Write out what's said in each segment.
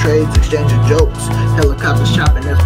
trades, exchanging jokes, helicopters chopping this.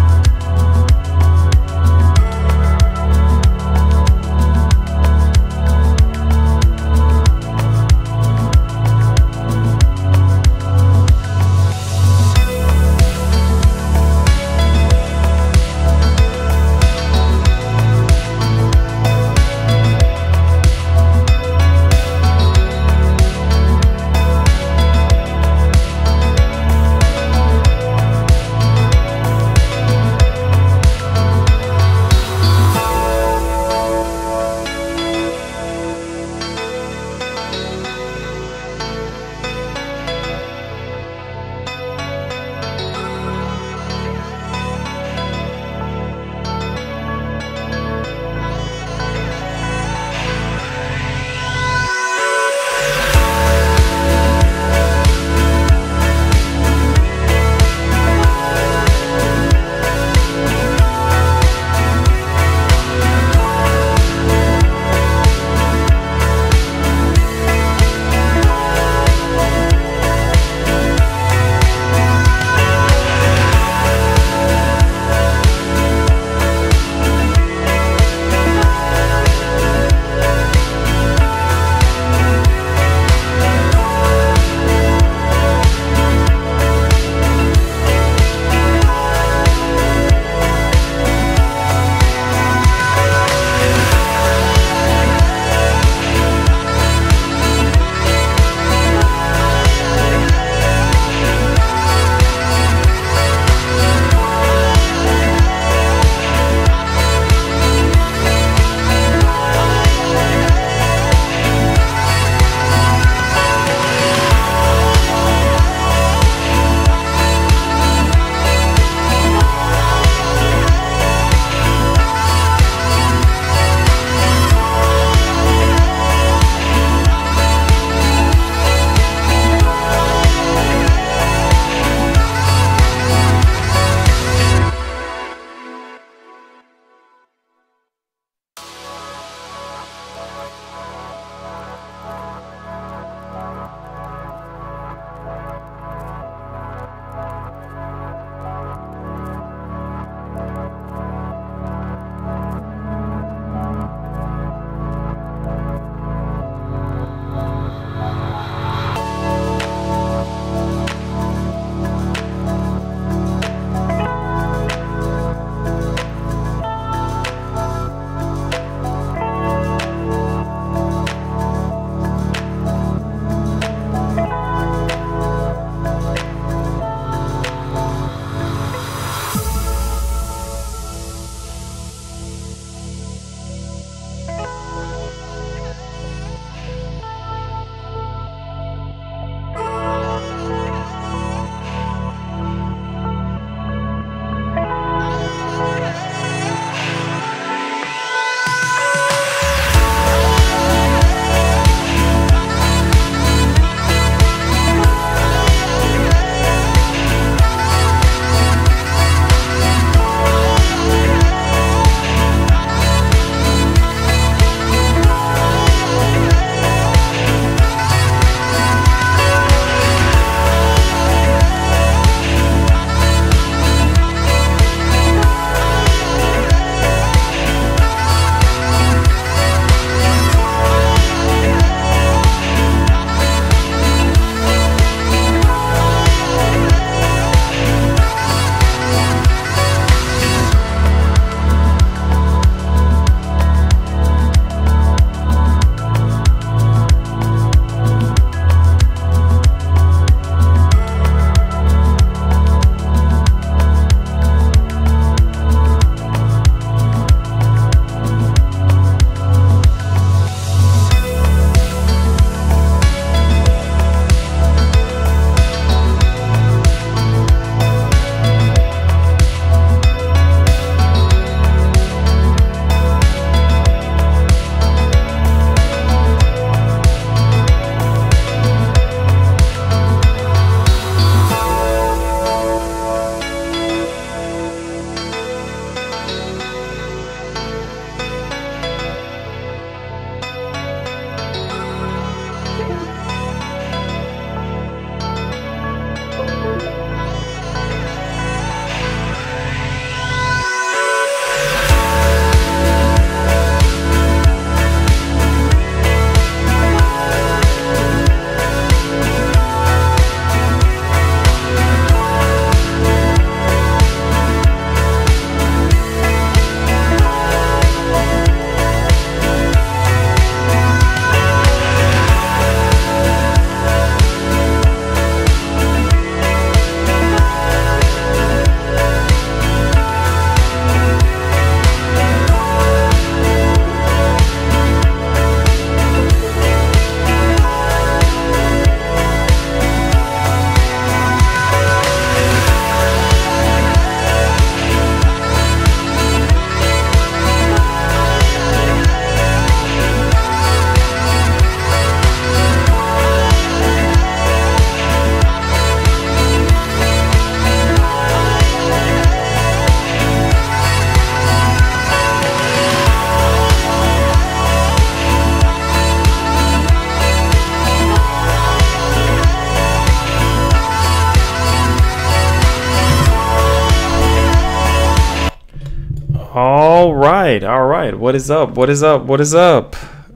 right, all right. What is up? What is up? What is up?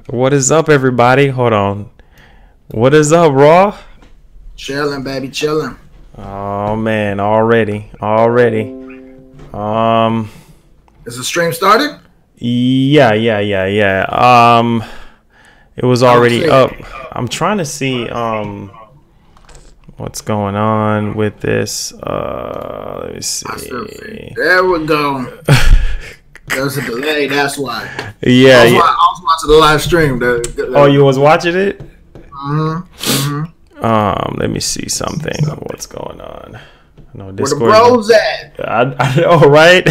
What is up, everybody? Hold on. What is up, Raw? Chilling, baby, chilling. Oh man, already. Is the stream started? Yeah. It was already up. I'm trying to see what's going on with this. Let me see. There we go. There's a delay. That's why. Yeah, I was watching the live stream. Oh, you was watching it? Mm-hmm. Let me see something. What's going on? No, Discord. Where the bros at? I know, right?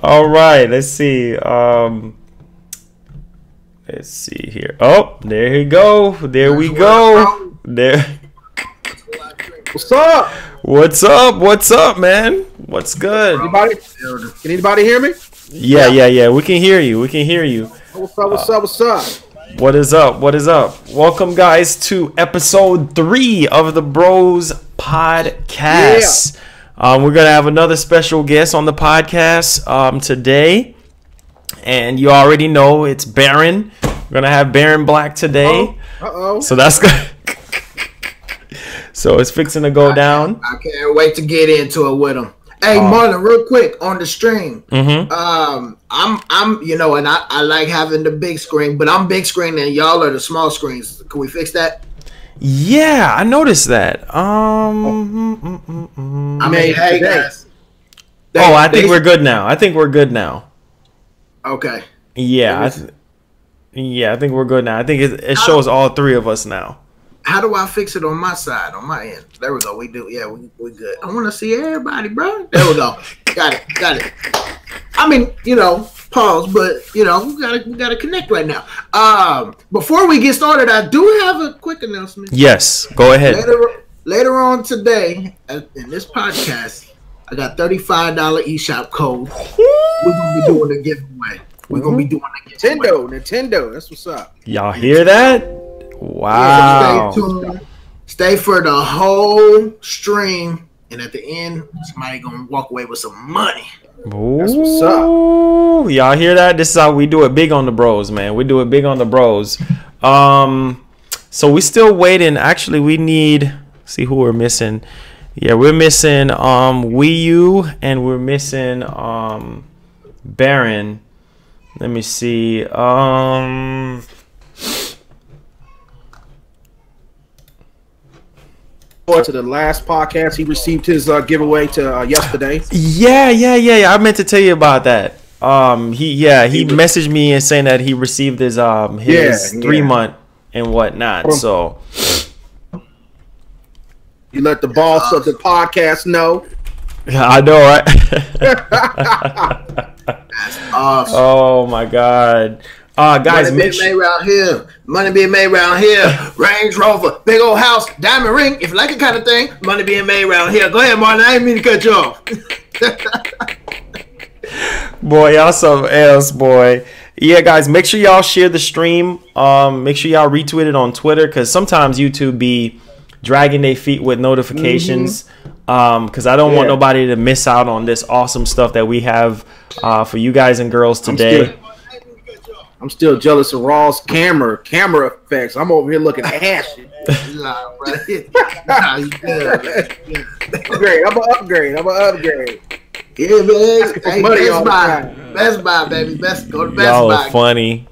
All right. Let's see. Let's see here. Oh, there you go. There we go. There. What's up? What's up, man? What's good? Anybody? Can anybody hear me? Yeah. We can hear you. What's up? What is up? Welcome, guys, to episode 3 of the Bros Podcast. We're gonna have another special guest on the podcast today, and you already know it's Baron. We're gonna have Baron Black today. So that's good. So it's fixing to go down. I can't wait to get into it with him. Hey, Marlon, real quick on the stream. I'm you know, and I like having the big screen, but I'm big screen and y'all are the small screens. Can we fix that? Yeah, I noticed that. I mean, hey guys. I think we're good now. Okay. Yeah, I think we're good now. I think it shows all 3 of us now. How do I fix it on my side, on my end? There we go. We do. Yeah, we good. I want to see everybody, bro. There we go. Got it. I mean, you know, pause, but you know, we gotta connect right now. Before we get started, I do have a quick announcement. Yes, go ahead. Later on today, in this podcast, I got $35 eShop code. We're gonna be doing a giveaway. Nintendo. That's what's up. Y'all hear that? Wow. Stay tuned. Stay for the whole stream, and at the end, somebody gonna walk away with some money. That's what's up. Y'all hear that? This is how we do it big on the bros, man. We do it big on the bros. So we still waiting. Actually, we need see who we're missing. Yeah, we're missing Wii U and we're missing Baron. Let me see. To the last podcast, he received his giveaway to yesterday. Yeah. I meant to tell you about that. He messaged me and saying that he received his 3-month and whatnot. So you let the boss of the podcast know. I know, right? That's awesome. Oh my God. Guys, money being made around here. Money being made around here. Range Rover, big old house, diamond ring. If you like it kind of thing, money being made around here. Go ahead, Marlon. I didn't mean to cut you off. Boy, y'all something else, boy. Yeah, guys, make sure y'all share the stream. Make sure y'all retweet it on Twitter, because sometimes YouTube be dragging their feet with notifications. Because I don't want nobody to miss out on this awesome stuff that we have for you guys and girls today. I'm still jealous of Raw's camera effects. I'm over here looking ashy. Nah, bro. You good. I'm an upgrade. Yeah, man. Hey, Best Buy, baby. Go to Best Buy. Y'all are funny.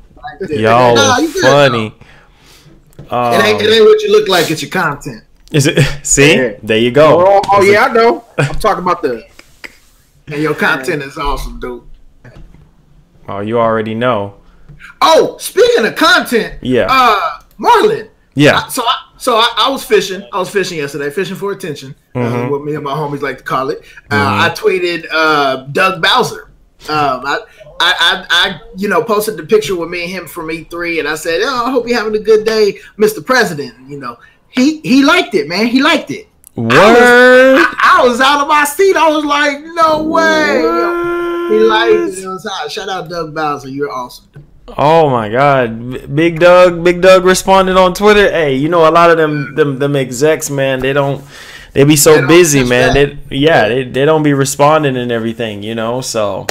Y'all are funny. It ain't what you look like. It's your content. Is it? See? Yeah. There you go. Oh yeah, I know. I'm talking about the. And your content is awesome, dude. Oh, you already know. Oh, speaking of content, Marlon. Yeah. I was fishing. I was fishing yesterday, fishing for attention. What me and my homies like to call it. I tweeted Doug Bowser. I posted the picture with me and him from E3, and I said, "Oh, I hope you're having a good day, Mr. President." You know, he liked it, man. He liked it. Word. I was out of my seat. I was like, "No way." He liked it. You know, shout out Doug Bowser. You're awesome. Oh my God, Big Doug responded on Twitter. Hey, you know, a lot of them execs, man, they be so busy, man. They don't be responding and everything, you know. So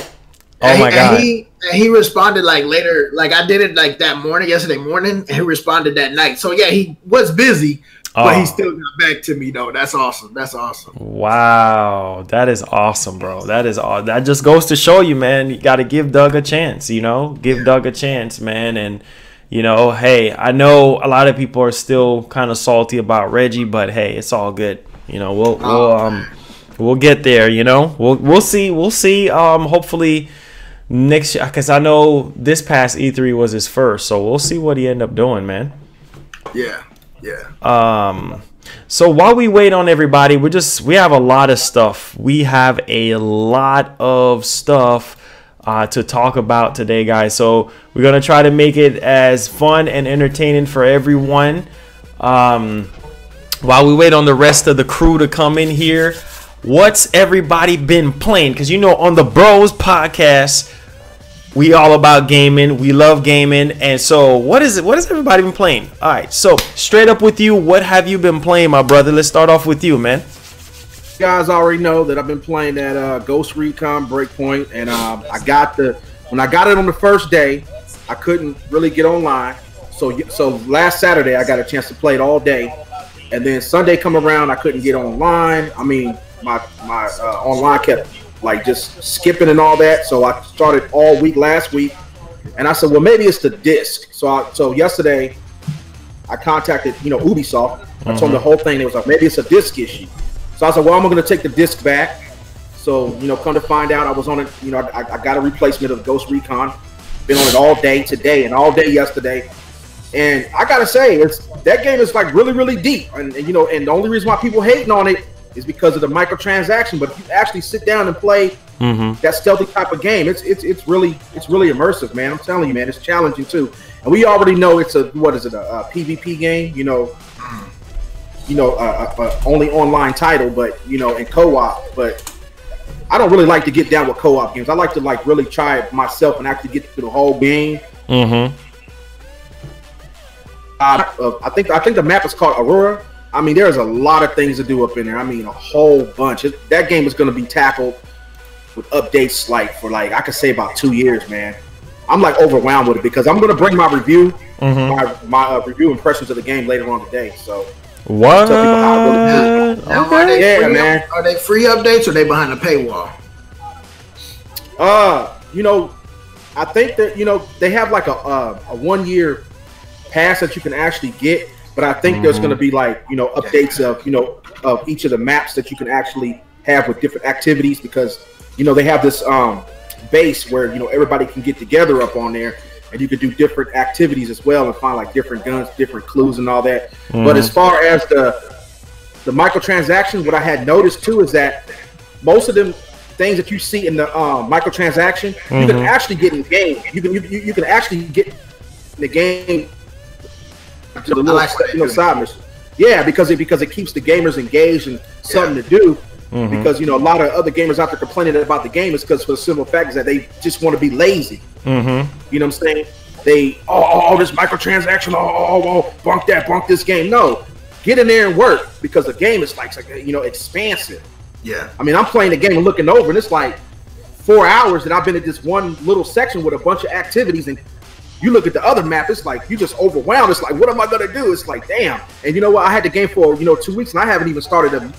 Oh my God. And he responded like later, like I did it like that morning, yesterday morning, and he responded that night. So yeah, he was busy, but he still got back to me though. That's awesome. That's awesome. Wow, that is awesome, bro. That just goes to show you, man. You got to give Doug a chance. You know, give Doug a chance, man. And you know, hey, I know a lot of people are still kind of salty about Reggie, but hey, it's all good. You know, we'll get there. You know, we'll see. We'll see. Hopefully next year, because I know this past E3 was his first, so we'll see what he end up doing, man. Yeah. So while we wait on everybody, we have a lot of stuff. We have a lot of stuff to talk about today, guys. So we're gonna try to make it as fun and entertaining for everyone. While we wait on the rest of the crew to come in here, what's everybody been playing? Because you know, on the Bros podcast, we all about gaming. We love gaming. And so what has everybody been playing? All right, so straight up with you, what have you been playing, my brother? Let's start off with you, man. You guys already know that I've been playing that Ghost Recon Breakpoint, and when I got it on the first day, I couldn't really get online. So last Saturday I got a chance to play it all day, and then Sunday come around I couldn't get online. I mean, my online kept like just skipping and all that. So I started all week last week, and I said, well, maybe it's the disc. So yesterday I contacted Ubisoft. I told them the whole thing. It was like, maybe it's a disc issue. So I said, well, I'm going to take the disc back. So come to find out, I was on it. I got a replacement of Ghost Recon. Been on it all day today and all day yesterday. And I gotta say, that game is like really, really deep. And the only reason why people hating on it is because of the microtransaction. But if you actually sit down and play that stealthy type of game, it's really immersive, man. I'm telling you, man, it's challenging too. And we already know it's a PvP game, only online title, but and co-op. But I don't really like to get down with co-op games. I like to really try it myself and actually get through the whole game. I think the map is called Aurora. I mean, there's a lot of things to do up in there. I mean, a whole bunch. That game is going to be tackled with updates for I could say about 2 years, man. I'm overwhelmed with it because I'm going to bring my review, my review impressions of the game later on today. So what? Tell people how it really is. Man. Are they free updates or are they behind the paywall? I think that they have a 1 year pass that you can actually get, but I think there's going to be updates of each of the maps that you can actually have with different activities, because they have this base where everybody can get together up on there, and you can do different activities as well and find different guns, different clues, and all that. But as far as the microtransactions, what I had noticed too is that most of them things that you see in the microtransaction, you can actually get in game. You can actually get in the game to the little side mission. Yeah, because it keeps the gamers engaged and something to do. Because a lot of other gamers out there complaining about the game is because for the simple fact is that they just want to be lazy. You know what I'm saying? They this microtransaction, bunk this game. No, get in there and work, because the game is expansive. Yeah, I mean, I'm playing the game and looking over, and it's 4 hours that I've been at this one little section with a bunch of activities, and you look at the other map, it's you just overwhelmed. It's what am I gonna do? It's damn. And you know what? I had the game for 2 weeks, and I haven't even started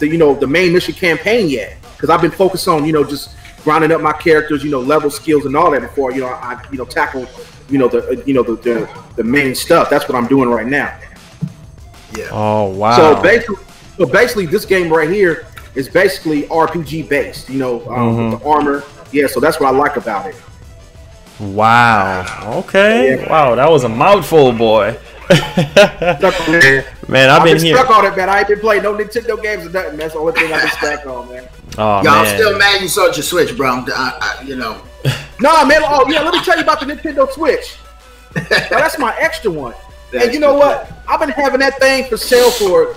the main mission campaign yet, because I've been focused on just grinding up my characters, level skills and all that before I tackle the main stuff. That's what I'm doing right now. Yeah. Oh wow. So basically, this game right here is basically RPG based. With the armor. Yeah. So that's what I like about it. Wow. Okay. Yeah. Wow, that was a mouthful, boy. Man, I've been stuck on it, man. I ain't been playing no Nintendo games or nothing. That's the only thing I've been stuck on, man. Oh, y'all still mad you sold your Switch, bro? Nah, man. Oh yeah, let me tell you about the Nintendo Switch. That's my extra one. And you know what? I've been having that thing for sale for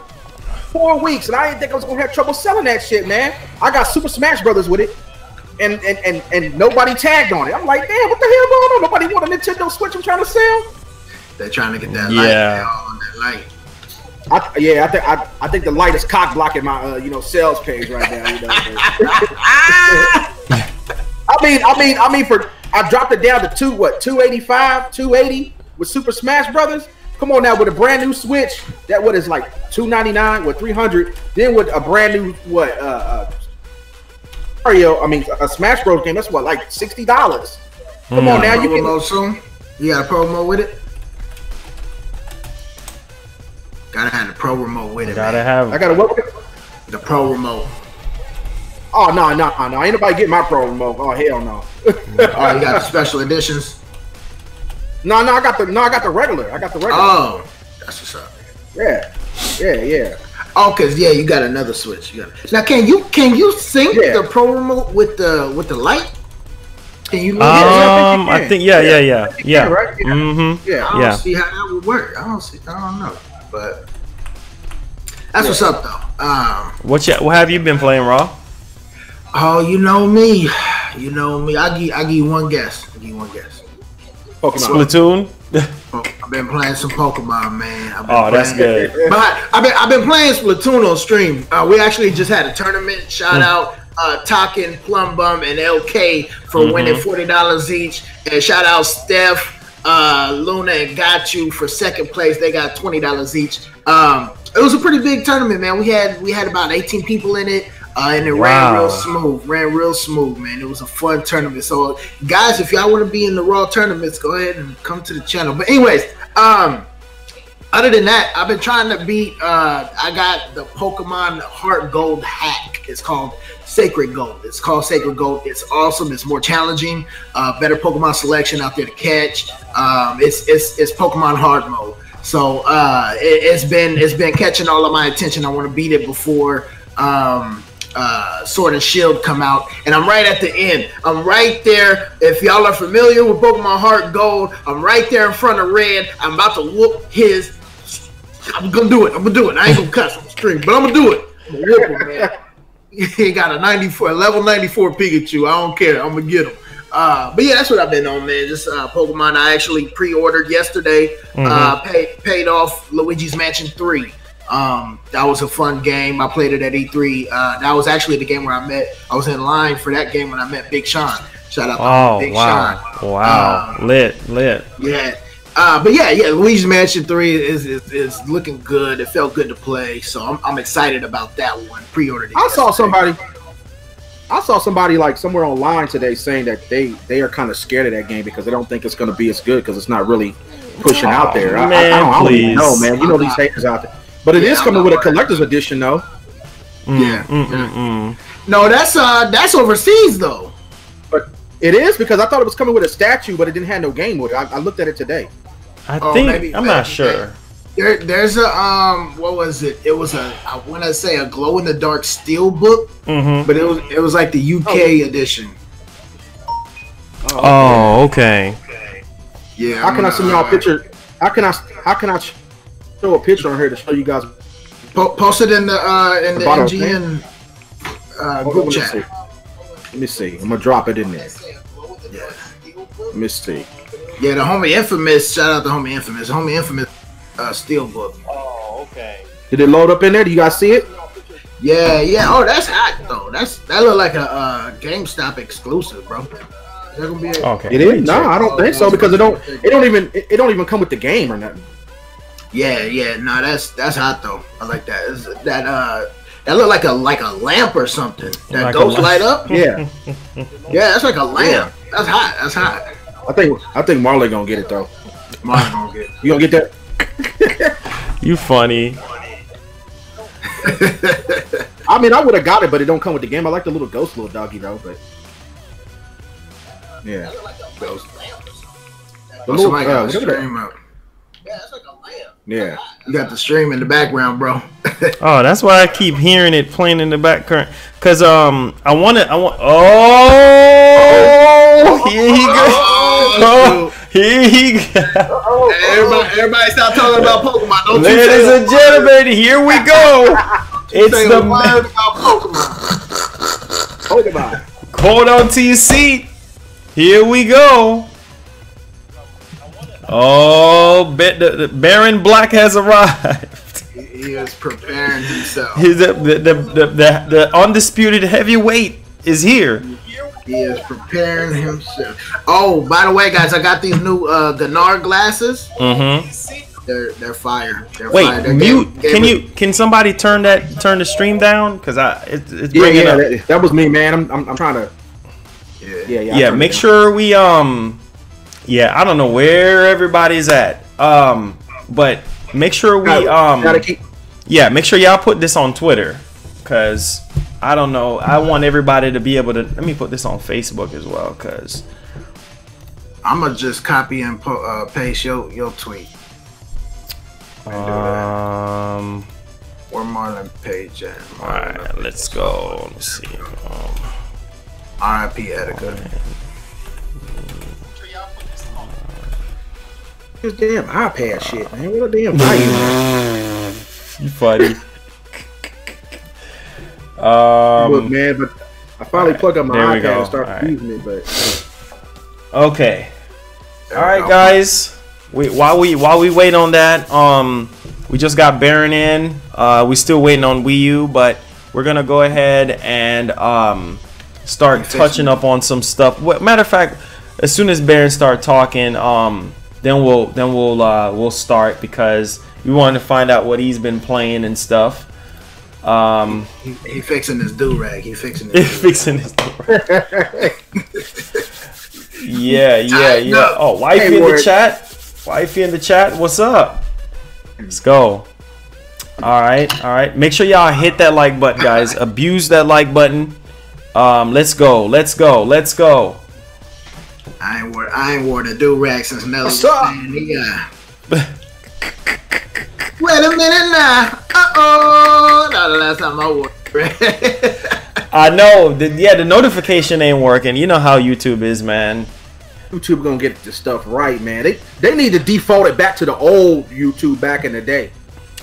4 weeks, and I didn't think I was gonna have trouble selling that shit, man. I got Super Smash Brothers with it, and nobody tagged on it. I'm like, damn, what the hell going on? Nobody want a Nintendo Switch I'm trying to sell? They're trying to get that light on that light. I think the light is cock blocking my sales page right now. I've I dropped it down to 285, 280 with Super Smash Brothers. Come on now, with a brand new Switch, that what is like $299 with 300. Then with a brand new a Smash Bros game, that's what, like $60. Come on now, you can soon. You got a pro remote with it? Gotta have the pro remote with it. I got a what with it? The pro remote. Oh no! Ain't nobody getting my pro remote. Oh hell no! Oh, you got the special editions? No, I got the regular. Oh, that's what's up. Yeah. Oh, cause you got another Switch. Now, can you sync the pro remote with the light? Can you? I think yeah. Right? Mm-hmm. Yeah. I don't see how that would work. I don't know, but that's what's up though. What have you been playing, Raw? Oh, you know me. I give you one guess. Splatoon. I've been playing some Pokemon, man. That's good. But I've been playing Splatoon on stream. We actually just had a tournament. Shout out Talkin, Plum Bum, and LK for winning $40 each. And shout out Steph, Luna, and Got You for second place. They got $20 each. It was a pretty big tournament, man. We had about 18 people in it. And it ran real smooth, man. It was a fun tournament. So, guys, if y'all want to be in the Raw tournaments, go ahead and come to the channel. But anyways, other than that, I've been trying to beat. I got the Pokemon Heart Gold hack. It's called Sacred Gold. It's awesome. It's more challenging. Better Pokemon selection out there to catch. It's Pokemon Hard mode. So it's been catching all of my attention. I want to beat it before Sword and Shield come out, and I'm right at the end. I'm right there. If y'all are familiar with Pokemon Heart Gold, I'm right there in front of Red. I'm about to whoop his. I'm gonna do it. I ain't gonna cuss on stream, but I'm gonna do it. I'm gonna whoop him, man. He got a level 94 Pikachu. I don't care. I'm gonna get him. But yeah, that's what I've been on, man. Just Pokemon. I actually pre-ordered yesterday. Paid off Luigi's Mansion 3. That was a fun game. I played it at E3. That was actually the game where I was in line for that game when I met Big Sean. Shout out to Big Sean. Wow. Lit. Yeah. But yeah, Luigi's Mansion 3 is looking good. It felt good to play. So I'm excited about that one. Pre-ordered it. I saw somebody like somewhere online today saying that they are kind of scared of that game because they don't think it's going to be as good because it's not really pushing out there. I don't even know, man. You know these haters out there. But it is coming with a collector's edition, though. Yeah. No, that's overseas though. But it is because I thought it was coming with a statue, but it didn't have no game with it. I looked at it today. I'm not sure. There's a what was it? It was I want to say a glow in the dark steel book, but it was like the UK edition. Okay. Yeah. How can I send y'all a picture? How can I show a picture on here to show you guys? Post it in the MGN group chat. Let me see. I'm gonna drop it in there. Yeah. Let me see. Yeah, the homie Infamous. Shout out to homie Infamous. Homie Infamous steelbook. Oh, okay. Did it load up in there? Do you guys see it? Yeah. Oh, that's hot though. That look like a GameStop exclusive, bro. Is that gonna be okay. It is? No, I don't think so because it don't even come with the game or nothing. Yeah. No, that's hot though. I like that. That look like a lamp or something. That like ghost light up. Yeah. Yeah, that's like a lamp. That's hot. I think Marlon gonna get it though. Marlon gonna get it. You gonna get that? You funny. I mean, I would have got it, but it don't come with the game. I like the little ghost little doggy though, but yeah. The little, got the stream up. Yeah, that's like a lamp. Yeah. You got the stream in the background, bro. Oh, that's why I keep hearing it playing in the background. Cause I want. Here he goes. Here he goes. Everybody stop talking about Pokemon. Don't Ladies and gentlemen, here we go. It's the word about Pokemon. Hold on to your seat. Here we go. Oh, the Baron Black has arrived. He is preparing himself. The undisputed heavyweight is here. He is preparing himself. Oh, by the way, guys, I got these new Ganar glasses. They're fire. Wait, fire. mute. Can somebody turn the stream down? Cause it's bringing up. That was me, man. I'm trying to. Yeah. Make sure we Yeah, I don't know where everybody's at. But make sure we make sure y'all put this on Twitter, cause I don't know. I want everybody to be able to. Let me put this on Facebook as well, cause I'm gonna just copy and paste your tweet. Where Marlon page at? All right, let's go. Let me see. R.I.P. Etika. This damn iPad shit, man. What a damn value. You funny. Look, man, but I finally plugged up my iPad and started using it, but okay. All right, guys. While we wait on that, we just got Baron in. We still waiting on Wii U, but we're gonna go ahead and start touching up on some stuff. Matter of fact, as soon as Baron start talking, then we'll start, because we wanted to find out what he's been playing and stuff. He fixing his do-rag. He fixing his do-rag. Yeah. Oh, wifey in the chat. Wifey in the chat. What's up? Let's go. All right. Make sure y'all hit that like button, guys. Abuse that like button. Let's go. I ain't wore the do-rag since Nelly was saying wait a minute now. Not the last time I wore it. I know. The notification ain't working. You know how YouTube is, man. YouTube gonna get this stuff right, man. They need to default it back to the old YouTube back in the day.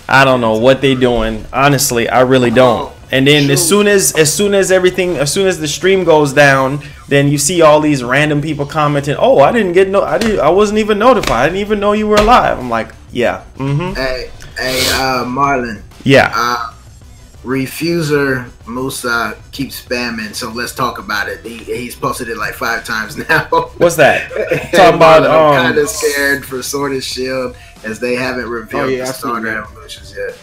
I don't know what they doing. Honestly, I really don't. And then as soon as the stream goes down, then you see all these random people commenting, "Oh, I wasn't even notified. I didn't even know you were alive." I'm like, yeah. Hey, Marlon. Yeah. Refuser Musa keeps spamming, so let's talk about it. He's posted it like 5 times now. What's that? Talking about I'm kind of scared for Sword and Shield, as they haven't revealed the starter evolutions yet.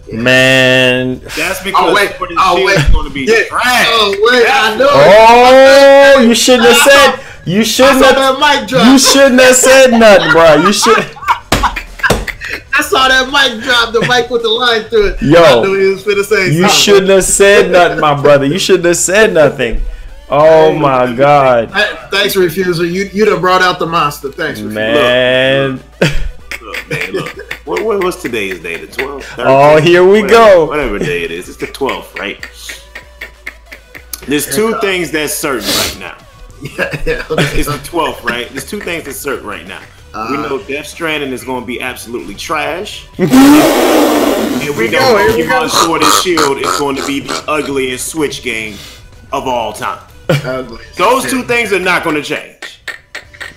Yeah. Man, that's because Sword and Shield is going to be trash. I know. Oh, you shouldn't have said. You shouldn't have said nothing, bro. You should. I saw that mic drop, the mic with the line through it. Yo, I knew he was finna say you shouldn't have said nothing, my brother. You shouldn't have said nothing. Oh my God. Thanks, Refuser. You done brought out the monster. Thanks, Refuser. Man. Look. What's today's day? The 12th? Oh, here we go. Whatever day it is. It's the 12th, right? There's 2 things that's certain right now. It's the 12th, right? There's 2 things that's certain right now. We know Death Stranding is going to be absolutely trash. And we know Pokemon Sword and Shield is going to be the ugliest Switch game of all time. Those 2 things are not going to change.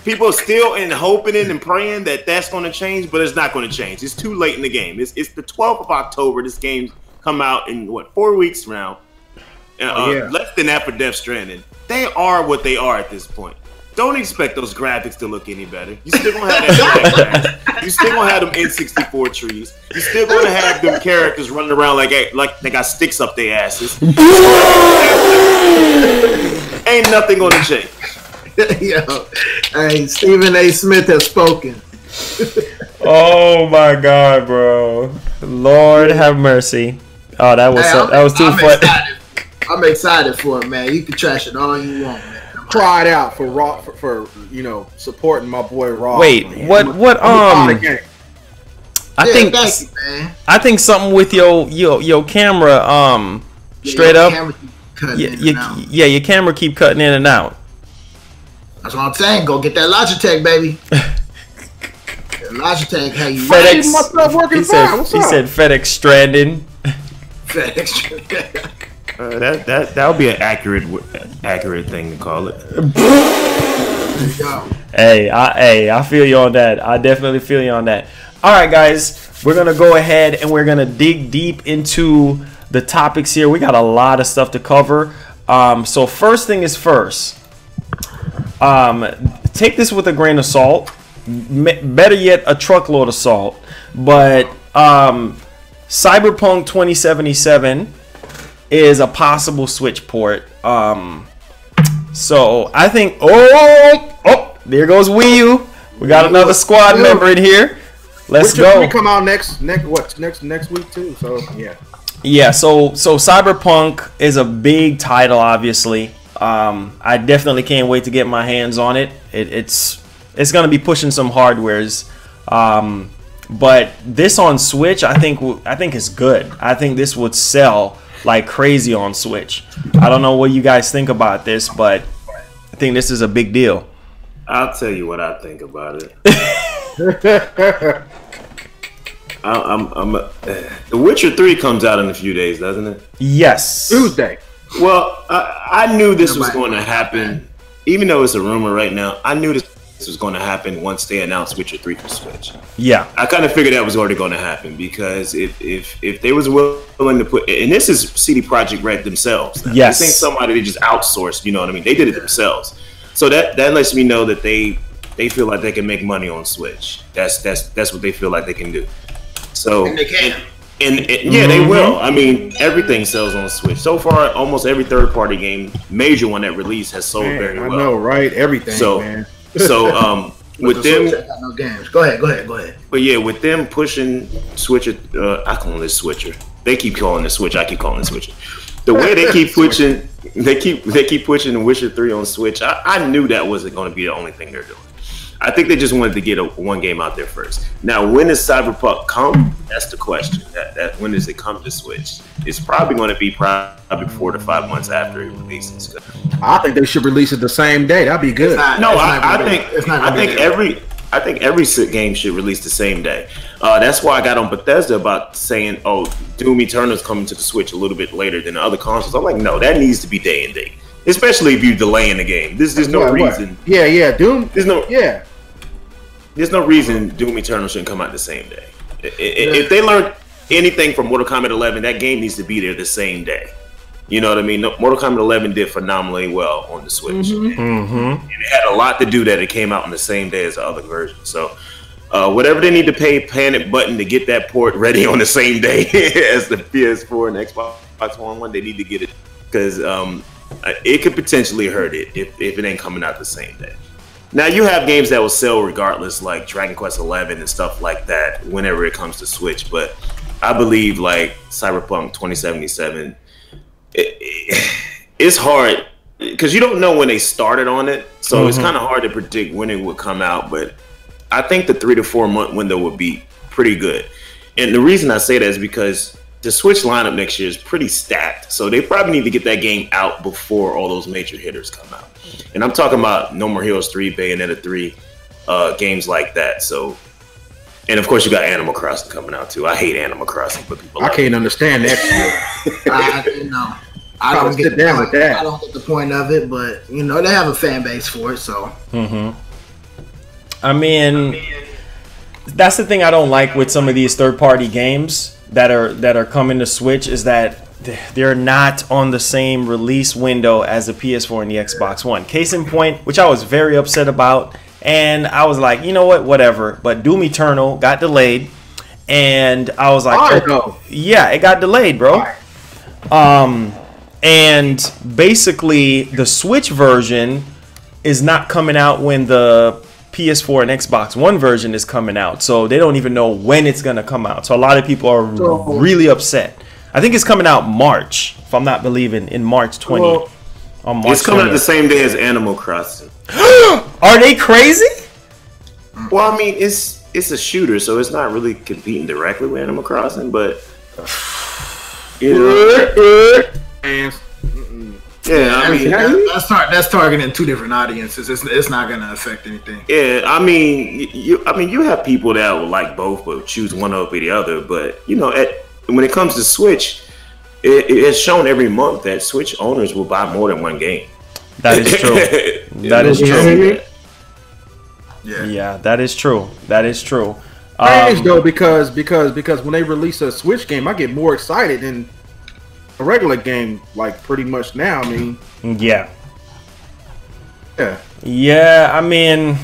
People are still hoping and praying that that's going to change, but it's not going to change. It's too late in the game. It's the 12th of October. This game come out in 4 weeks from now. Less than that for Death Stranding. They are what they are at this point. Don't expect those graphics to look any better. You still gonna have that. You still gonna have them N64 trees. You still gonna have them characters running around like they got sticks up their asses. Ain't nothing gonna change. Yo, hey, Stephen A. Smith has spoken. Oh my God, bro! Lord have mercy. Oh, that was too funny. I'm excited for it, man. You can trash it all you want, man. Try it out for supporting my boy Raw. Wait, man. what? I think something with your camera. Straight up. Your camera keep cutting in and out. That's what I'm saying. Go get that Logitech, baby. Logitech, how you? FedEx. He said FedEx Stranding. FedEx Stranding. That would be an accurate thing to call it. Hey, I feel you on that. I definitely feel you on that. All right, guys, we're gonna go ahead and we're gonna dig deep into the topics here. We got a lot of stuff to cover. So first thing is first. Take this with a grain of salt. Better yet, a truckload of salt. But CyberPunk 2077 is a possible Switch port. So I think. Oh, there goes Wii U. We got another squad member in here. Let's go. We come out next week too. So yeah. Yeah. So CyberPunk is a big title, obviously. I definitely can't wait to get my hands on it. It's gonna be pushing some hardwares. But this on Switch, I think is good. I think this would sell like crazy on Switch. I don't know what you guys think about this, but I think this is a big deal. I'll tell you what I think about it. The Witcher 3 comes out in a few days, doesn't it? Yes. Tuesday. Well, I knew this was going to happen. Even though it's a rumor right now, I knew this was going to happen once they announced Witcher 3 for Switch. Yeah. I kind of figured that was already going to happen because if they was willing to put, and this is CD Projekt Red themselves. Yes. This ain't somebody they just outsourced, you know what I mean? They did it themselves. So that lets me know that they feel like they can make money on Switch. That's what they feel like they can do. So and they can. And yeah, they will. I mean, everything sells on Switch. So far, almost every third-party game, major one that released, has sold very well. I know, right? Everything, man. So with them, no games. Go ahead. But yeah, with them pushing Switcher, I call it Switcher. They keep calling it Switch. I keep calling it Switcher. The way they keep pushing, they keep pushing the Witcher 3 on Switch. I knew that wasn't going to be the only thing they're doing. I think they just wanted to get one game out there first. Now, when does Cyberpunk come? That's the question. That when does it come to Switch? It's probably going to be probably 4 to 5 months after it releases. I think they should release it the same day. That'd be good. I think every game should release the same day. That's why I got on Bethesda about saying, "Oh, Doom Eternal's coming to the Switch a little bit later than the other consoles." I'm like, no, that needs to be day and date. Especially if you're delaying the game. There's no reason. Yeah. Doom. There's no reason Doom Eternal shouldn't come out the same day. If they learned anything from Mortal Kombat 11, that game needs to be there the same day. You know what I mean? Mortal Kombat 11 did phenomenally well on the Switch. And it had a lot to do that it came out on the same day as the other version. So whatever they need to pay panic button to get that port ready on the same day as the PS4 and Xbox One, they need to get it. Because it could potentially hurt it if it ain't coming out the same day. Now you have games that will sell regardless, like Dragon Quest 11 and stuff like that, whenever it comes to Switch. But I believe like Cyberpunk 2077, it's hard because you don't know when they started on it, so it's kind of hard to predict when it would come out. But I think the 3 to 4 month window would be pretty good. And the reason I say that is because the Switch lineup next year is pretty stacked, so they probably need to get that game out before all those major hitters come out. And I'm talking about No More Heroes 3, Bayonetta 3, games like that. So, and of course you got Animal Crossing coming out too. I hate Animal Crossing, but people I can't understand that. I don't get the point of it, but you know they have a fan base for it. So, I mean, that's the thing I don't like with some of these third-party games that are coming to Switch is that they're not on the same release window as the PS4 and the Xbox One. Case in point, which I was very upset about, and I was like, you know what, whatever. But Doom Eternal got delayed, and I was like, yeah, it got delayed, bro. And basically, the Switch version is not coming out when the PS4 and Xbox One version is coming out, so they don't even know when it's gonna come out. So a lot of people are really upset. I think it's coming out March, if I'm not believing, in March 20. On March it's coming 20th. Out the same day as Animal Crossing. Are they crazy? Well, I mean, it's a shooter, so it's not really competing directly with Animal Crossing, but you know. Yeah, I mean that's targeting two different audiences. It's not going to affect anything. Yeah, I mean you have people that will like both, but choose one over the other. But you know, when it comes to Switch, it has shown every month that Switch owners will buy more than one game. That is true. That is true. Yeah, that is true. That is true. Strange though, because when they release a Switch game, I get more excited than a regular game, like pretty much now. I mean, yeah. Yeah. Yeah, I mean,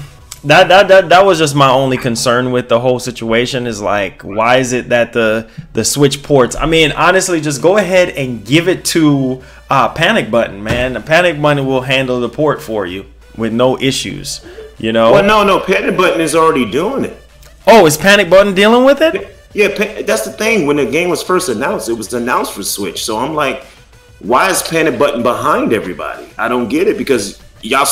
that was just my only concern with the whole situation is like, why is it that the Switch ports? I mean, honestly, just go ahead and give it to Panic Button, man. The Panic Button will handle the port for you with no issues, you know? Well, no, Panic Button is already doing it. Oh, is Panic Button dealing with it? Yeah, that's the thing. When the game was first announced, it was announced for Switch. So I'm like, why is Panic Button behind everybody? I don't get it because y'all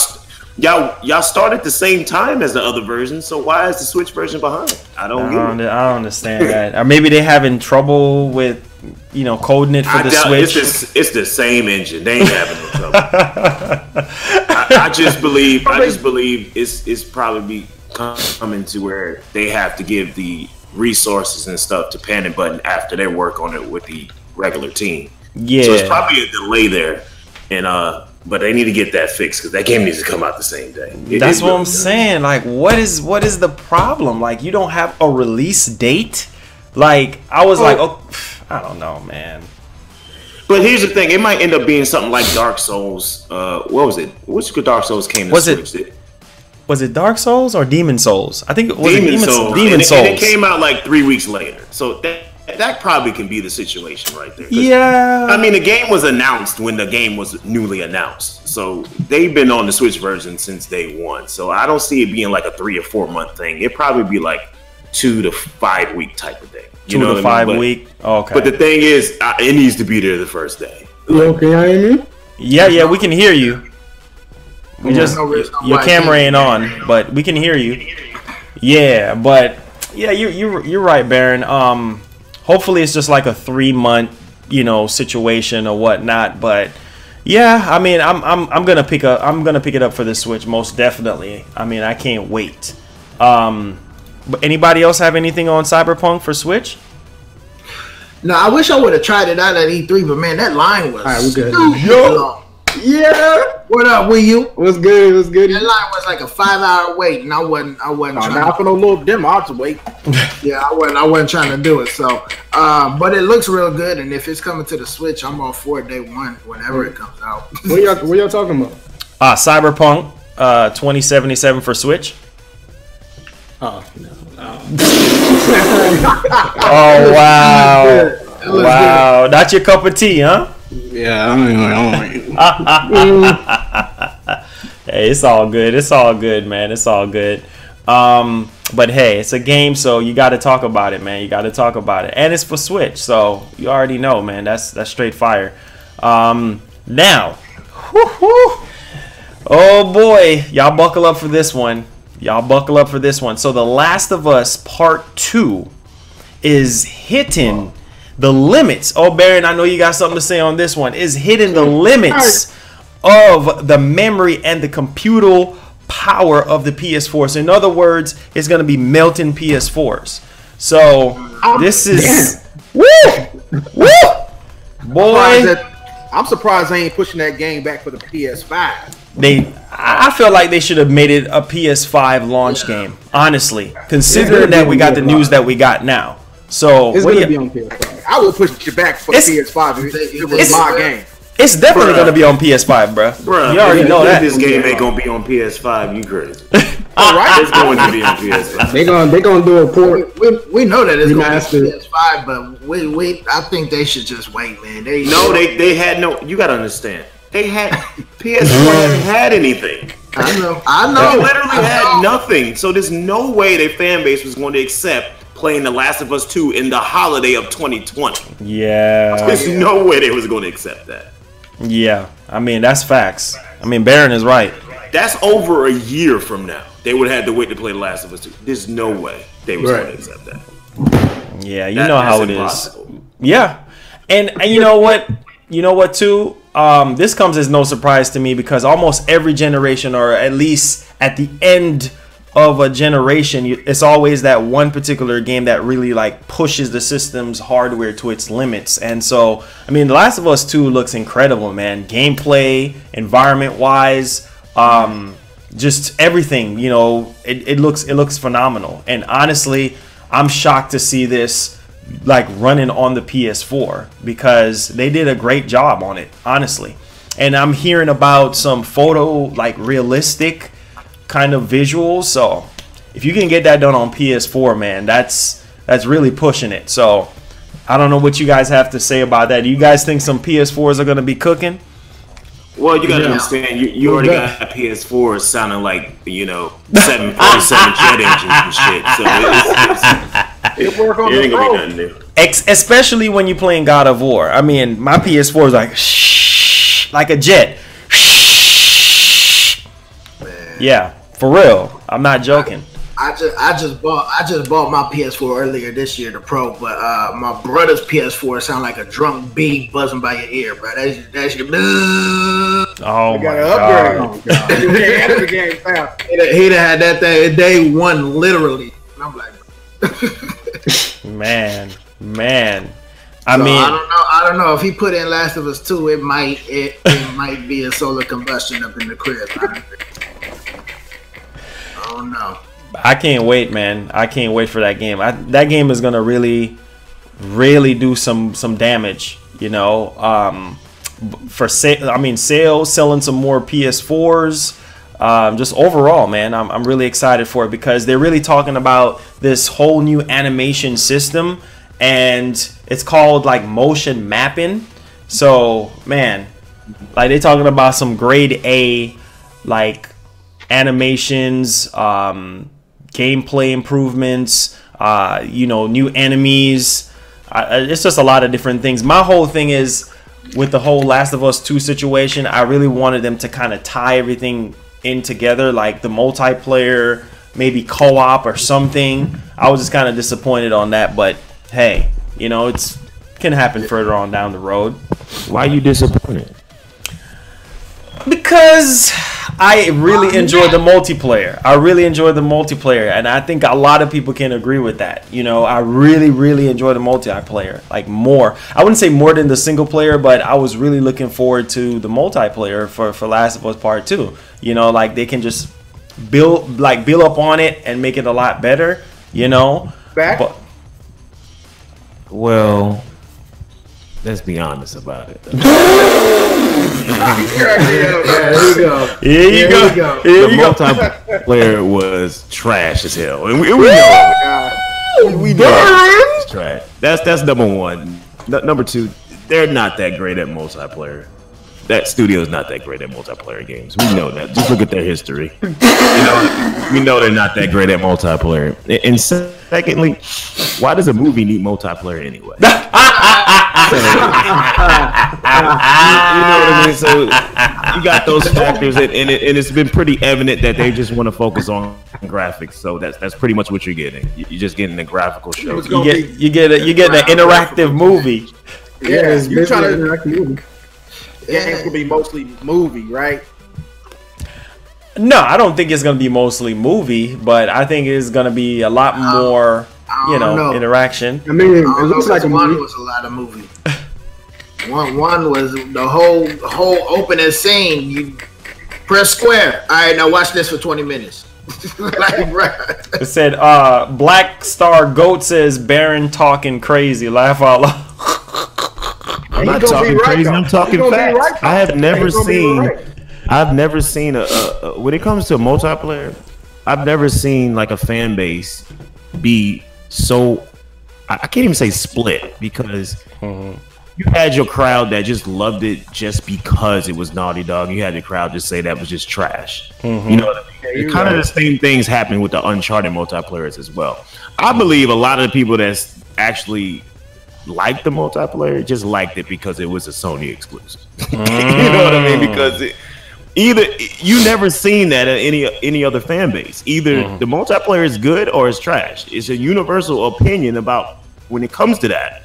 start at the same time as the other version, so why is the Switch version behind? I don't understand that. Or maybe they're having trouble with, coding it for the Switch. It's the same engine. They ain't having no trouble. I just believe it's probably coming to where they have to give the resources and stuff to Panic Button after they work on it with the regular team. Yeah. So it's probably a delay there, and but they need to get that fixed because that game needs to come out the same day. That's what I'm saying. Like, what is the problem? Like, you don't have a release date? Like, I was I don't know, man. But here's the thing: it might end up being something like Dark Souls. What was it? Which Dark Souls came to Switch? Was it Dark Souls or Demon Souls? I think it was Demon Souls. And it came out like 3 weeks later. So that probably can be the situation right there. Yeah. I mean, the game was announced when the game was newly announced. So they've been on the Switch version since day one. So I don't see it being like a 3 or 4 month thing. It'd probably be like 2 to 5 week type of thing. 2 to 5 week? Okay. But the thing is, it needs to be there the first day. You okay, hear me? Yeah, we can hear you. We just your camera ain't on, but we can hear you. Yeah, but yeah, you're right, Baron. Hopefully it's just like a 3 month, situation or whatnot. But yeah, I mean, I'm gonna pick it up for the Switch most definitely. I mean, I can't wait. But anybody else have anything on CyberPunk for Switch? No, I wish I would have tried it out at E3, but man, that line was we good. long. Yeah. What up, Wii U? What's good? What's good? That line was like a 5-hour wait, and I wasn't trying. Not for no little demo. I'll just wait. Yeah, I wasn't trying to do it. So, but it looks real good, and if it's coming to the Switch, I'm all for it day one, whenever it comes out. What y'all talking about? Cyberpunk 2077 for Switch. Oh no. Oh wow. Wow. Not your cup of tea, huh? Yeah, Hey, it's all good. It's all good, man. It's all good. But hey, it's a game, so you got to talk about it, man. You got to talk about it, and it's for Switch, so you already know, man. That's straight fire. Now, oh boy, y'all buckle up for this one. So The Last of Us Part 2 is hitting the limits. Oh, Baron, I know you got something to say on this one. Is hitting the limits of the memory and the computer power of the PS4. So in other words, it's going to be melting PS4s. So this is woo, boy. I'm surprised they ain't pushing that game back for the PS5. I feel like they should have made it a PS5 launch game. Honestly, considering that we got the news that we got now. So it's gonna be on PS5. I will push it back for PS5 if it was my game. It's definitely gonna be on PS5, bro. You already know that this game ain't gonna be on PS5. You crazy? All right, it's going to be on PS5. They gonna do a port. We know that it's going to be PS5, but I think they should just wait, man. They had no. You gotta understand. They had PS4 hadn't had anything. I know. They literally had nothing. So there's no way their fan base was going to accept playing The Last of Us 2 in the holiday of 2020. Yeah. There's no way they was going to accept that. Yeah. I mean, that's facts. I mean, Baron is right. That's over a year from now. They would have had to wait to play The Last of Us 2. There's no way they was going to accept that. Yeah, you know how it is. Yeah. And you know what? You know what, too? This comes as no surprise to me because almost every generation, or at least at the end of a generation, it's always that one particular game that really like pushes the system's hardware to its limits. And so, I mean, The Last of Us 2 looks incredible, man. Gameplay, environment wise, just everything, it looks phenomenal. And honestly, I'm shocked to see this like running on the PS4 because they did a great job on it, honestly. And I'm hearing about some photo, like realistic kind of visuals. So if you can get that done on PS4, man, that's really pushing it. So I don't know what you guys have to say about that. Do you guys think some PS4s are going to be cooking? Well, you got to understand, you already got a PS4 sounding like, 747 jet engines and shit. So it work on the road. Nothing new. Especially when you're playing God of War. I mean, my PS4 is like shh, like a jet. Man. Yeah, for real. I'm not joking. I just bought my PS4 earlier this year, the Pro, but my brother's PS4 sound like a drunk bee buzzing by your ear, bro. That's your. Oh my god! He'd have had that thing day one, literally. And I'm like, man. I mean, I don't know if he put in Last of Us 2, it might be a solar combustion up in the crib. I don't know. I can't wait, man. I can't wait for that game. That game is gonna really do some damage, for sales, selling some more PS4s. Just overall, man, I'm really excited for it because they're really talking about this whole new animation system, and it's called like motion mapping. So, man, like they're talking about some grade A, like animations, gameplay improvements, new enemies. It's just a lot of different things. My whole thing is with the whole Last of Us 2 situation, I really wanted them to kind of tie everything in together, like the multiplayer, maybe co-op or something. I was just kind of disappointed on that, but hey, it's can happen further on down the road. Why are you disappointed? Because I really enjoy the multiplayer. And I think a lot of people can agree with that. I really enjoy the multiplayer, like more. I wouldn't say more than the single player, but I was really looking forward to the multiplayer for Last of Us Part 2. Like they can just build up on it and make it a lot better. Well, let's be honest about it. Here you go. The multiplayer was trash as hell, and we know it. We know it's trash. That's number one. Number two, they're not that great at multiplayer. That studio is not that great at multiplayer games. We know that. Just look at their history. We know they're not that great at multiplayer. And secondly, why does a movie need multiplayer anyway? You know what I mean? So you got those factors, and it's been pretty evident that they just want to focus on graphics. So that's pretty much what you're getting. You're just getting a graphical show. You get an interactive movie. Yeah, you're trying to interactive movie. Yeah, it's gonna be mostly movie, right? No, I don't think it's gonna be mostly movie, but I think it's gonna be a lot more, interaction. I mean, it looks like one was a lot of movie. One was the whole opening scene. You press square. All right, now watch this for 20 minutes. It said, Black Star Goat says Baron talking crazy. Laugh out loud. I'm not talking crazy. I'm talking facts. Right, I've never seen a when it comes to multiplayer, I've never seen like a fan base be so. I can't even say split because you had your crowd that just loved it just because it was Naughty Dog. You had the crowd just say that was just trash. You know what I mean? Kind of the same things happen with the Uncharted multiplayers as well. I believe a lot of the people that's actually liked the multiplayer just liked it because it was a Sony exclusive. You know what I mean? Because either you never seen that at any other fan base. Either the multiplayer is good or it's trash. It's a universal opinion about when it comes to that.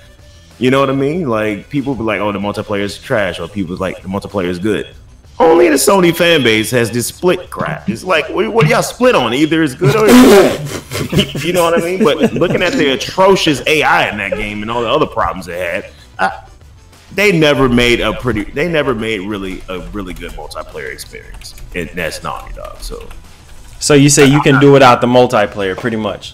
You know what I mean? Like people be like, "Oh, the multiplayer is trash," or people like the multiplayer is good. Only the Sony fan base has this split crap. It's like, what do y'all split on? Either it's good or it's bad. You know what I mean? But looking at the atrocious AI in that game and all the other problems it had, they never made really a really good multiplayer experience. And that's Naughty Dog. So you say you can do without the multiplayer, pretty much?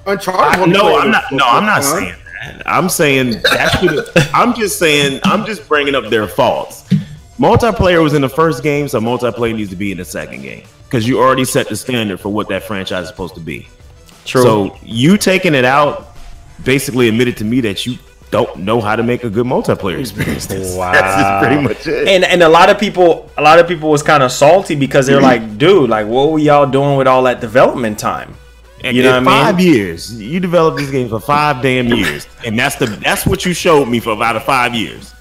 Uncharted. I'm not saying that. I'm saying that should. I'm just bringing up their faults. Multiplayer was in the first game, so multiplayer needs to be in the second game because you already set the standard for what that franchise is supposed to be. True. So you taking it out basically admitted to me that you don't know how to make a good multiplayer experience. Wow. That's just pretty much it. And a lot of people was kind of salty because they're like, dude, like, what were y'all doing with all that development time? You know what I mean? 5 years. You developed this game for 5 damn years, and that's what you showed me for about 5 years.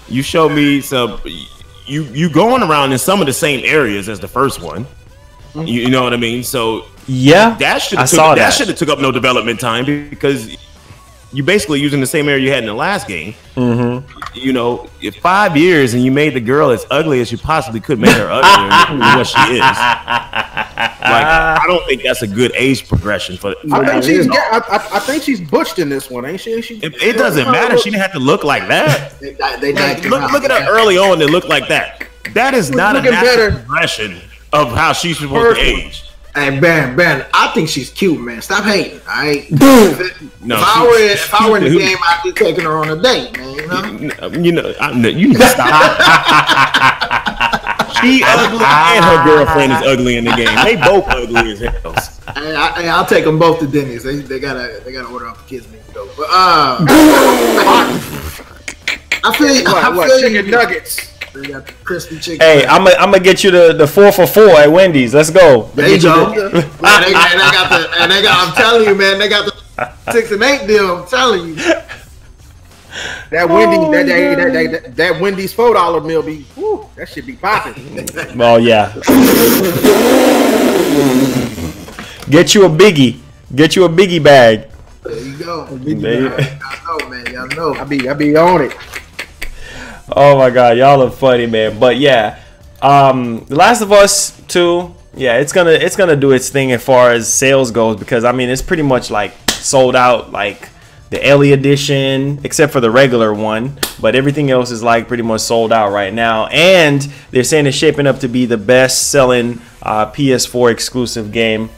You showed me some. You going around in some of the same areas as the first one. You know what I mean? So yeah, that should have took up no development time because you basically using the same area you had in the last game. You know, if 5 years and you made the girl as ugly as you possibly could make her uglier than what she is. Like, I don't think that's a good age progression for. I think she's butched in this one, ain't she? It doesn't matter. She didn't have to look like that. Look at her early on and look like that. That is not a natural progression of how she's supposed to age. Hey, Ben, I think she's cute, man. Stop hating, all right? If I were in the game, I'd be taking her on a date, man. You need to stop. She ugly and her girlfriend is ugly in the game. They both ugly as hell. Hey, I'll take them both to Denny's. They gotta order off the kids' menu though. But I feel chicken nuggets. They got the crispy chicken. Hey, I'm gonna get you the 4 for $4 at Wendy's. Let's go. There you go. I'm telling you, man, they got the 6 and 8 deal. I'm telling you. That Wendy's, that Wendy's $4 meal be, whew, that should be popping. Well, yeah. Get you a biggie bag. There you go. Y'all know, man. Y'all know. I be on it. Oh my God, y'all are funny, man. But yeah, The Last of Us 2, yeah, it's gonna do its thing as far as sales goes, because I mean it's pretty much like sold out, like the Ellie edition, except for the regular one, but everything else is like pretty much sold out right now. And they're saying it's shaping up to be the best selling PS4 exclusive game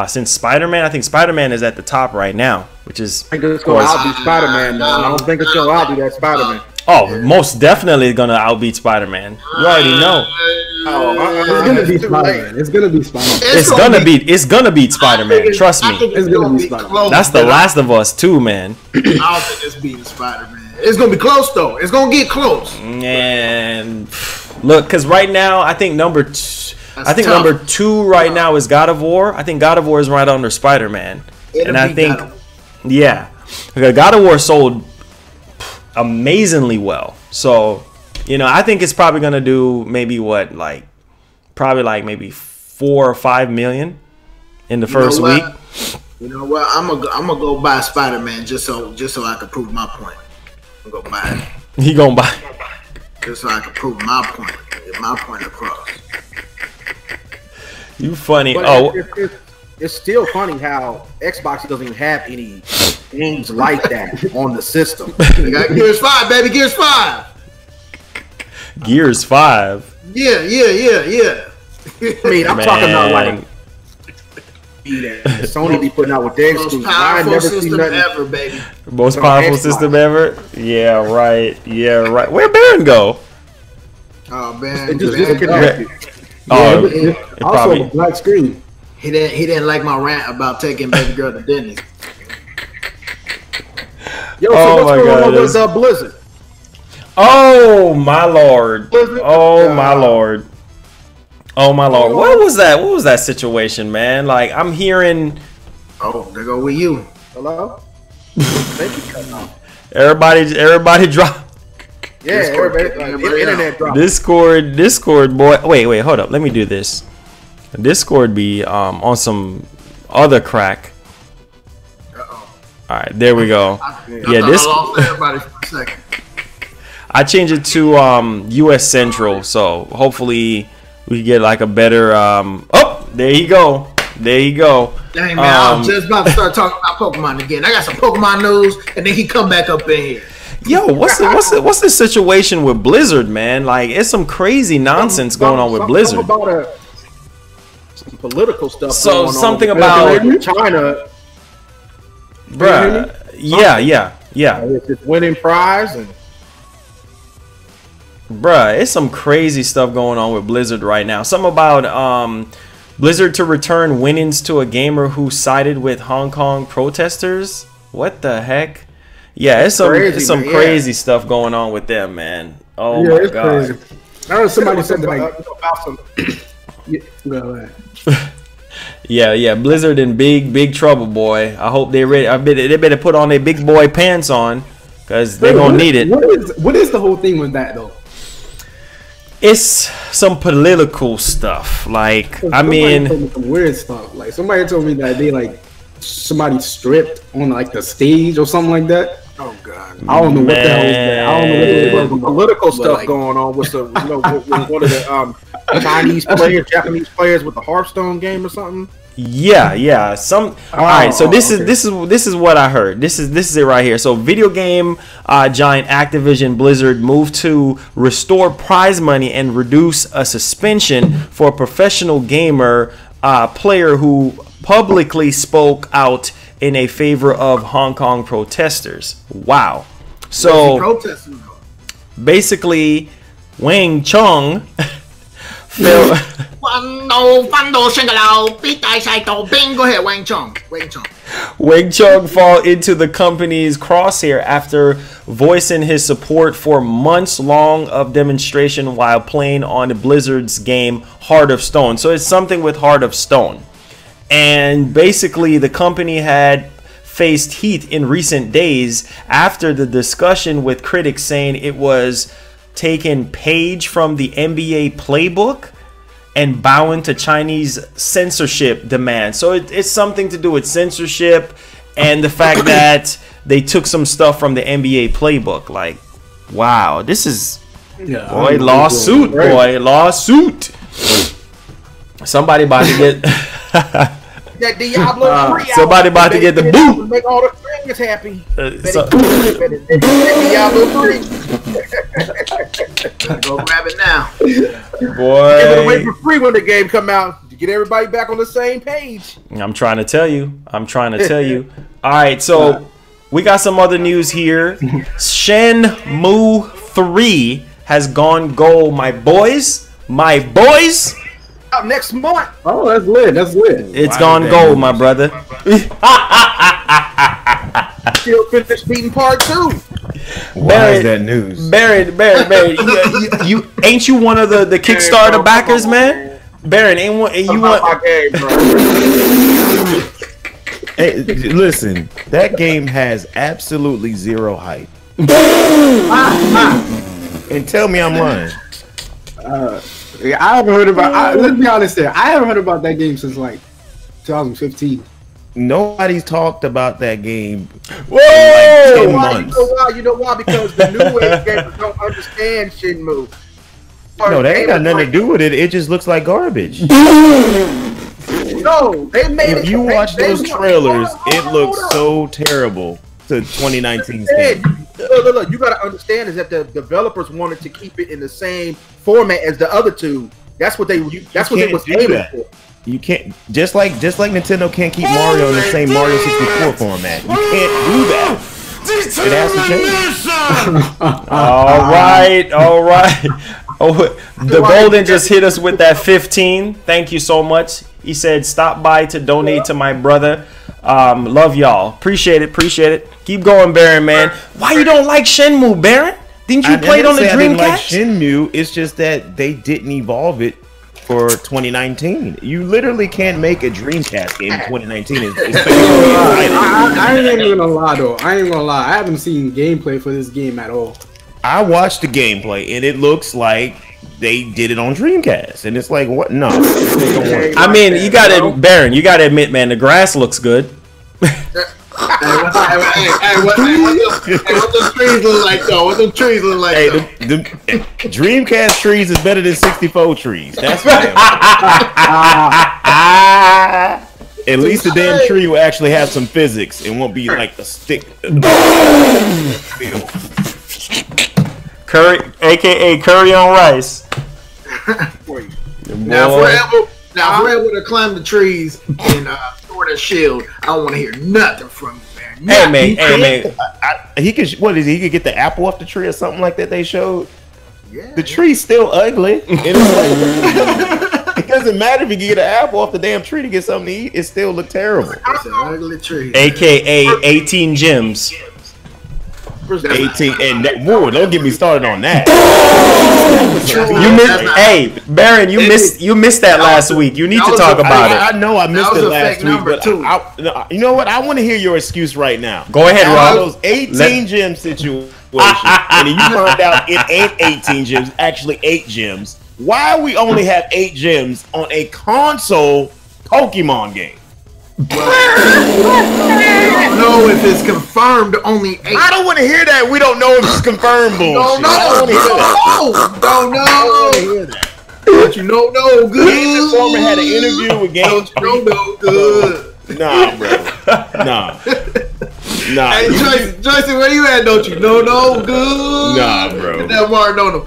since Spider-Man. I think Spider-Man is at the top right now, which is. I think it's going to outbeat Spider-Man. I don't think it's going to outbeat that Spider-Man. Oh, most definitely gonna outbeat Spider-Man. You already know. It's gonna be Spider-Man. It's gonna be Spider-Man. It's gonna beat Spider-Man. Trust me. It's gonna be Spider-Man. That's The Last of Us 2, man. I don't think it's beating Spider-Man. It's gonna be close though. It's gonna get close. And look, because right now I think number 2 right now is God of War. I think God of War is right under Spider-Man. And I think, yeah, because God of War sold amazingly well. So, you know, I think it's probably gonna do maybe maybe 4 or 5 million in the first week. You know what? I'm gonna go buy Spider-Man just so I can prove my point. I'm gonna buy it. He gonna buy just so I can prove my point. Get my point across. You funny. But it's still funny how Xbox doesn't even have any games like that on the system. You got Gears 5, baby. Gears 5. Gears 5. Yeah. I mean, I'm talking about like Sony be putting out with their exclusives. I never seen nothing ever, baby. Most powerful system ever. Yeah, right. Where'd Baron go? Oh man, it just disconnected. Also black screen. He didn't like my rant about taking baby girl to Denny's. Yo, so what's going on with Blizzard? Oh my lord! Oh my lord! What was that? What was that situation, man? Like I'm hearing. Oh, there go with you. Hello. Everybody drop. Yeah, everybody internet drop. Discord, boy. Wait, hold up. Let me do this. Discord be on some other crack. All right, there we go. I changed it to US Central, so hopefully we get like a better. Oh, there you go. Dang man, I was just about to start talking about Pokemon again. I got some Pokemon news, and then he come back up in here. Yo, what's the situation with Blizzard, man? Like, it's some crazy nonsense going on with Blizzard. Some political stuff. So something about China, bruh. Yeah. It's just winning prize and. Bruh, it's some crazy stuff going on with Blizzard right now. Something about Blizzard to return winnings to a gamer who sided with Hong Kong protesters. What the heck? Yeah, it's some crazy stuff going on with them, man. Oh my god. Crazy. I heard somebody said that Yeah, Blizzard in big trouble, boy. I hope they ready. They better put on their big boy pants on, cause they're gonna need it. What is the whole thing with that though? It's some political stuff. Like, I mean, told me some weird stuff. Like somebody told me that they somebody stripped on the stage or something like that. Oh God! I don't know what the hell is that. I don't know what the political stuff going on with with one of the Chinese players, Japanese players with the Hearthstone game or something. Yeah. All right. So this is what I heard. This is it right here. So video game giant Activision Blizzard moved to restore prize money and reduce a suspension for a professional gamer player who publicly spoke out in a favor of Hong Kong protesters. Wow. So basically, Wang Chung fell. Go ahead, Wang Chung. Wang Chung fall into the company's crosshair after voicing his support for months long of demonstration while playing on Blizzard's game Heart of Stone. So it's something with Heart of Stone. And basically the company had faced heat in recent days after the discussion with critics saying it was taking page from the NBA playbook and bowing to Chinese censorship demands. So it's something to do with censorship and the fact that they took some stuff from the NBA playbook. Like, wow, this is lawsuit. Somebody about to get that Diablo 3 somebody about to get the boot. Make all the fingers happy. Diablo 3. Go grab it now. Boy. Give it away for free when the game come out to get everybody back on the same page. I'm trying to tell you. All right, so we got some other news here. Shenmue 3 has gone gold, my boys. Out next month. Oh, that's lit. It's gone gold, my brother. Still finished beating part 2. Why is that news? Baron, you ain't you one of the Kickstarter backers, man? Baron, ain't you want my game, bro. Hey, listen, that game has absolutely zero hype. And tell me I'm lying. I haven't heard about. Let's be honest there. I haven't heard about that game since 2015. Nobody's talked about that game. Whoa! In 10 months. You know why? Because the new wave gamers don't understand Shenmue. No, that ain't got nothing to do with it. It just looks like garbage. No, they made it. If you watch those trailers, it looks so terrible to 2019 standards. Look, you gotta understand is that the developers wanted to keep it in the same format as the other two. That's what they was aiming for. You can't just like Nintendo can't keep Mario in the same Mario 64 format. You can't do that. It has to change. All right. Oh, the Golden just hit us with that 15. Thank you so much. He said, "Stop by to donate to my brother. Love y'all. Appreciate it. Keep going, Baron, man. Why you don't like Shenmue, Baron? Didn't you play it on the Dreamcast?" I didn't like Shenmue. It's just that they didn't evolve it for 2019. You literally can't make a Dreamcast game in 2019. I ain't even gonna lie though. I haven't seen gameplay for this game at all. I watched the gameplay and it looks like they did it on Dreamcast, and it's like, what? No. I mean, you gotta, Baron, you gotta admit, man, the grass looks good. What those trees look like, though? What those trees look like? The Dreamcast trees is better than 64 trees. That's what at least the damn tree will actually have some physics and won't be like a stick. Curry, aka curry on rice. Now, if we're able to climb the trees and store that shield, I don't want to hear nothing from you, man. Hey man. He could. What is he? He could get the apple off the tree or something like that. They showed. Yeah. The tree's still ugly. It doesn't matter if you get an apple off the damn tree to get something to eat. It still look terrible. It's an ugly tree. AKA 18 gems. 18 and that, whoa, don't get me started on that. Hey, Baron, you missed that last week. You need to talk about it. I know I missed it last week, but you know what? I want to hear your excuse right now. Go ahead, Rob. Those 18 gem situation, and you found out it ain't 18 gems, actually 8 gems. Why we only have 8 gems on a console Pokemon game? I don't know if it's confirmed. Only 8. I don't want to hear that. We don't know if it's confirmed. Bullshit. Don't know. Don't you know? No good. Game Informer had an interview with Game. No good. Nah, bro. Nah. Hey, Joyce, where you at? Don't you know? No good. Nah, bro. Get that Mark on him.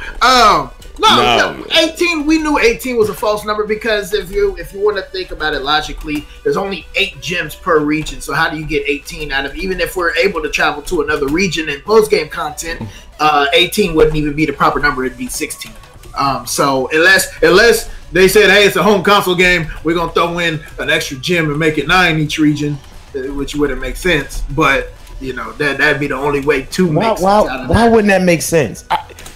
No, 18. We knew 18 was a false number because if you want to think about it logically, there's only 8 gems per region. So how do you get 18 out of? Even if we're able to travel to another region and post game content, 18 wouldn't even be the proper number. It'd be 16. So unless they said, hey, it's a home console game, we're gonna throw in an extra gem and make it 9 each region, which wouldn't make sense. But you know that'd be the only way to make sense out of that. Why wouldn't that make sense?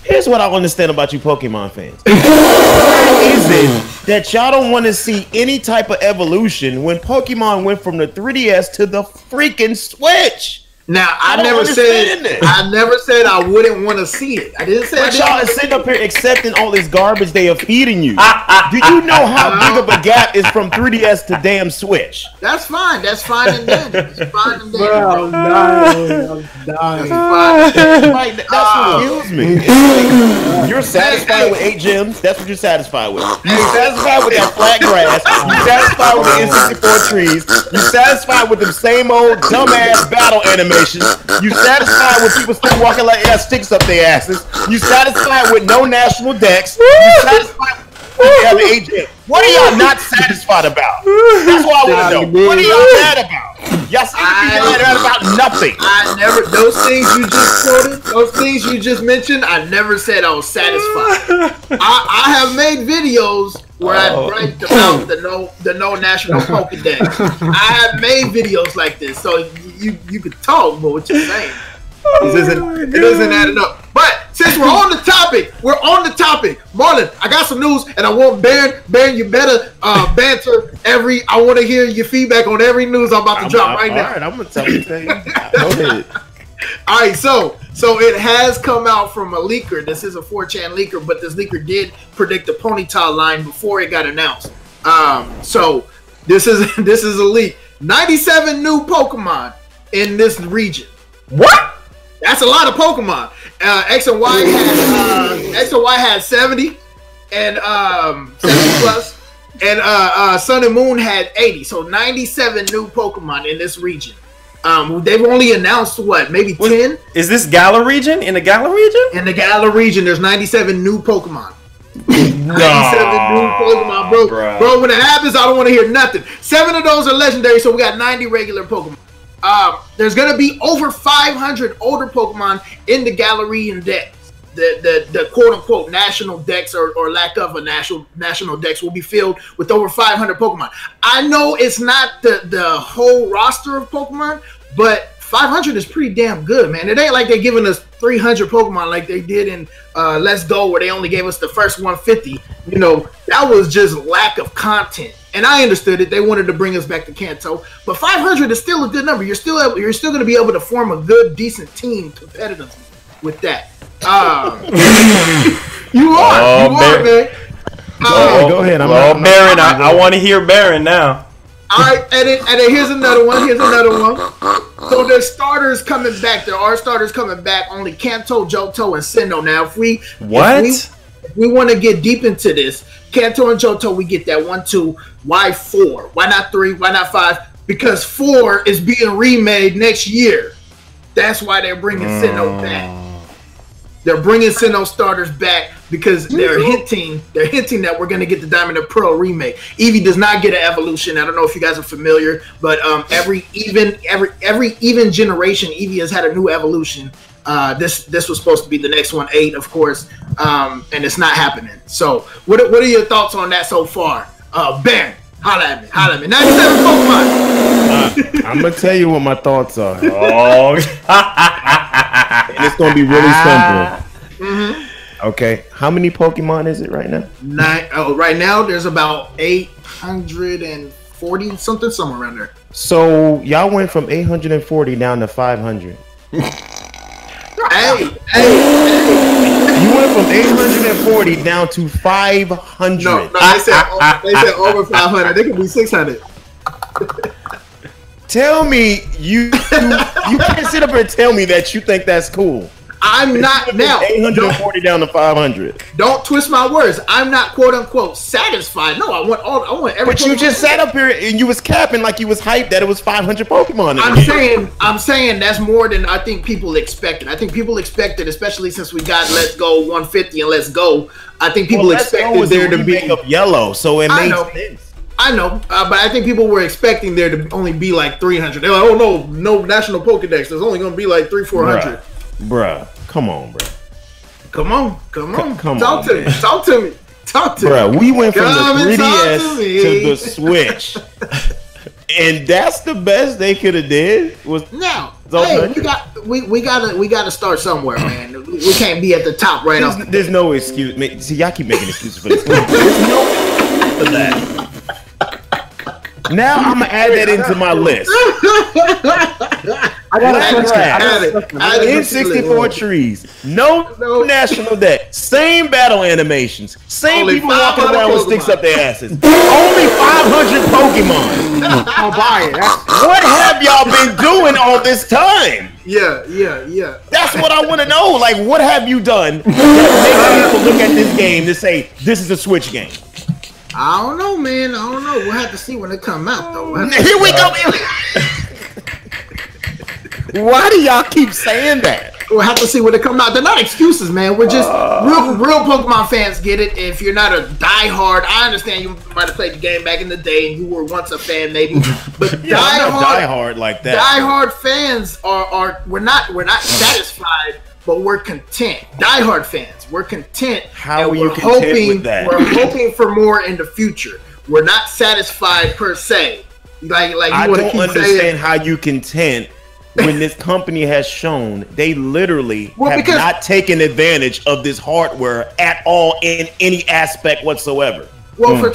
Here's what I understand about you Pokemon fans. Why is it that y'all don't want to see any type of evolution when Pokemon went from the 3DS to the freaking Switch? Now I never said I wouldn't want to see it. I didn't say. But y'all are sitting up here accepting all this garbage they are feeding you. Do you know how big of a gap is from 3DS to damn Switch? That's fine. That's fine and dandy. It's fine and dandy. Bro, I'm dying. That's what kills me. You're satisfied with 8 gems. That's what you're satisfied with. You're satisfied with that flat grass. You're satisfied with the N64 trees. You're satisfied with them same old dumbass battle animations. You satisfied with people still walking like they got sticks up their asses. You satisfied with no national decks. You satisfied with having 8 gems. What are y'all not satisfied about? That's what I want to know. What are y'all mad about? Y'all seem to be mad about nothing. Those things you just quoted, those things you just mentioned, I never said I was satisfied. I have made videos where I bragged about the no national Pokédex. I have made videos like this, so you could talk, but what you're saying it isn't adding up. But since we're on the topic, Marlon, I got some news, and I want Baron, you better banter every. I want to hear your feedback on every news I'm about to drop right now. All right, I'm gonna tell you things. Go ahead. All right, so it has come out from a leaker. This is a 4chan leaker, but this leaker did predict the Ponyta line before it got announced. So this is a leak. 97 new Pokemon in this region. What? That's a lot of Pokemon. X and Y had 70 and 70 plus, and Sun and Moon had 80. So 97 new Pokemon in this region. They've only announced maybe 10. Is this Galar region? In the Galar region? In the Galar region, there's 97 new Pokemon. 97 new Pokemon, bro. Bro, when it happens, I don't want to hear nothing. 7 of those are legendary, so we got 90 regular Pokemon. There's gonna be over 500 older Pokemon in the Galarian decks. The quote unquote national decks or lack of a national decks will be filled with over 500 Pokemon. I know it's not the whole roster of Pokemon, but 500 is pretty damn good, man. It ain't like they're giving us 300 Pokemon like they did in Let's Go, where they only gave us the first 150. You know, that was just lack of content. And I understood it. They wanted to bring us back to Kanto, but 500 is still a good number. You're still going to be able to form a good, decent team competitively with that. You are, man. Go ahead. Baron, I want to hear Baron now. All right, and then here's another one. So there's starters coming back. There are starters coming back. Only Kanto, Johto, and Sinnoh. Now, if we want to get deep into this, Kanto and Johto, we get that 1, 2. Why 4? Why not 3? Why not 5? Because 4 is being remade next year. That's why they're bringing Sinnoh back. They're bringing Sinnoh starters back because they're hinting that we're going to get the Diamond and Pearl remake. Eevee does not get an evolution. I don't know if you guys are familiar, but every even generation, Eevee has had a new evolution. This was supposed to be the next one, 8, of course, and it's not happening. So, what are your thoughts on that so far? Ben, holla at me. 97 Pokemon. I'm gonna tell you what my thoughts are. Oh, and it's gonna be really simple. Mm-hmm. Okay, how many Pokemon is it right now? 9. Oh, right now there's about 840 something, somewhere around there. So y'all went from 840 down to 500. Hey. You went from 840 down to 500. No, they said over 500. They could be 600. Tell me you can't sit up here and tell me that you think that's cool. I'm not now. 840 down to 500. Don't twist my words. I'm not quote unquote satisfied. No, I want every. But you just sat up here and you was capping like you was hyped that it was 500 Pokemon. I'm saying that's more than I think people expected. I think people expected, especially since we got Let's Go 150 and Let's Go. I think people expected there to be of yellow, so it makes sense. I know, but I think people were expecting there to only be like 300. They're like, oh no National Pokedex. There's only going to be like 300-400. Bruh, come on, bruh. Come on. Talk to me. Bruh, we went from the 3DS to the Switch. And that's the best they could have did. Now, hey, we gotta start somewhere, man. We can't be at the top right off. There's no excuse. See, y'all keep making excuses for this. There's no excuse for that. Now I'm gonna add that into my list. I got a question. In 64 trees, no national deck, same battle animations, same people walking around with sticks up their asses. Only 500 Pokemon. I'll buy it. What have y'all been doing all this time? Yeah. That's what I want to know. Like, what have you done that makes people look at this game to say this is a Switch game? I don't know, man. We'll have to see when it come out, though. Here we go. Why do y'all keep saying that? We'll have to see when it come out. They're not excuses, man. We're just real Pokemon fans get it. If you're not a diehard, I understand you might have played the game back in the day and you were once a fan, maybe. But diehard like that. Diehard fans we're not satisfied. But we're content. Diehard fans, we're content. How are you content with that? We're hoping for more in the future. We're not satisfied per se. Like I don't understand how you content when this company has shown they literally have not taken advantage of this hardware at all in any aspect whatsoever. Well, for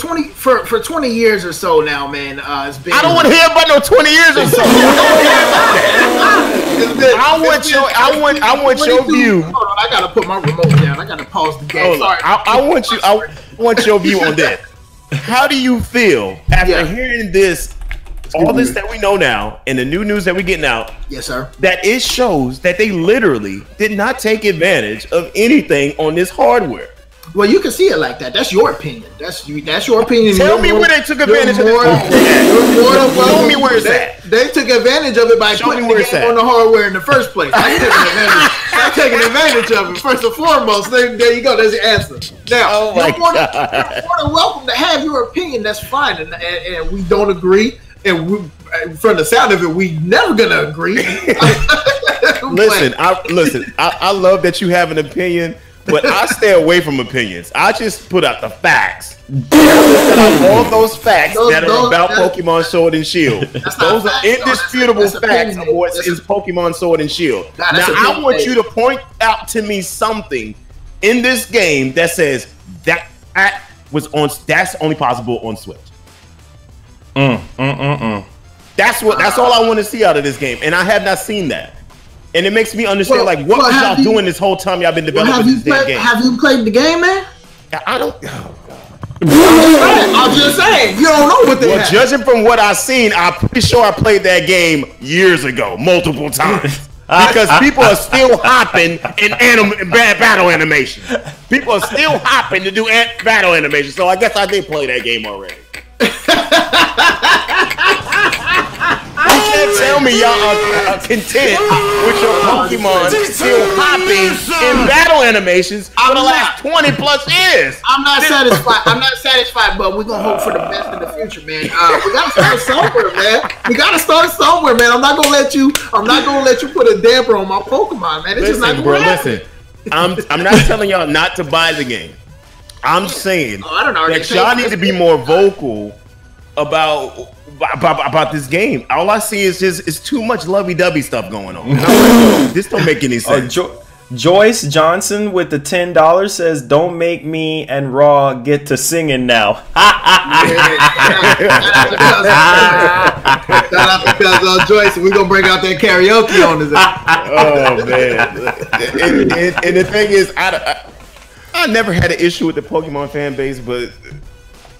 20 years or so now, man, it's been. I don't want to hear about no 20 years or so. I want your view. Hold on, I gotta put my remote down. I gotta pause the game. Sorry. I want your view on that. How do you feel after hearing this? All this that we know now, and the new news that we're getting out, yes, sir, that it shows that they literally did not take advantage of anything on this hardware. Well, you can see it like that. That's your opinion. That's your opinion. Tell me where they took advantage of it. Show me where it's at. They took advantage of it by putting the game on the hardware in the first place. They're taking advantage of it. First and foremost, there you go. There's the answer. Now, you're more than welcome to have your opinion. That's fine. And we don't agree. And from the sound of it, we never gonna agree. Listen, I love that you have an opinion, but I stay away from opinions. I just put out the facts. All those facts that are about Pokemon Sword and Shield. Those are indisputable facts of what is Pokemon Sword and Shield. Now, I want you to point out to me something in this game that says that that's only possible on Switch. That's all I want to see out of this game, and I have not seen that. And it makes me understand what was y'all doing this whole time y'all been developing this damn game. Have you played the game, man? I don't. I'm just saying, you don't know what they have. Judging from what I've seen, I'm pretty sure I played that game years ago, multiple times. Because people are still hopping in battle animation. People are still hopping to do battle animation. So I guess I did play that game already. You can't tell me y'all are content with your Pokemon still hopping in battle animations for the last 20 plus years. I'm not satisfied. I'm not satisfied, but we're gonna hope for the best in the future, man. We gotta start somewhere, man. We gotta start somewhere, man. I'm not gonna let you put a damper on my Pokemon, man. It's just not gonna happen. Listen. I'm not telling y'all not to buy the game. I'm saying that y'all need to be more vocal about this game. All I see is too much lovey-dovey stuff going on. This don't make any sense. Joyce Johnson with the $10 says, "Don't make me and Raw get to singing now." Joyce, we're gonna bring out that karaoke on this. Oh man! And the thing is, I never had an issue with the Pokemon fan base, but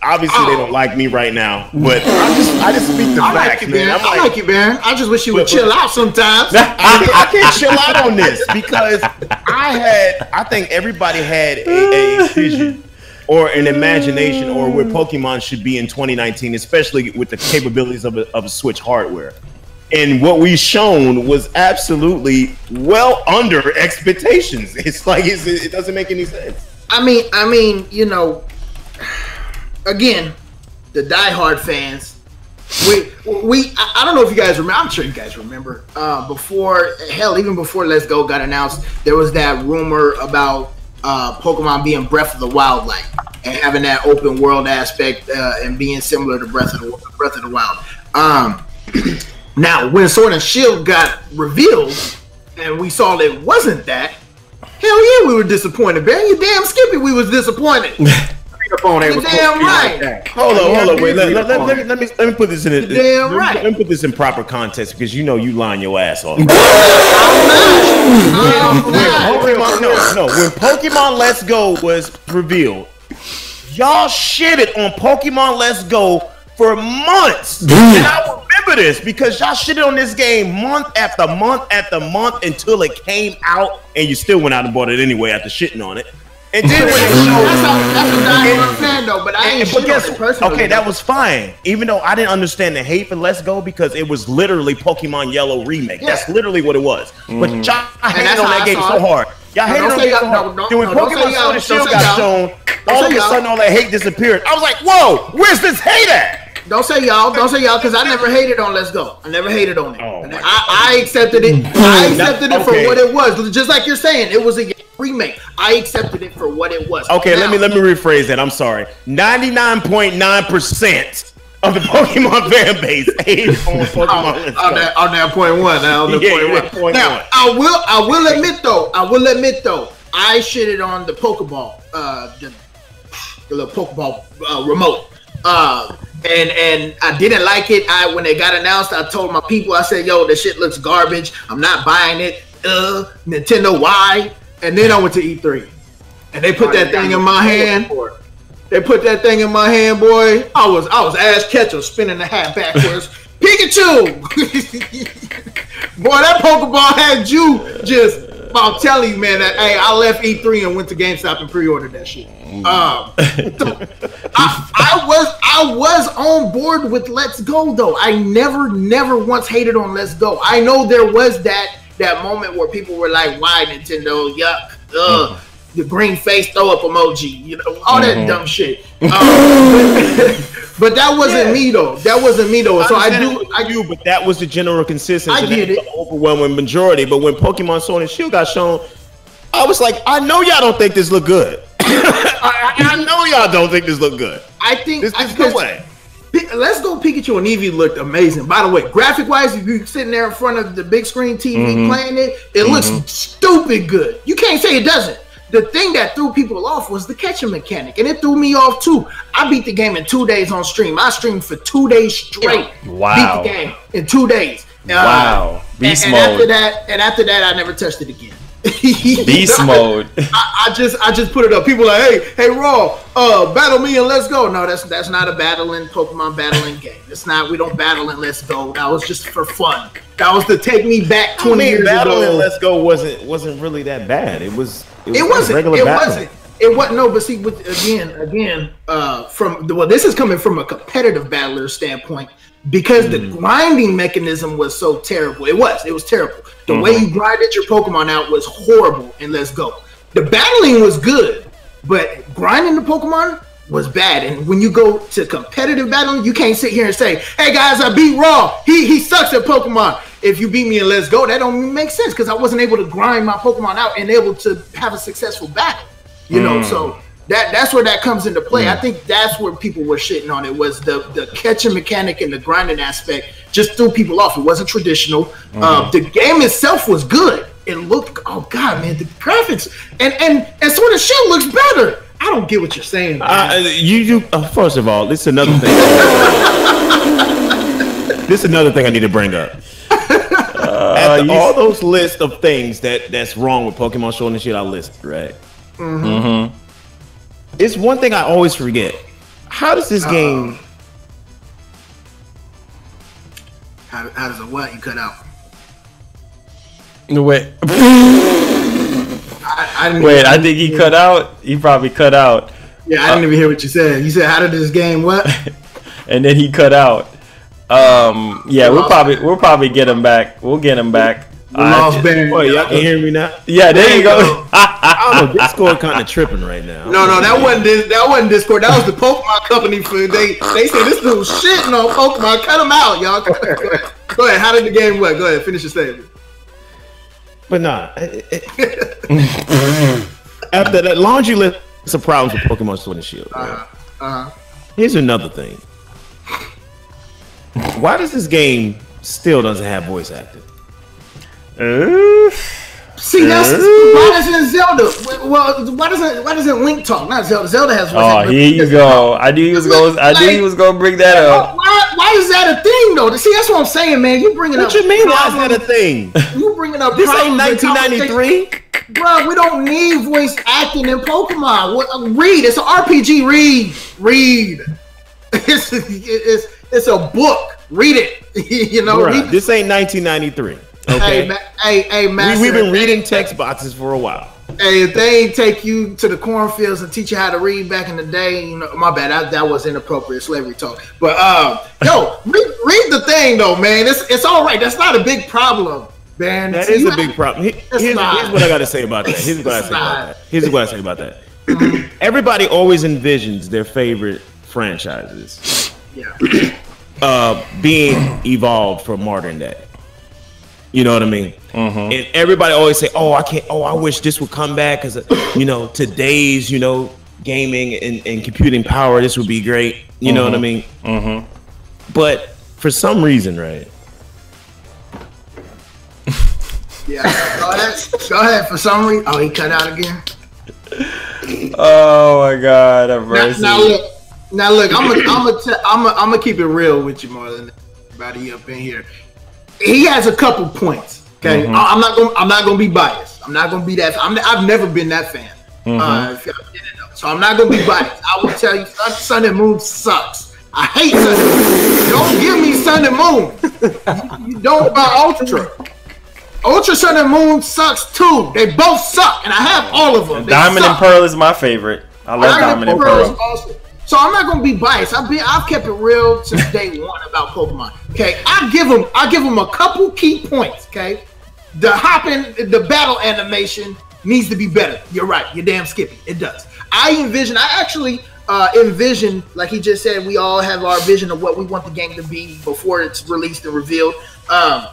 obviously they don't like me right now. But I just speak the facts, man. I like you, man. I just wish you would chill out sometimes. I can't chill out on this because I think everybody had a vision or an imagination or where Pokemon should be in 2019, especially with the capabilities of a Switch hardware. And what we've shown was absolutely well under expectations. It's like it doesn't make any sense. I mean, you know, again, the diehard fans. I don't know if you guys remember. I'm sure you guys remember. Even before Let's Go got announced, there was that rumor about Pokemon being Breath of the Wild like and having that open world aspect and being similar to Breath of the Wild. Now, when Sword and Shield got revealed and we saw that it wasn't that, hell yeah, we were disappointed, man. You damn Skippy, we was disappointed. You're damn right. Hold on, wait. Let me put this in let me put this in proper context because you know you lying your ass off. When Pokemon Let's Go was revealed, y'all shitted on Pokemon Let's Go for months. And I remember this because y'all shitted on this game month after month after month until it came out, and you still went out and bought it anyway after shitting on it. And then when it showed, that's a diehard fan though, but I ain't shit on it personally. Okay, that was fine. Even though I didn't understand the hate for Let's Go because it was literally Pokemon Yellow remake. Yeah. That's literally what it was. But y'all hated on that game so hard. Y'all hated on that game so hard. Then when Pokemon Sword and Shield got shown, all of a sudden all that hate disappeared. I was like, whoa, where's this hate at? Don't say y'all, because I never hated on Let's Go. I never hated on it. I accepted it. I accepted it for what it was. Just like you're saying, it was a remake. I accepted it for what it was. Okay, let me rephrase that. I'm sorry. 99.9% of the Pokemon fan base hated on Pokemon Let's Go. On that point one. Now, I will admit though, I shitted on the Pokeball, the little Pokeball remote. And I didn't like it. When it got announced, I told my people, I said, yo, this shit looks garbage. I'm not buying it. Nintendo, why? And then I went to E3. And they put that thing in my hand. They put that thing in my hand, boy. I was Ash Ketchum spinning the hat backwards. Pikachu! Boy, that Pokeball had you just... I'm telling you, man, that I left E3 and went to GameStop and pre-ordered that shit. I was on board with Let's Go though. I never once hated on Let's Go. I know there was that moment where people were like, "Why Nintendo? Yuck, the green face throw up emoji, you know, all that dumb shit." But that wasn't me though. That wasn't me though. So I do, but that was the general consensus. I get it. The overwhelming majority. But when Pokemon Sword and Shield got shown, I was like, I know y'all don't think this look good. I know y'all don't think this look good. I think there's no way. Let's Go Pikachu and Eevee looked amazing. By the way, graphic wise, if you're sitting there in front of the big screen TV playing it, it looks stupid good. You can't say it doesn't. The thing that threw people off was the catching mechanic, and it threw me off too. I beat the game in 2 days on stream. I streamed for 2 days straight. Wow! Beat the game in 2 days. Wow! Beast mode. After that, I never touched it again. Beast mode. I just put it up. People are like, hey, Raw, battle me and Let's Go. No, that's not a battling Pokemon battling game. It's not. We don't battle in Let's Go. That was just for fun. That was to take me back 20 years ago. Battling Let's Go wasn't really that bad. It wasn't. No, but see, again, this is coming from a competitive battler standpoint. because the grinding mechanism was so terrible. It was terrible. The way you grinded your Pokemon out was horrible in Let's Go. The battling was good, but grinding the Pokemon was bad. And when you go to competitive battling, you can't sit here and say, "Hey guys, I beat Raw. He sucks at Pokemon." If you beat me in Let's Go, that don't make sense because I wasn't able to grind my Pokemon out and able to have a successful battle. You know, so that's where that comes into play. I think that's where people were shitting on it, was the catching mechanic and the grinding aspect just threw people off. It wasn't traditional. The game itself was good. It looked, oh god, man, the graphics and sort of shit looks better. I don't get what you're saying. First of all, this is another thing. This is another thing I need to bring up. All those lists of things that's wrong with Pokemon Sword and Shield I listed, right? It's one thing I always forget. How does this game? How does it what? You cut out. No, wait. I think he cut out. He probably cut out. Yeah, I didn't even hear what you said. You said, "How did this game what?" And then he cut out. Yeah, we'll probably get him back. We'll get him back. Y'all can hear me now? Yeah, there you go. I don't know, Discord kind of tripping right now. No, that wasn't Discord. That was the Pokemon company food. They said this dude shitting on Pokemon. Cut him out, y'all. Go ahead. How did the game work? Go ahead. Finish your statement. But nah. After that laundry list of problems with Pokemon Sword and Shield. Right? Here's another thing. Why does this game still doesn't have voice acting? See, that's why doesn't Zelda? Well, why doesn't Link talk? Not Zelda. Zelda has voice acting. Here you go. I knew he was going to bring that up. Why is that a thing though? See, that's what I'm saying, man. You bringing up. What you mean? Why is that a thing? You bringing up. This ain't 1993. Bro, we don't need voice acting in Pokemon. Read. It's an RPG. Read. It's a book. Read it. You know. Bruh, this ain't 1993. Okay. Hey, Master. We've been reading text boxes for a while. Hey, if they ain't take you to the cornfields and teach you how to read back in the day, you know, my bad. That was inappropriate slavery talk. But yo, read the thing though, man. It's all right. That's not a big problem, man. That is a big problem. Here's what I got to say about that. Here's what I say about that. Everybody always envisions their favorite franchises, being evolved for modern day. You know what I mean? And everybody always say, "Oh, I can't. Oh, I wish this would come back because today's gaming and computing power. This would be great." You know what I mean? But for some reason, right? Yeah. Go ahead. For some reason, he cut out again. Oh my God! Now look. I'm gonna keep it real with you, Marlon. Everybody up in here. He has a couple points. Okay, I'm not gonna be biased. I'm not gonna be that. I've never been that fan. If y'all didn't know, so I'm not gonna be biased. I will tell you, Sun and Moon sucks. I hate Sun and Moon. Don't give me Sun and Moon. You don't buy Ultra. Ultra Sun and Moon sucks too. They both suck, and I have all of them. Diamond and Pearl is my favorite. I love Diamond and Pearl. Is awesome. So I'm not gonna be biased. I've kept it real since day one about Pokemon. Okay, I give them a couple key points. Okay, the battle animation needs to be better. You're right. You're damn Skippy. It does. I actually envision, like he just said, we all have our vision of what we want the game to be before it's released and revealed. I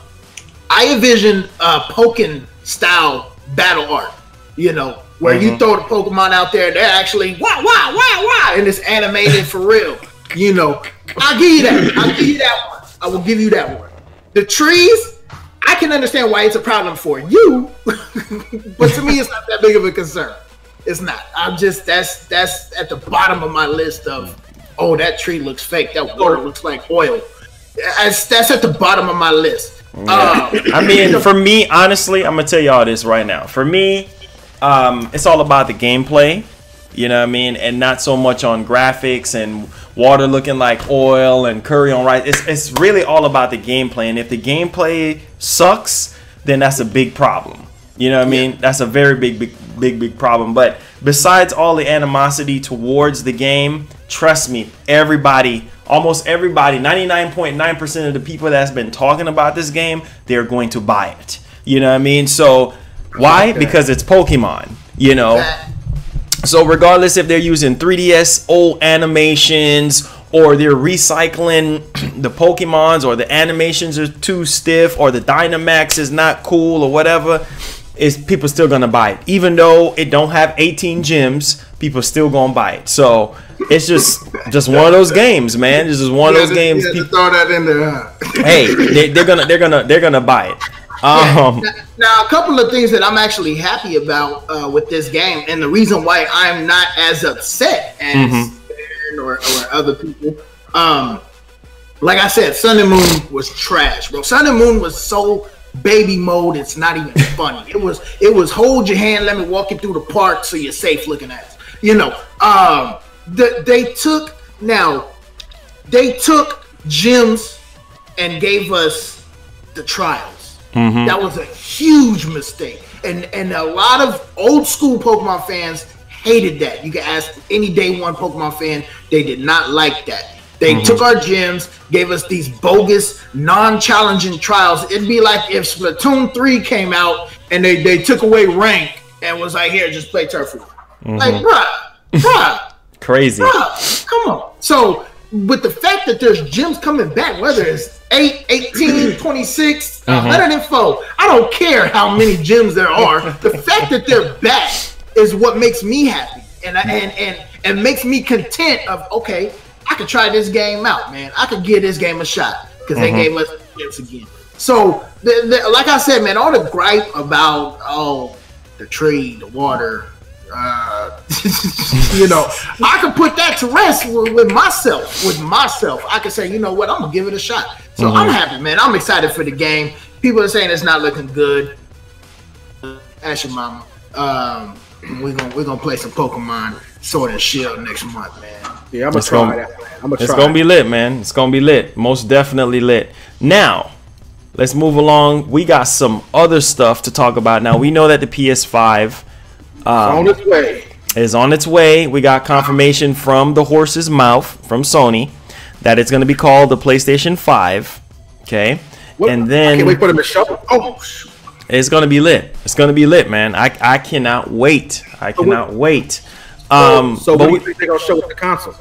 envision Pokken style battle art. Where you throw the Pokemon out there, they're actually wah, and it's animated for real. I'll give you that. One. I will give you that one. The trees, I can understand why it's a problem for you, but to me, it's not that big of a concern. It's not. That's at the bottom of my list of, that tree looks fake. That water looks like oil. That's at the bottom of my list. I mean, for me, honestly, I'm gonna tell y'all this right now. For me, it's all about the gameplay, you know what I mean, and not so much on graphics and water looking like oil and curry on rice. It's really all about the gameplay, and if the gameplay sucks, then that's a big problem. You know what I mean? That's a very big problem. But besides all the animosity towards the game, trust me, everybody almost everybody, 99.9% of the people that's been talking about this game, they're going to buy it. You know what I mean? So why? Because it's Pokemon, you know. So regardless if they're using 3DS old animations, or they're recycling the Pokemons, or the animations are too stiff, or the Dynamax is not cool, or whatever, is people still gonna buy it. Even though it don't have 18 gyms, people still gonna buy it. So it's just one of those games, man. It's just one of those games. People throw that in there. Huh? Hey, they're gonna buy it. Now, a couple of things that I'm actually happy about with this game, and the reason why I'm not as upset as or other people. Like I said, Sun and Moon was trash, bro. Sun and Moon was so baby mode, it's not even funny. It was hold your hand, let me walk you through the park so you're safe looking at it. You know, they took gyms and gave us the trials. That was a huge mistake. And a lot of old school Pokemon fans hated that. You can ask any day one Pokemon fan, they did not like that. They took our gyms, gave us these bogus, non-challenging trials. It'd be like if Splatoon 3 came out and they took away rank and was like, here, just play Turf War. Like, bruh. Crazy. Bruh, come on. So, with the fact that there's gyms coming back, whether it's 8, 18, 26, 104, I don't care how many gyms there are. The fact that they're back is what makes me happy and makes me content of, okay, I could try this game out, man. I could give this game a shot because they gave us gyms again. So, like I said, man, all the gripe about, the tree, the water, you know, I could put that to rest with myself. I could say, you know what, I'm gonna give it a shot. So I'm happy, man. I'm excited for the game. People are saying it's not looking good. Ask your mama. We're gonna play some Pokemon Sword and Shield next month, man. Yeah, I'm gonna try that. It's gonna be lit, man. It's gonna be lit. Most definitely lit. Now, let's move along. We got some other stuff to talk about. Now, we know that the PS5 on its way. Is on its way. We got confirmation from the horse's mouth from Sony that it's gonna be called the PlayStation 5. Okay, and then I can't wait for them to show. It's gonna be lit. It's gonna be lit, man. I cannot wait. I cannot wait. So what do you think they're gonna show with the console?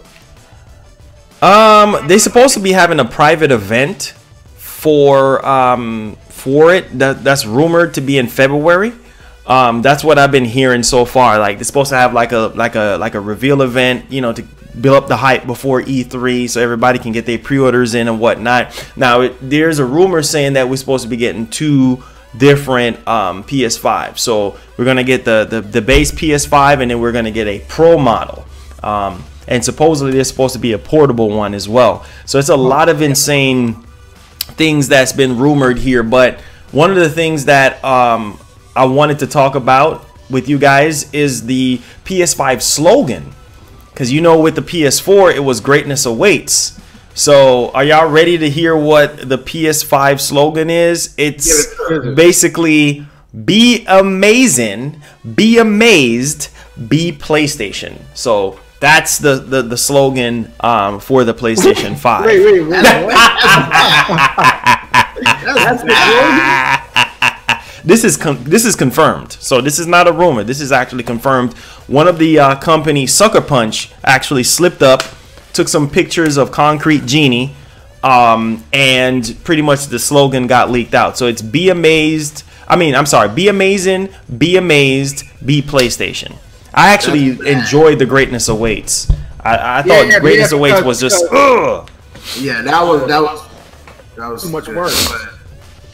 They're supposed to be having a private event for it. That's rumored to be in February. That's what I've been hearing so far. Like they're supposed to have like a reveal event, you know, to build up the hype before E3, so everybody can get their pre-orders in and whatnot. Now there's a rumor saying that we're supposed to be getting 2 different PS5. So we're gonna get the base PS5, and then we're gonna get a Pro model. And supposedly there's supposed to be a portable one as well. So it's a lot of insane things that's been rumored here. But one of the things that I wanted to talk about with you guys is the PS5 slogan, because you know with the PS4 it was greatness awaits. So are y'all ready to hear what the PS5 slogan is? It's basically be amazing, be amazed, be PlayStation. So that's the slogan for the PlayStation 5. Wait. That's the slogan? This is confirmed. So this is not a rumor. This is actually confirmed. One of the company, Sucker Punch, actually slipped up, took some pictures of Concrete Genie, and pretty much the slogan got leaked out. So it's be amazed. Be amazing, be amazed, be PlayStation. I actually enjoyed the Greatness Awaits. I thought Greatness Awaits was just yeah, that was too much work.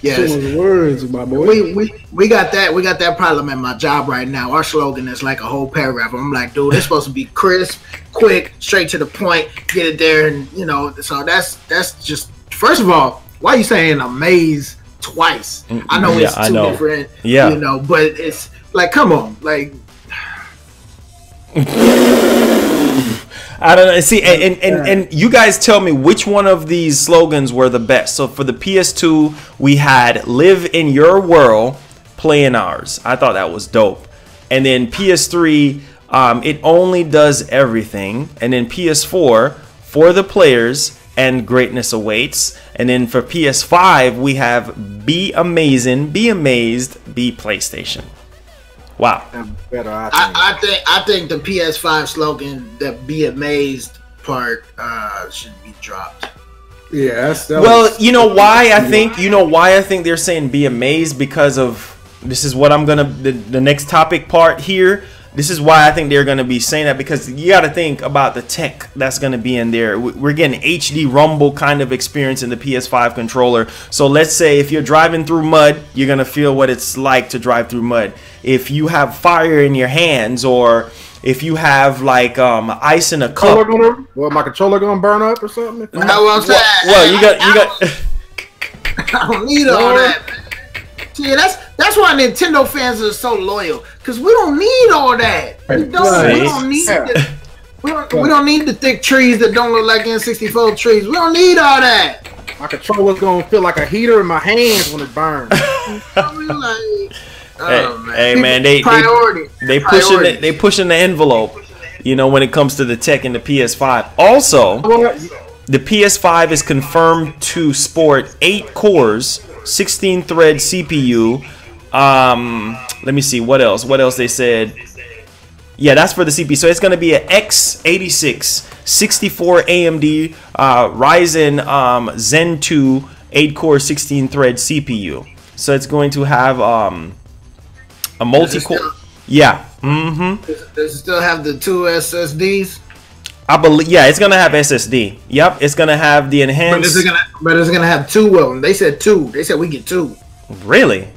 Yes. Too many words, my boy. We got that problem at my job right now. Our slogan is like a whole paragraph. I'm like, dude, it's supposed to be crisp, quick, straight to the point, get it there, and you know. So that's just, first of all, why are you saying amaze twice? I know it's two different, you know, but it's like, come on, like. I don't know. See, and you guys tell me which one of these slogans were the best. So for the PS2, we had "Live in Your World, Play in Ours." I thought that was dope. And then PS3, "It Only Does Everything." And then PS4, "For the Players, and greatness awaits. And then for PS5, we have be amazing, be amazed, be PlayStation. Wow. I think the PS5 slogan, the be amazed part, should be dropped. Yeah. Well, you know why I think they're saying be amazed, because of this is what I'm gonna the next topic part here. This is why I think they're going to be saying that, because you got to think about the tech that's going to be in there. We're getting HD rumble kind of experience in the PS5 controller. So let's say if you're driving through mud, you're going to feel what it's like to drive through mud. If you have fire in your hands, or if you have like ice in a cup. Well, my controller going to burn up or something? Well, you got I don't need all that. See, that's why Nintendo fans are so loyal, because we don't need all that. We don't need the thick trees that don't look like N64 trees. We don't need all that. My controller's gonna feel like a heater in my hands when it burns. Hey man, they pushing the envelope, you know, when it comes to the tech in the PS5. Also, the PS5 is confirmed to sport 8 cores, 16-thread CPU. Let me see what else they said. Yeah, that's for the CPU. So it's going to be an x86 64 AMD Ryzen Zen 2 8-core 16-thread CPU. So it's going to have a multi-core. Yeah. Does it still have the 2 SSDs? I believe, yeah, it's gonna have SSD. Yep, it's gonna have the enhanced. But it's gonna have 2 of them. They said 2. They said we get 2. Really?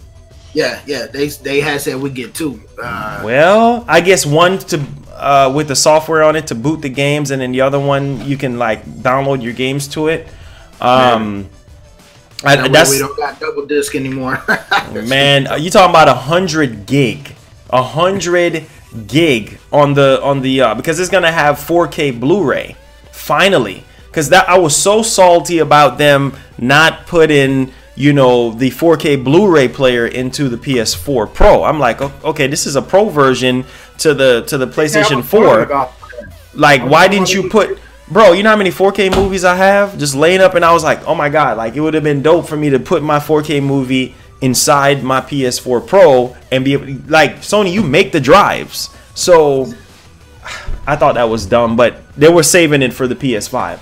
Yeah. They had said we get 2. Well, I guess one to with the software on it to boot the games, and then the other one you can like download your games to it. We don't got double disc anymore. Man, you talking about 100 gig? 100 gig on the because it's gonna have 4K Blu-ray finally, because that I was so salty about them not putting, you know, the 4K Blu-ray player into the PS4 Pro. I'm like, okay, this is a Pro version to the PlayStation 4. Like, why didn't you put, bro, you know how many 4K movies I have just laying up, and I was like, oh my god, like it would have been dope for me to put my 4K movie inside my PS4 Pro and be able to, like, Sony, you make the drives. So I thought that was dumb, but they were saving it for the PS5.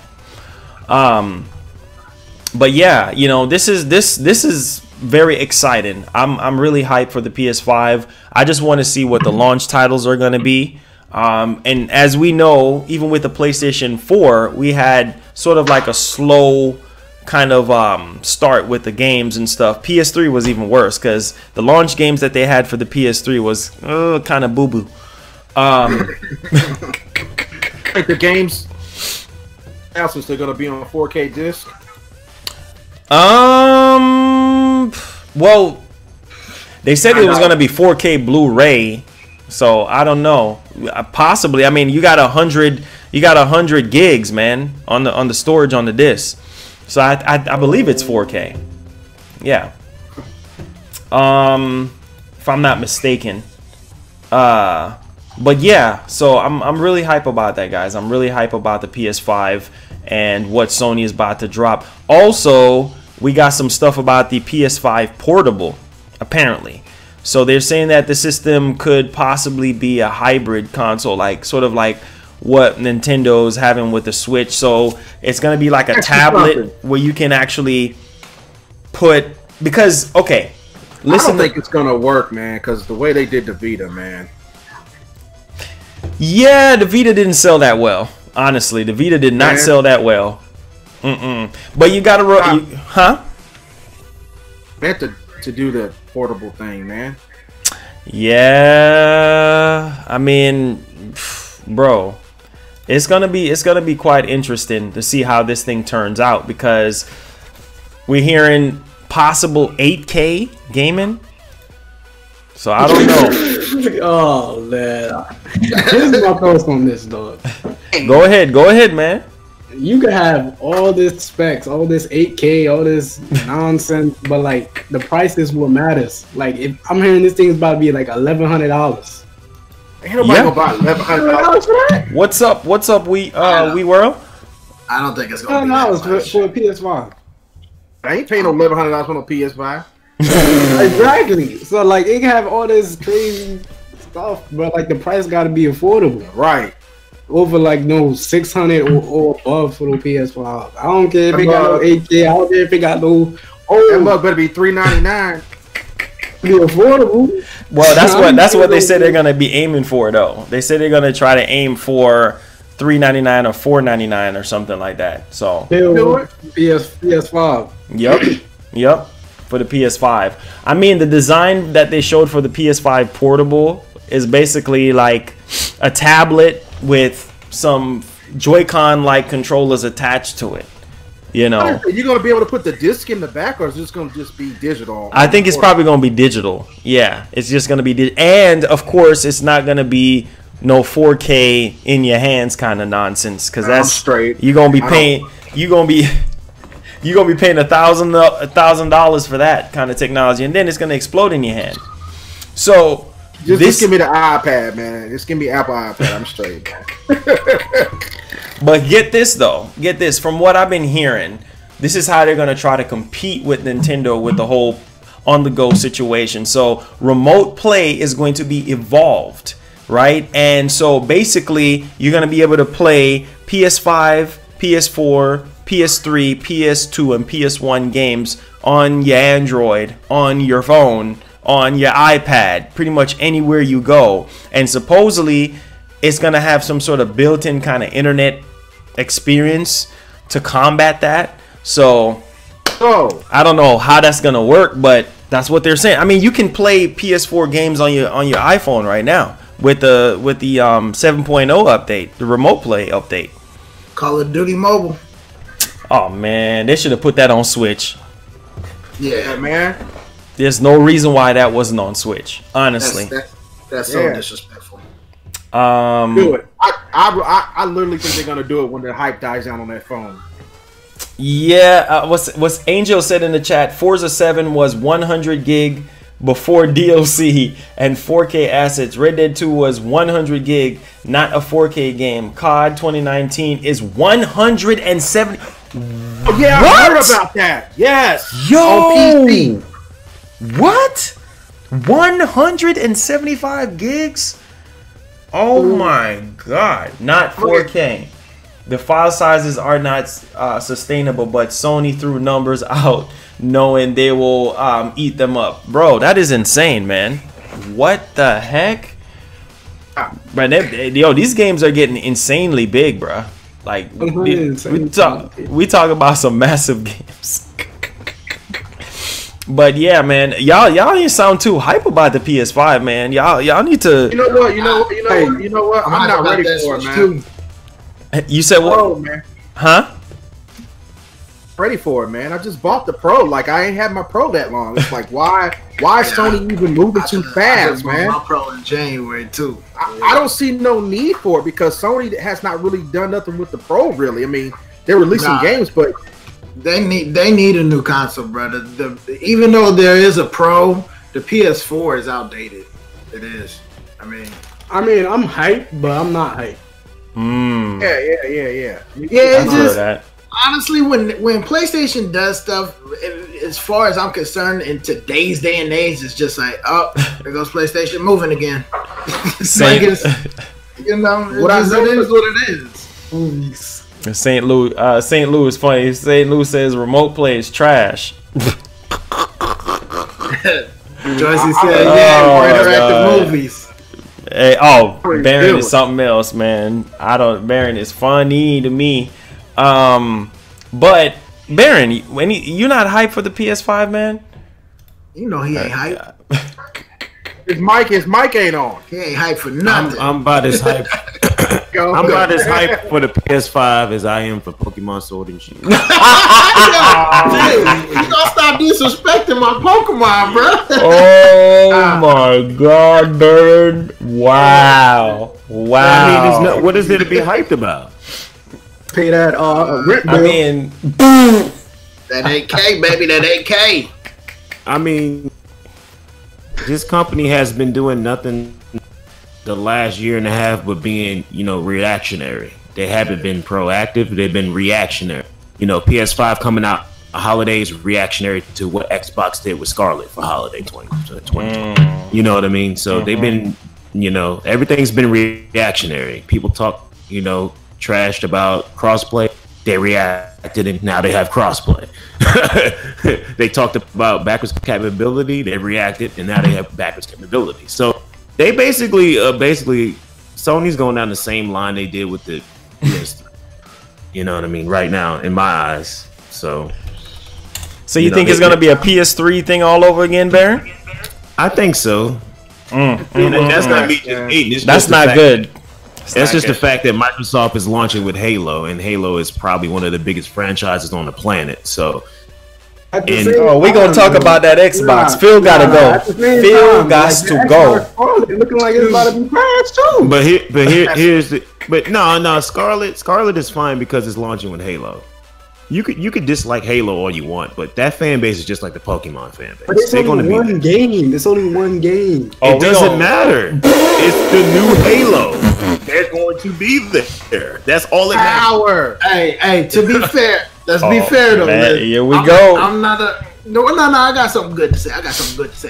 But yeah, you know, this is very exciting. I'm really hyped for the PS5. I just want to see what the launch titles are going to be. And as we know, even with the PlayStation 4, we had sort of like a slow kind of start with the games and stuff. PS3 was even worse, because the launch games that they had for the PS3 was kind of boo-boo. Like the games announcements, they're gonna be on a 4K disc. Well, they said it was gonna be 4K Blu-ray, so I don't know. Possibly. I mean, you got 100 gigs, man, on the storage on the disc. So I believe it's 4K. Yeah. If I'm not mistaken. But yeah, so I'm really hype about that, guys. I'm really hype about the PS5 and what Sony is about to drop. Also, we got some stuff about the PS5 Portable, apparently. So they're saying that the system could possibly be a hybrid console, like sort of like what Nintendo's having with the Switch. So it's gonna be like a tablet where you can actually put, because okay, listen, I don't think it's gonna work, man, because the way they did the Vita, man. Yeah, the Vita didn't sell that well. Honestly, the Vita did not sell that well. But you gotta meant to do the portable thing, man. Yeah, I mean, bro, it's gonna be quite interesting to see how this thing turns out, because we're hearing possible 8K gaming. So I don't know. Oh man, here's my thoughts on this, dog. Go ahead, man. You can have all this specs, all this 8K, all this nonsense, but like the price is what matters. Like, if I'm hearing this thing's about to be like $1,100. Ain't nobody gonna buy $1,100 for that. What's up, we world? I don't think it's gonna be $1,000 for a PS5. I ain't paying no $1,100 for no PS5. Exactly. So like it can have all this crazy stuff, but like the price got to be affordable. Right. Over like no 600 or above for the PS5. I don't care if it got no 8K. I don't care if it got no. That must better be $399. Be affordable. Well, that's what they said they're gonna be aiming for though. They said they're gonna try to aim for $399 or $499 or something like that. So PS5. Yep. For the PS5. I mean, the design that they showed for the PS5 portable is basically like a tablet with some Joy-Con like controllers attached to it. You know, are you gonna be able to put the disc in the back, or is this gonna just be digital? I think it's probably gonna be digital. Yeah, it's just gonna be and of course it's not gonna be no 4K in your hands kind of nonsense, because that's straight. You're gonna be paying $1,000 for that kind of technology, and then it's gonna explode in your hand. So just give me the iPad, man. Just give me Apple iPad. I'm straight. But get this though. Get this. From what I've been hearing, this is how they're gonna try to compete with Nintendo with the whole on-the-go situation. So remote play is going to be evolved, right? And so basically, you're gonna be able to play PS5, PS4, PS3, PS2, and PS1 games on your Android, on your phone, on your iPad, pretty much anywhere you go. And supposedly it's gonna have some sort of built-in kind of internet experience to combat that. So I don't know how that's gonna work, but that's what they're saying. I mean, you can play PS4 games on your iPhone right now with the 7.0 update, the remote play update. Call of Duty Mobile. Oh man, they should have put that on Switch. Yeah, man. There's no reason why that wasn't on Switch, honestly. That's so disrespectful. Do it. I literally think they're gonna do it when the hype dies down on that phone. Yeah, what's Angel said in the chat, Forza 7 was 100 gig before DLC and 4K assets. Red Dead 2 was 100 gig, not a 4K game. COD 2019 is 170. Oh, yeah, what? I heard about that. Yes. Yo. On PC. What? 175 gigs? Oh my god. Not 4K. The file sizes are not sustainable, but Sony threw numbers out knowing they will eat them up. Bro, that is insane, man. What the heck? But yo, these games are getting insanely big, bro. Like we talk about some massive games. But yeah, man, y'all didn't sound too hype about the PS5, man. Y'all need to. You know what? I'm not ready for it, man. You said what? Pro, man. Huh? Ready for it, man. I just bought the Pro. Like, I ain't had my Pro that long. It's like, why is Sony even moving too fast, man? My Pro in January too. I don't see no need for it because Sony has not really done nothing with the Pro, really. I mean, they're releasing games, but they need a new console, brother. Even though there is a Pro, the PS4 is outdated. It is. I mean, I'm hyped, but I'm not hyped. Yeah. It's just honestly, when PlayStation does stuff, as far as I'm concerned, in today's day and age, it's just like, oh, there goes PlayStation moving again. It is what it is. St. Louis is funny. St. Louis says remote play is trash. Joycey said, more interactive movies. Hey, Baron is something else, man. Baron is funny to me. But Baron, you're not hyped for the PS5, man. You know he ain't hyped. His mic ain't on. He ain't hyped for nothing. I'm about as hyped. I'm about as hyped for the PS5 as I am for Pokemon Sword and Shield. You don't stop disrespecting my Pokemon, bro. Oh my God, Baron! Wow. I mean, what is there to be hyped about? Pay that rent bill. I mean, that 8K, baby, that 8K. I mean, this company has been doing nothing the last year and a half but being, reactionary. They haven't been proactive. They've been reactionary. You know, PS5 coming out holidays reactionary to what Xbox did with Scarlet for holiday 2020. You know what I mean? So they've been, you know, everything's been reactionary. People talk, you know, trashed about crossplay. They reacted and now they have crossplay. They talked about backwards compatibility. They reacted and now they have backwards compatibility. So they basically, Sony's going down the same line they did with the PS3. You know what I mean? Right now, in my eyes. So you think it's going to be a PS3 thing all over again, Baron? I think so. That's not me just hating. That's not good. That's just the fact that Microsoft is launching with Halo, and Halo is probably one of the biggest franchises on the planet. So, we're gonna talk about that Xbox. Phil gotta go. Phil got to go. Looking like it's about to be bad too. No. Scarlet is fine because it's launching with Halo. You could dislike Halo all you want, but that fan base is just like the Pokemon fan base. But it's only one game. It's only one game. It doesn't matter. It's the new Halo. They're going to be there. That's all it matters. Hey, to be fair, let's be fair though. Man, here we go. I'm not a no. I got something good to say.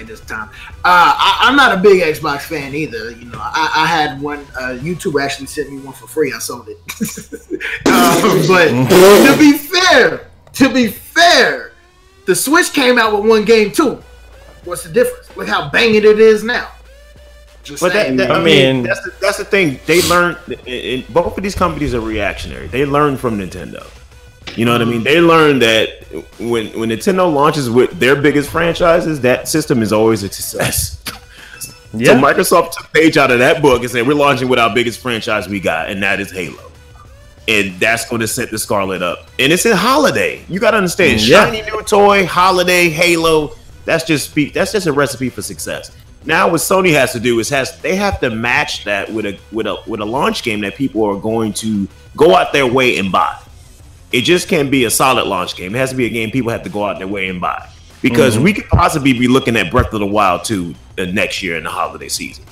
This time. I'm not a big Xbox fan either. You know, I had one. YouTube actually sent me one for free. I sold it. But to be fair, the Switch came out with one game too. What's the difference? Look how banging it is now. But I mean, that's the thing. They learned. Both of these companies are reactionary. They learned from Nintendo. You know what I mean? They learned that when Nintendo launches with their biggest franchises, that system is always a success. Yeah. So Microsoft took a page out of that book and said, we're launching with our biggest franchise we got, and that is Halo. And that's going to set the Scarlet up. And it's in holiday. You got to understand, shiny new toy, holiday, Halo. That's just a recipe for success. Now what Sony has to do is they have to match that with a launch game that people are going to go out their way and buy. It just can't be a solid launch game. It has to be a game people have to go out their way and buy. Because we could possibly be looking at Breath of the Wild 2 next year in the holiday season.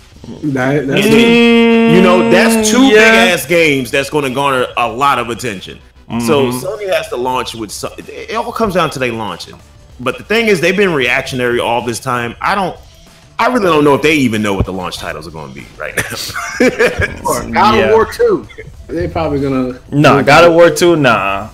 That's you know, that's two big ass games that's going to garner a lot of attention. So Sony has to launch with it all comes down to they launching. But the thing is, they've been reactionary all this time. I really don't know if they even know what the launch titles are going to be right now. God of War 2. They probably gonna. No, God of War 2. Nah,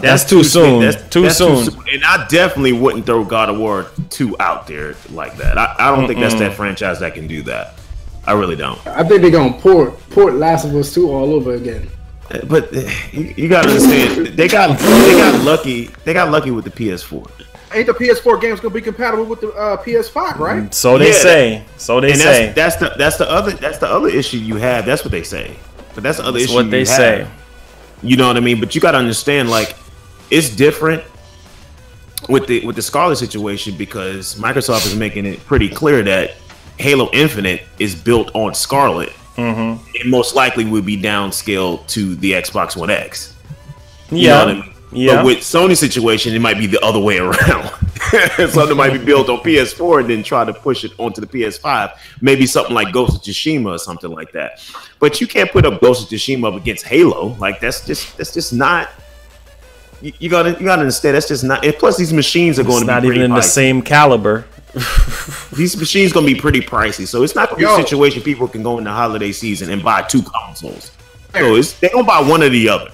that's too soon. That's too soon. And I definitely wouldn't throw God of War 2 out there like that. I don't think that's that franchise that can do that. I really don't. I think they're gonna port Last of Us 2 all over again. But you gotta understand, they got lucky. They got lucky with the PS4. Ain't the PS4 games gonna be compatible with the PS5, right? So they say. So they say. That's the other issue you have. That's what they say. But that's the other issue. What they say. You know what I mean? But you got to understand, like, it's different with the Scarlet situation because Microsoft is making it pretty clear that Halo Infinite is built on Scarlet. It most likely would be downscaled to the Xbox One X. You know what I mean? Yeah. But with Sony's situation, it might be the other way around. Something might be built on PS4 and then try to push it onto the PS5. Maybe something like Ghost of Tsushima or something like that. But you can't put up Ghost of Tsushima up against Halo. Like that's just not. You gotta understand. That's just not. And plus, these machines are going to be not even in the same caliber. These machines going to be pretty pricey, so it's not going to be a situation people can go in the holiday season and buy two consoles. So they don't buy one or the other.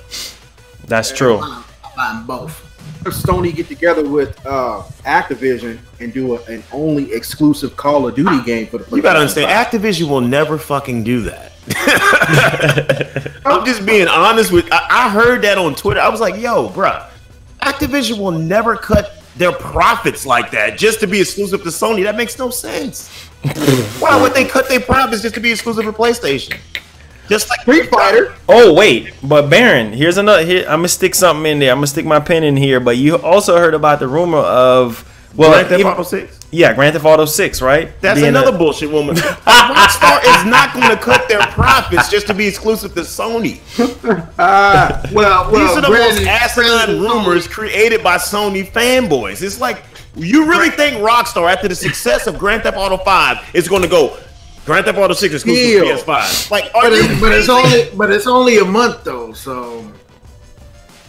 That's true. Buying both. If Sony get together with Activision and do an only exclusive Call of Duty game for the PlayStation, you gotta understand, Activision will never fucking do that. I'm just being honest with. I heard that on Twitter. I was like, "Yo, bruh, Activision will never cut their profits like that just to be exclusive to Sony. That makes no sense. Why would they cut their profits just to be exclusive to PlayStation?" Just like Street Fighter. Oh wait, but Baron, here's another. Here, I'm gonna stick something in there. I'm gonna stick my pen in here. But you also heard about the rumor of Grand Theft Auto 6. Yeah, Grand Theft Auto 6, right? That's another bullshit woman. Rockstar is not going to cut their profits just to be exclusive to Sony. Well, these are the most asinine rumors created by Sony fanboys. It's like, you really think Rockstar, after the success of Grand Theft Auto 5, is going to go, Grand Theft Auto 6 exclusive to PS5. Like, but it's only a month though, so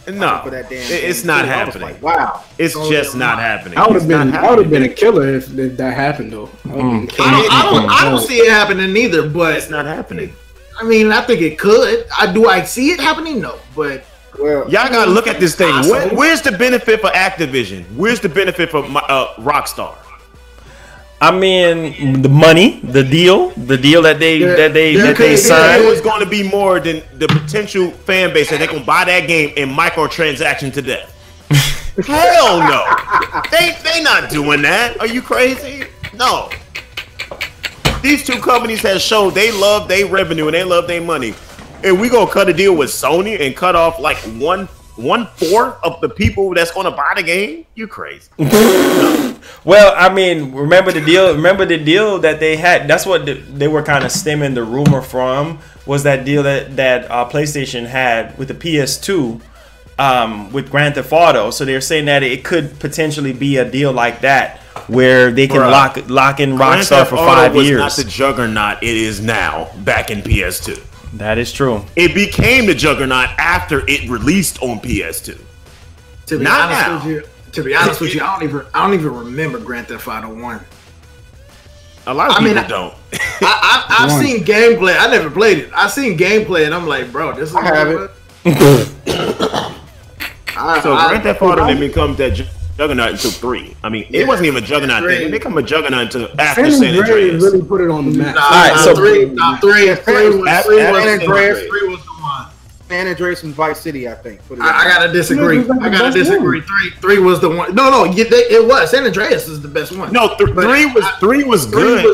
no, it's not happening. Like, wow, it's just not happening. I would have been a killer if that happened though. I don't see it happening either, but it's not happening. I mean, I think it could. I see it happening? No, but y'all gotta look at this thing. Where's the benefit for Activision? Where's the benefit for Rockstar? I mean, the money, the deal that they signed. It was going to be more than the potential fan base that they can buy that game and microtransaction to death. Hell no, they not doing that. Are you crazy? No. These two companies have showed they love their revenue and they love their money, and we gonna cut a deal with Sony and cut off like 1/4 of the people that's gonna buy the game? You crazy? Well, I mean, remember the deal that they had. That's what they were kind of stemming the rumor from, was that deal that PlayStation had with the PS2 with Grand Theft Auto. So they're saying that it could potentially be a deal like that, where they can lock in Rockstar for 5 years. Not the juggernaut it is now back in PS2. That is true. It became the juggernaut after it released on PS2. To be honest with you, I don't even remember Grand Theft Auto 1. A lot of people don't. I've seen gameplay. I never played it. I've seen gameplay, and I'm like, bro, this is. I have it. So Grand Theft Auto then becomes that juggernaut until 3. I mean, it wasn't even a juggernaut then. It became a juggernaut until after San Andreas. Really put it on the map. All right, so three was San Andreas and Vice City, I think. I gotta disagree. Three was the one. No, it was. San Andreas is the best one. No, three was good.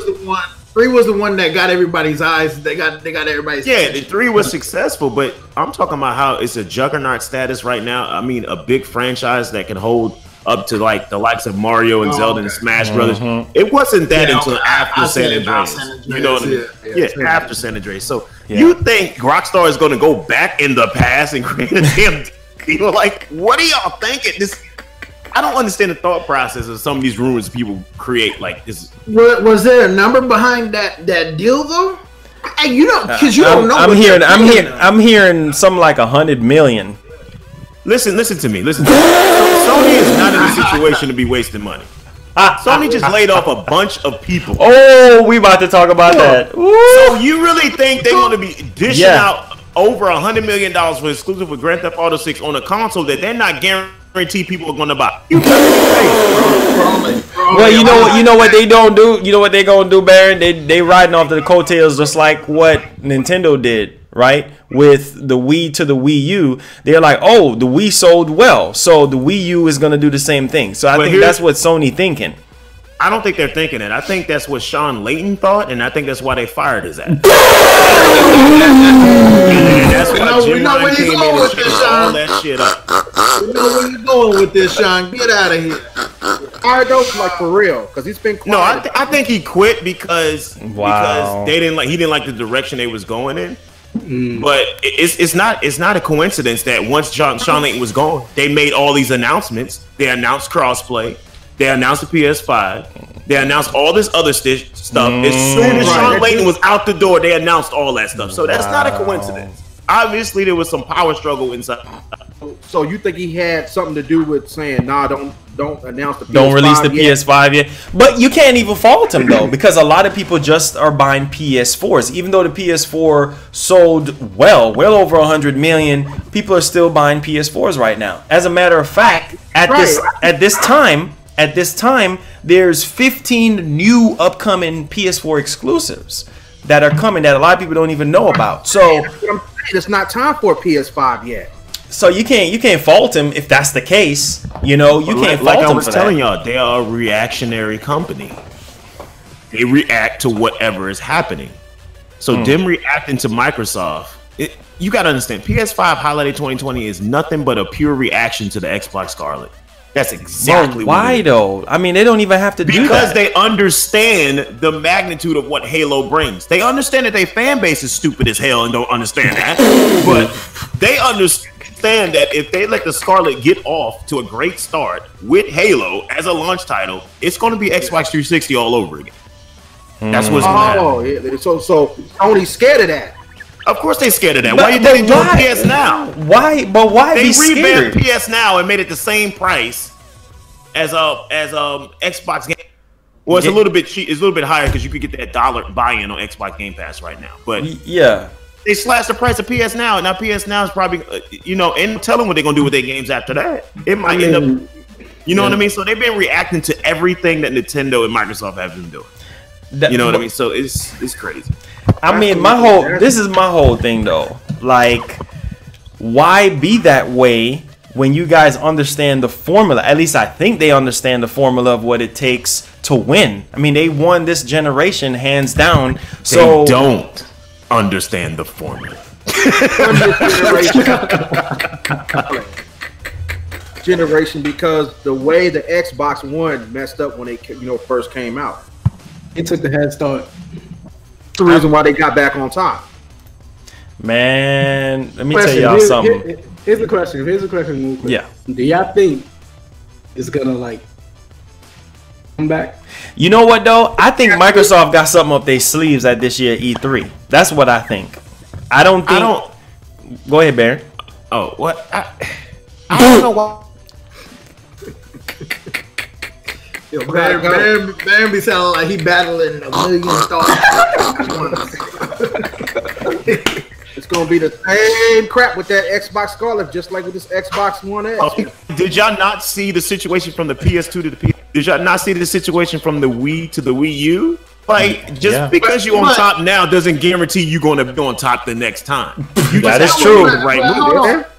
3 was the one that got everybody's eyes. They got everybody's. Yeah, the 3 was successful, but I'm talking about how it's a juggernaut status right now. I mean, a big franchise that can hold up to like the likes of Mario and Zelda and Smash Brothers. It wasn't that until after San Andreas. You know what I mean? Yeah, after San Andreas. So you think Rockstar is going to go back in the past and create a damn deal? Like, what are y'all thinking? I don't understand the thought process of some of these rumors people create. Like this. Was there a number behind that deal though? Hey, you know, because you don't know. I'm hearing something like 100 million. Listen to me. Sony is not in a situation to be wasting money. Sony just laid off a bunch of people. Oh, we about to talk about that. So you really think they're going to be dishing out over $100 million for exclusive with Grand Theft Auto 6 on a console that they're not guaranteed people are going to buy? You well, you know what they don't do. You know what they gonna do, Baron? They riding off the coattails just like what Nintendo did, right? With the Wii to the Wii U, they're like, oh, the Wii sold well, so the Wii U is gonna do the same thing. So I think that's what Sony thinking. I don't think they're thinking it. I think that's what Sean Layton thought, and I think that's why they fired his ass. That's why Jim Ryan came in and changed all that shit up. We know where you're going with this, Sean. Get out of here. Fired those like for real, because he's been quiet. No, I think he quit because they didn't like he didn't like the direction they was going in. But it's not a coincidence that once Sean Layton was gone, they made all these announcements. They announced crossplay. They announced the PS5. They announced all this other stuff. As soon as Sean Layton was out the door, they announced all that stuff. So that's not a coincidence. Obviously, there was some power struggle inside. So you think he had something to do with saying, "Nah, don't announce the PS5 don't release the PS5 yet"? But you can't even fault him though, because a lot of people just are buying PS4s. Even though the PS4 sold well over 100 million, people are still buying PS4s right now. As a matter of fact, at this time, there's 15 new upcoming PS4 exclusives that are coming that a lot of people don't even know about. So it's not time for a PS5 yet. So you can't fault him if that's the case. You know, you can't fault him for that. Like I was telling y'all, they are a reactionary company. They react to whatever is happening. So them reacting to Microsoft, you got to understand, PS5 Holiday 2020 is nothing but a pure reaction to the Xbox Scarlet. That's exactly why though. I mean, they don't even have to do that because they understand the magnitude of what Halo brings. They understand that their fan base is stupid as hell and don't understand that, but they understand that if they let the Scarlet get off to a great start with Halo as a launch title, it's going to be Xbox 360 all over again. That's what's gonna happen. Oh, yeah. So Sony's scared of that. Of course they scared of that. Why you think they doing PS Now? Why? But why They be scared? revamped PS Now and made it the same price as Xbox Game. Well, it's a little bit cheap. It's a little bit higher because you could get that $1 buy-in on Xbox Game Pass right now. But yeah, they slashed the price of PS Now. Now PS Now is probably, and tell them what they're gonna do with their games after that. It might end up, what I mean. So they've been reacting to everything that Nintendo and Microsoft have been doing. You know what I mean? So it's crazy. I mean, this is my whole thing though. Like, why be that way when you guys understand the formula? At least I think they understand the formula of what it takes to win. I mean, they won this generation hands down. So they don't understand the formula. Generation, because the way the Xbox One messed up when they first came out. It took the head start. The reason why they got back on top. Man, let me tell y'all something. Here's the question. Real quick. Yeah. Do y'all think it's gonna come back? You know what though? I think Microsoft got something up their sleeves at this year E3. That's what I think. I don't. Go ahead, Baron. Oh, what? I don't know why. Yo, Baron be sounding like he battling a million stars. It's gonna be the same crap with that Xbox Scarlet, just like with this Xbox One X. Did y'all not see the situation from the PS2 to the PS? Did y'all not see the situation from the Wii to the Wii U? Like, just because you're on top now doesn't guarantee you're going to be on top the next time. That is true. Right?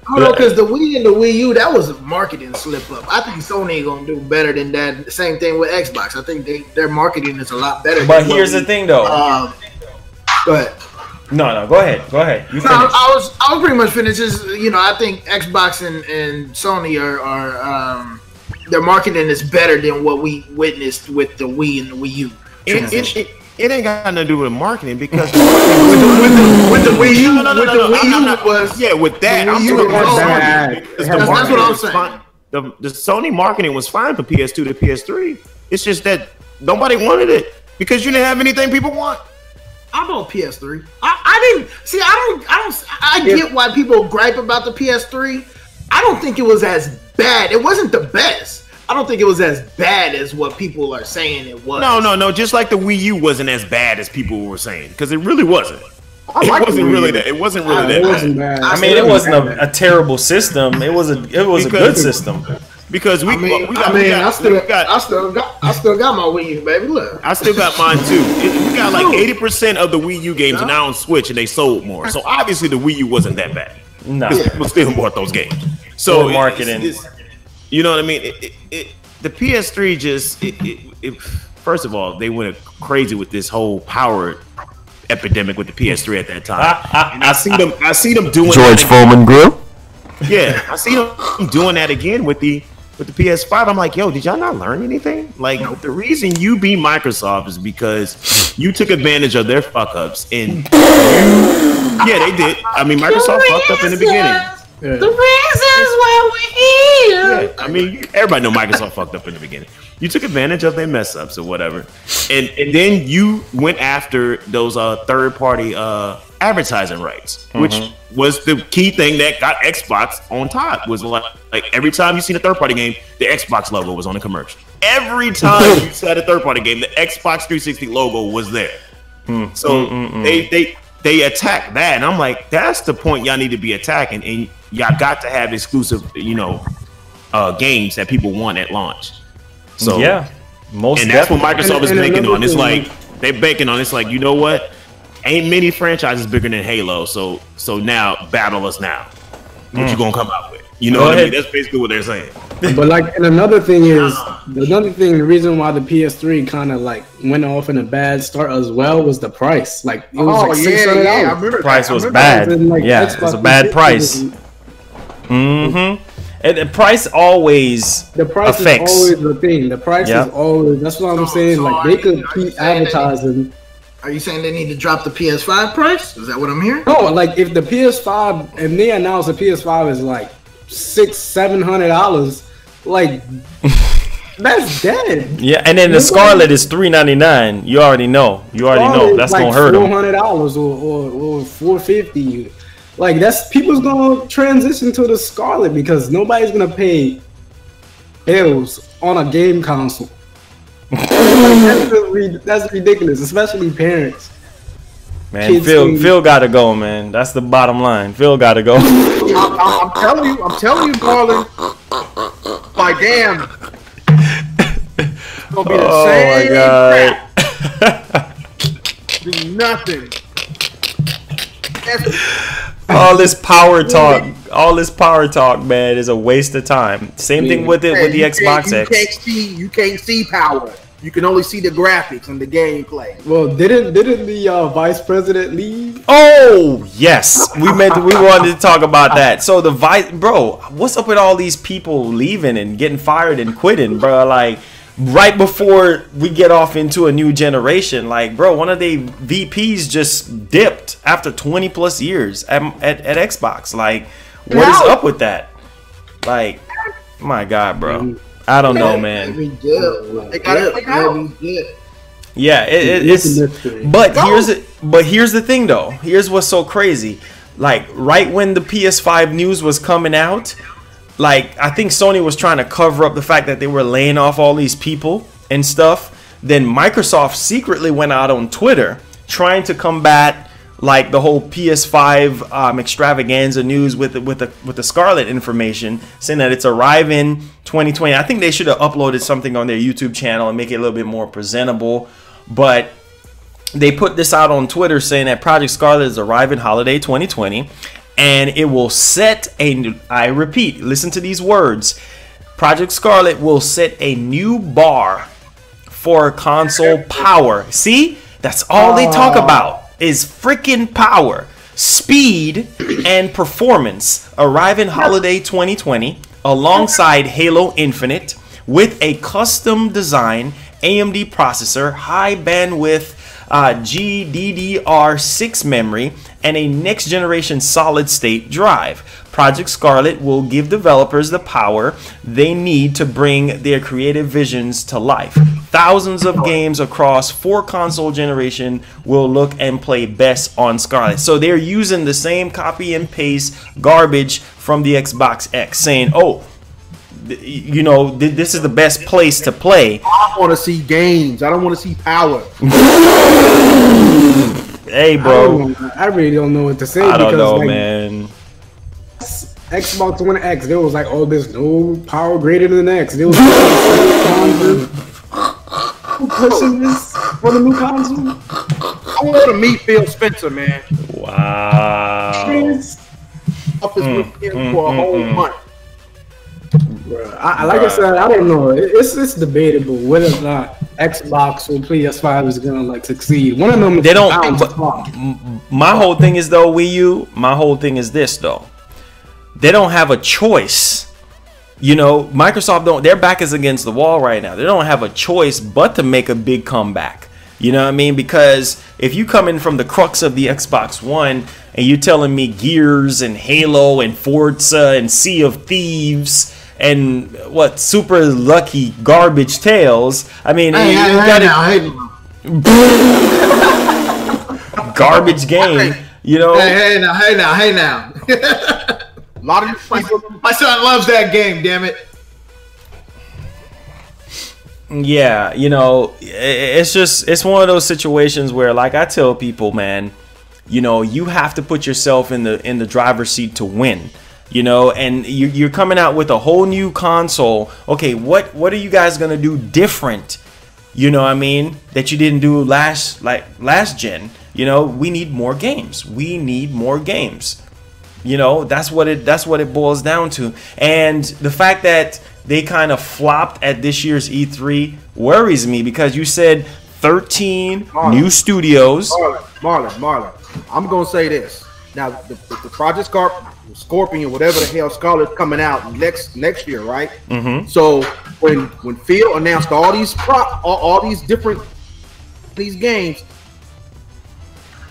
Hold on, because the Wii and the Wii U, that was a marketing slip up. I think Sony ain't gonna do better than that. Same thing with Xbox. I think their marketing is a lot better. But here's the thing, though. Go ahead. No, go ahead. You finish. I was pretty much finished. I think Xbox and Sony are their marketing is better than what we witnessed with the Wii and the Wii U. It ain't got nothing to do with marketing because with the Wii U, with that I'm talking about that's what I'm saying. The Sony marketing was fine for PS2 to PS3. It's just that nobody wanted it because you didn't have anything people want. I bought PS3. I didn't see. I get why people gripe about the PS3. I don't think it was as bad. It wasn't the best. I don't think it was as bad as what people are saying it was. No. Just like the Wii U wasn't as bad as people were saying, because it really wasn't. It wasn't really that. It wasn't really that. It wasn't bad. I mean, it wasn't a terrible system. It was a good system. Because I still got my Wii U, baby. Look, I still got mine too. We got like 80% of the Wii U games are now on Switch, and they sold more. So obviously the Wii U wasn't that bad. No, people still bought those games. So marketing. You know what I mean? The PS3 just first of all, they went crazy with this whole power epidemic with the PS3 at that time. I see them doing George Foreman Grill. Yeah, I see them doing that again with the PS5. I'm like, yo, did y'all not learn anything? Like, the reason you beat Microsoft is because you took advantage of their fuck ups, and they did. I mean, Microsoft fucked up in the beginning. Yeah. The reasons why we're here. Yeah, I mean, everybody know Microsoft fucked up in the beginning. You took advantage of their mess ups or whatever, and then you went after those third party advertising rights, which was the key thing that got Xbox on top. Was like every time you seen a third party game, the Xbox logo was on the commercial. Every time you saw a third party game, the Xbox 360 logo was there. So they attacked that, and I'm like, that's the point y'all need to be attacking, and y'all got to have exclusive, games that people want at launch. So yeah, that's what Microsoft is banking on. It's like they're banking on. It's like, you know what? Ain't many franchises bigger than Halo. So now battle us now. What you gonna come out with? You know what I mean? That's basically what they're saying. But and another thing, the reason why the PS3 kind of went off in a bad start as well was the price. Like, it was $600. I remember the price was bad. It was a bad price. And the price always affects. Is always the thing. The price is always. That's what I'm saying. Like, they could keep advertising. Are you saying they need to drop the PS5 price? Is that what I'm hearing? No, like if the PS5, and they announce the PS5 is like $600-700, like That's dead. Yeah, and then the Scarlet is $399. You already know. That's like gonna hurt them. $400 or $450. Like that's people's gonna transition to the Scarlet because nobody's gonna pay bills on a game console. That's ridiculous, especially parents. Man, Phil gotta go, man. That's the bottom line. Phil gotta go. I'm telling you, Marlon. My damn. It's gonna be the same crap. Do nothing. All this power talk, man, is a waste of time. Same thing with the Xbox X. You can't see power. You can only see the graphics and the gameplay. Well, didn't the vice president leave? Oh yes, we wanted to talk about that. So the bro, what's up with all these people leaving and getting fired and quitting, bro? Like right before we get off into a new generation, like bro, one of the VPs just dipped after 20 plus years at Xbox. Like, what is up with that? Like, my God, bro. I don't know, man. Yeah, it's. But here's the thing, though. Here's what's so crazy. Like right when the PS5 news was coming out, like I think Sony was trying to cover up the fact that they were laying off all these people and stuff. Then Microsoft secretly went out on Twitter trying to combat like the whole PS5 extravaganza news with the Scarlet information, saying that it's arriving 2020. I think they should have uploaded something on their YouTube channel and make it a little bit more presentable. But they put this out on Twitter saying that Project Scarlet is arriving holiday 2020, and it will set I repeat, listen to these words. Project Scarlet will set a new bar for console power. See, that's all they talk about. Is freaking power, speed, and performance arriving holiday 2020 alongside Halo Infinite with a custom design AMD processor, high bandwidth GDDR6 memory, and a next generation solid state drive. Project Scarlet will give developers the power they need to bring their creative visions to life. Thousands of games across 4 console generation will look and play best on Scarlet. So they're using the same copy and paste garbage from the Xbox X, saying, oh, you know, this is the best place to play. I want to see games. I don't want to see power. Hey, bro. I really don't know what to say. I don't know, like, man. Xbox One X, there was like, oh, there's no power greater than X. There was who pushing this for the new console? I want to meet Phil Spencer, man. Wow. Office with him for a whole month. Like I said, I don't know. It's debatable whether or not Xbox or PS5 is gonna like succeed. One of them. They don't. My whole thing is though, Wii U. My whole thing is this though. They don't have a choice. You know, Microsoft don't. Their back is against the wall right now. They don't have a choice but to make a big comeback. You know what I mean? Because if you come in from the crux of the Xbox One and you're telling me Gears and Halo and Forza and Sea of Thieves and what Super Lucky Garbage Tales, I mean, garbage game, you know. Hey now. A lot of people, my son loves that game. Damn it. Yeah, you know, it's one of those situations where, like I tell people, man, you know, you have to put yourself in the driver's seat to win. You know, and you're coming out with a whole new console. Okay, what are you guys gonna do different? You know what I mean? That you didn't do last gen. You know, we need more games. You know, that's what it boils down to. And the fact that they kind of flopped at this year's E3 worries me, because you said 13 new studios. Marlon, I'm gonna say this. Now, the Project Scorpion, whatever the hell, Scarlet's coming out next year, right? Mm-hmm. So when Phil announced all these different games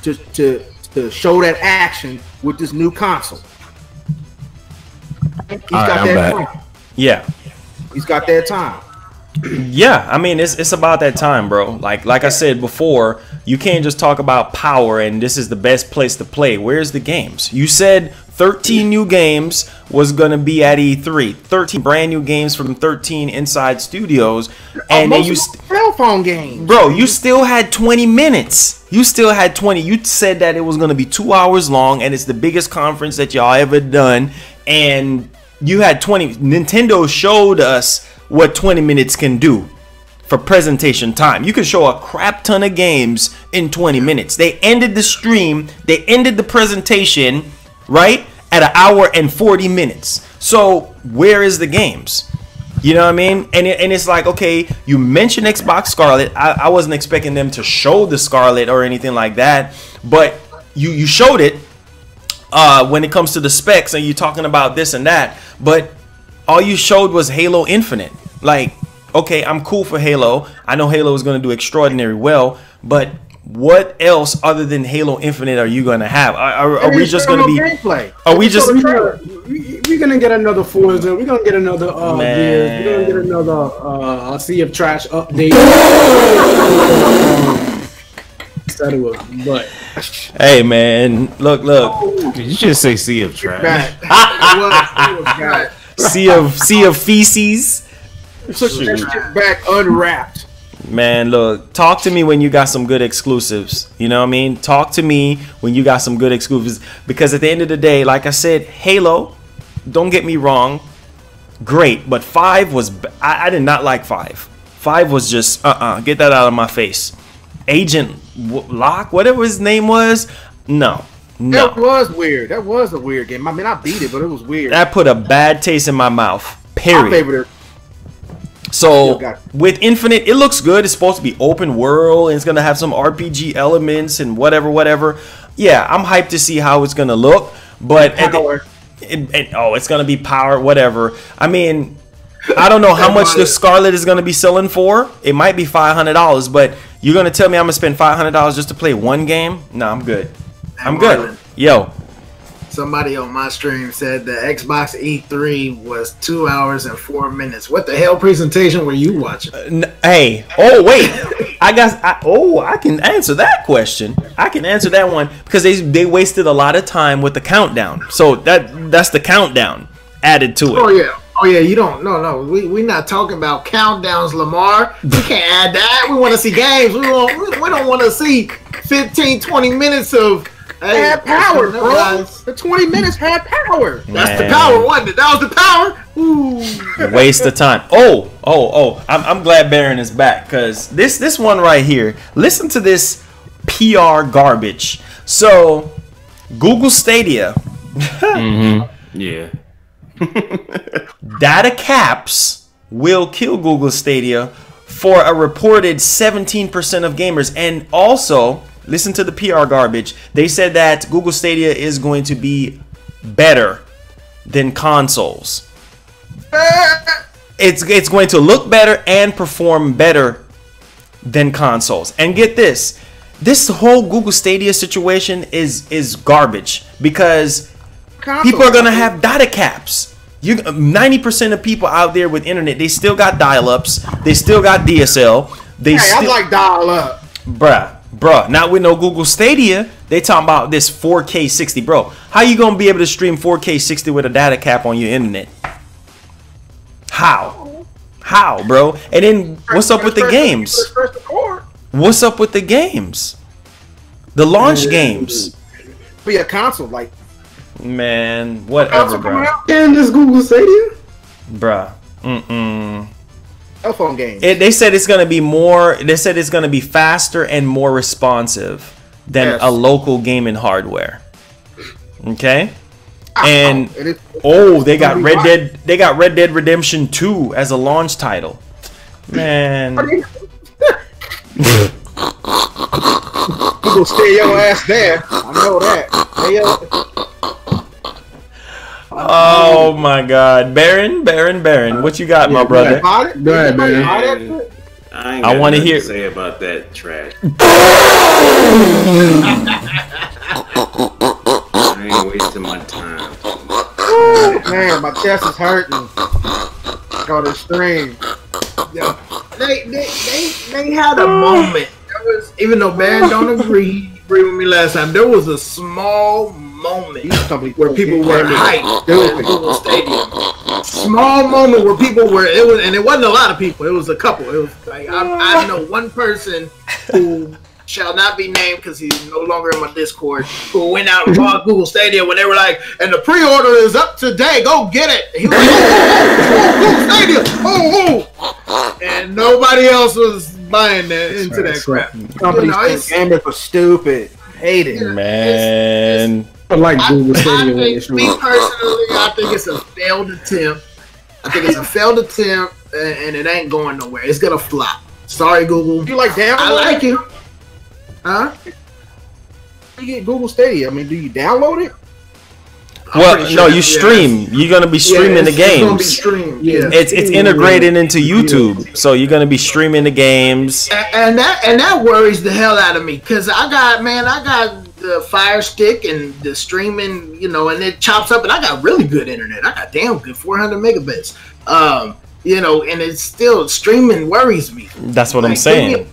to show that action with this new console, he's got that time. Yeah, he's got that time. Yeah, I mean it's about that time, bro. Like I said before, you can't just talk about power and this is the best place to play. Where's the games? You said 13 new games was gonna be at E3. 13 brand new games from 13 inside studios, and then you cell phone games, bro. You still had 20 minutes. You still had 20. You said that it was gonna be 2 hours long, and it's the biggest conference that y'all ever done, and you had 20. Nintendo showed us what 20 minutes can do for presentation time. You can show a crap ton of games in 20 minutes. They ended the stream, they ended the presentation, right, at an hour and 40 minutes. So where is the games? You know what I mean? And it's like, okay, you mentioned Xbox Scarlet. I wasn't expecting them to show the Scarlet or anything like that, but you showed it when it comes to the specs, and you're talking about this and that, but all you showed was Halo Infinite. Like, okay, I'm cool for Halo. I know Halo is going to do extraordinary well, but what else other than Halo Infinite are you going to have? Are we just going to be gameplay? Are we just? We're going to get another Forza. We're going to get another Gears. We're going to get another Sea of Trash update. But hey, man, look. You should say Sea of Trash. Sea of feces. Took that shit back unwrapped. Man, look, talk to me when you got some good exclusives. You know what I mean? Talk to me when you got some good exclusives. Because at the end of the day, like I said, Halo, don't get me wrong, great. But 5 was, I did not like 5. 5 was just, get that out of my face. Agent Locke, whatever his name was, no. That was weird. That was a weird game. I mean, I beat it, but it was weird. That put a bad taste in my mouth. Period. My favorite. So with Infinite, it looks good. It's supposed to be open world, and it's gonna have some RPG elements and whatever. Yeah, I'm hyped to see how it's gonna look. But it's gonna be power, whatever. I mean, I don't know how much the Scarlet is gonna be selling for. It might be $500, but you're gonna tell me I'm gonna spend $500 just to play one game? No, I'm good. I'm good. Yo. Somebody on my stream said the Xbox E3 was 2 hours and 4 minutes. What the hell presentation were you watching? Hey, oh wait, I can answer that question. I can answer that one because they wasted a lot of time with the countdown. So that's the countdown added to it. Oh yeah. You don't. No. We not talking about countdowns, Lamar. We can't add that. We want to see games. We don't want to see 15, 20 minutes of. Had power, bro. The 20 minutes had power. That's the power, wasn't it? That was the power. Ooh. Waste of time. Oh. I'm glad Baron is back because this one right here. Listen to this PR garbage. So, Google Stadia. Yeah. Data caps will kill Google Stadia for a reported 17% of gamers, and also. Listen to the PR garbage. They said that Google Stadia is going to be better than consoles. It's going to look better and perform better than consoles. And get this. This whole Google Stadia situation is garbage because people are going to have data caps. 90% of people out there with internet, they still got dial-ups. They still got DSL. I like dial-up. Bruh, not with no Google Stadia. They talking about this 4K 60, bro. How you gonna be able to stream 4K 60 with a data cap on your internet? How, bro? And then what's up with the games? What's up with the games? The launch games. Be a console, like. Man, whatever, bro. And this Google Stadia, bruh. Cell phone games. They said it's gonna be more. They said it's gonna be faster and more responsive than a local gaming hardware. Okay, and they got Red Dead. They got Red Dead Redemption 2 as a launch title. Man, you gonna stay your ass there. I know that. Oh my God, Baron, what you got, my brother? Go ahead, Baron. I want to hear. Say about that trash. I ain't wasting my time. Man, my chest is hurting. Got a stream. Yeah. They had a moment. There was, even though Baron don't agree with me last time, there was a small moment where people were hyped at Google Stadium. Small moment where people were, and it wasn't a lot of people. It was a couple. It was like I know one person who shall not be named because he's no longer in my Discord, who went out and bought Google Stadia when they were like, and the pre-order is up today, go get it. He was like, Google Stadia, and nobody else was buying that into that crap. Gamers are stupid. Hate it, man. I like Google Stadia. Me personally, I think it's a failed attempt. And it ain't going nowhere. It's gonna flop. Sorry, Google. You like download? I like it. Huh? You get Google Stadia. I mean, do you download it? Well, sure, no, you stream. You're gonna be streaming the games. It's gonna be streamed. Yeah, it's integrated into YouTube, so you're gonna be streaming the games. And that worries the hell out of me because I got the Fire Stick and the streaming, and it chops up, and I got really good internet. I got damn good 400 megabits. And it's still streaming worries me. That's what I'm saying.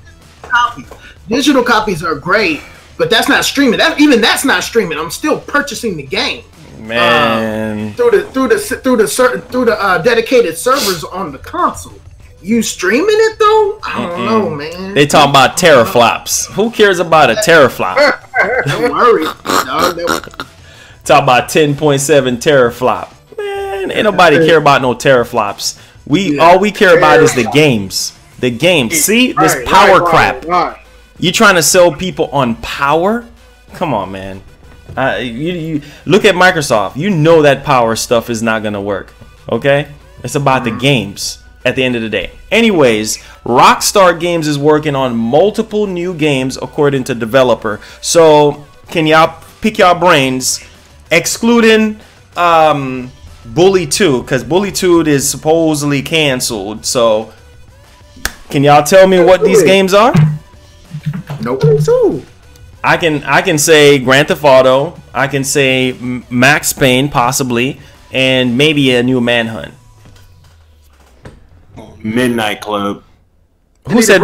Digital copies are great, but that's not streaming. That's not streaming. I'm still purchasing the game, man. Through the dedicated servers on the console. You streaming it though? I don't know, man. They talk about teraflops. Who cares about a teraflop? Don't worry. No, talk about 10.7 teraflop. Man, ain't nobody care about no teraflops. All we care about is the games. The games. See this power crap. You trying to sell people on power? Come on, man. You look at Microsoft. You know that power stuff is not gonna work. Okay, it's about the games at the end of the day. Anyways, Rockstar Games is working on multiple new games according to developer. So can y'all pick y'all brains, excluding Bully 2, because Bully 2 is supposedly canceled. So can y'all tell me what these games are? Nope. I can say Grand Theft Auto. I can say Max Payne possibly, and maybe a new Manhunt. Midnight Club. Who said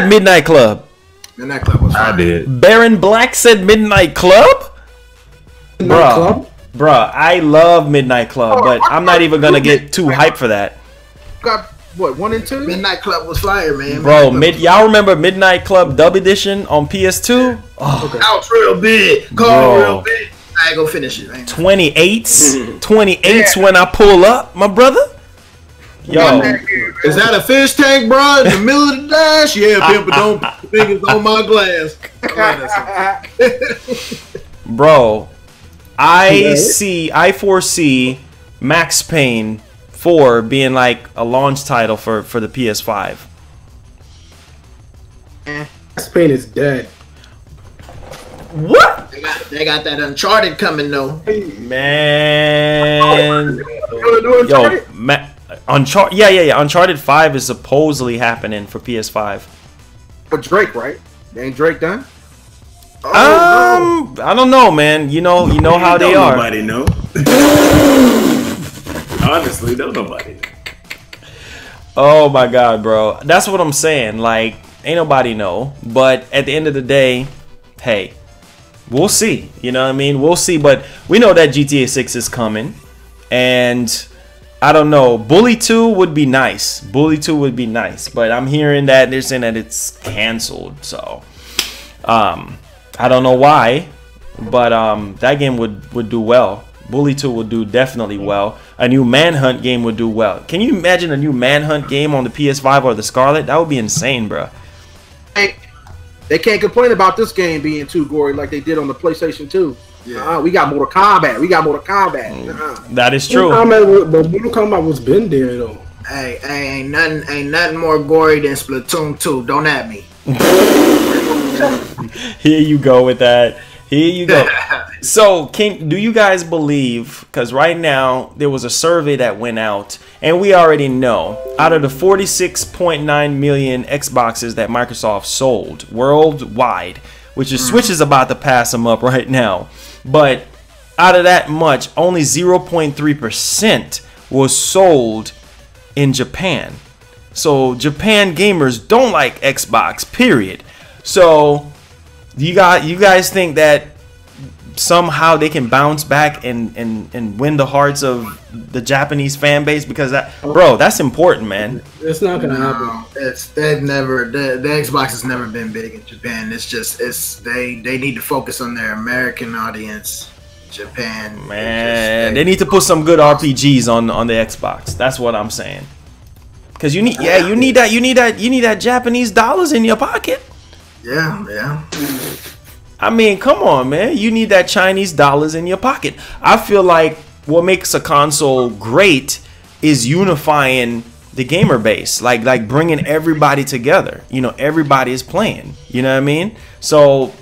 Midnight Club? Midnight Club was fine. I did. Baron Black said Midnight Club? Bruh, I love Midnight Club, but I'm not even gonna get too hyped for that. Got what, 1 and 2? Midnight Club was fire, man. Bro, y'all remember Midnight Club Dub Edition on PS2? Oh, out real big. Call real big. I ain't gonna finish it. 28s? 28s when I pull up, my brother? Yo. Is that a fish tank, bro? In the middle of the dash? Yeah, people don't think it's on my glass. Bro, I foresee Max Payne 4 being like a launch title for the PS5. Max Payne is dead. What? They got that Uncharted coming though. Man. Yo, Uncharted. Yeah. Uncharted 5 is supposedly happening for PS5. But Drake, right? Ain't Drake done? I don't know, man. You know how they are. Nobody know. Honestly, don't nobody know. Oh my god, bro. That's what I'm saying. Like, ain't nobody know. But at the end of the day, hey, we'll see. You know what I mean? We'll see. But we know that GTA 6 is coming. And I don't know. Bully 2 would be nice. Bully 2 would be nice. But I'm hearing that they're saying that it's canceled. So, I don't know why. But that game would do well. Bully 2 would do definitely well. A new Manhunt game would do well. Can you imagine a new Manhunt game on the PS5 or the Scarlet? That would be insane, bro. Hey, they can't complain about this game being too gory like they did on the PlayStation 2. Yeah. We got Mortal Kombat. That is true. But Mortal Kombat was been there though. Hey, ain't nothing more gory than Splatoon 2. Don't at me. Here you go with that. Here you go. So, do you guys believe, because right now there was a survey that went out, and we already know, out of the 46.9 million Xboxes that Microsoft sold worldwide, which is Switch is about to pass them up right now, but out of that much, only 0.3% was sold in Japan. So Japan gamers don't like Xbox, period. So you guys think that somehow they can bounce back and win the hearts of the Japanese fan base? Because that's important, man. It's not gonna happen. The Xbox has never been big in Japan. They need to focus on their American audience. Japan, man, they need to put some good RPGs on the Xbox. That's what I'm saying. Because you need that Japanese dollars in your pocket. Yeah. I mean, come on, man. You need that Chinese dollars in your pocket. I feel like what makes a console great is unifying the gamer base, like bringing everybody together. You know, everybody is playing. You know what I mean? So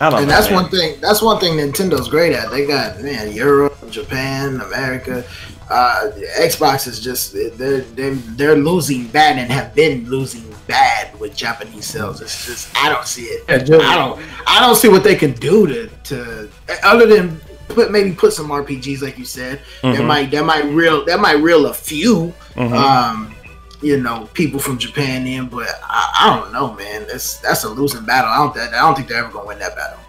I don't know. And that's one thing. That's one thing Nintendo's great at. They got Europe, Japan, America. Xbox is just they're losing bad and have been losing bad with Japanese sales. It's just I don't see it. I don't see what they can do to other than put some RPGs like you said. Mm-hmm. That might reel a few people from Japan in, but I don't know, man. That's a losing battle. I don't think they're ever gonna win that battle.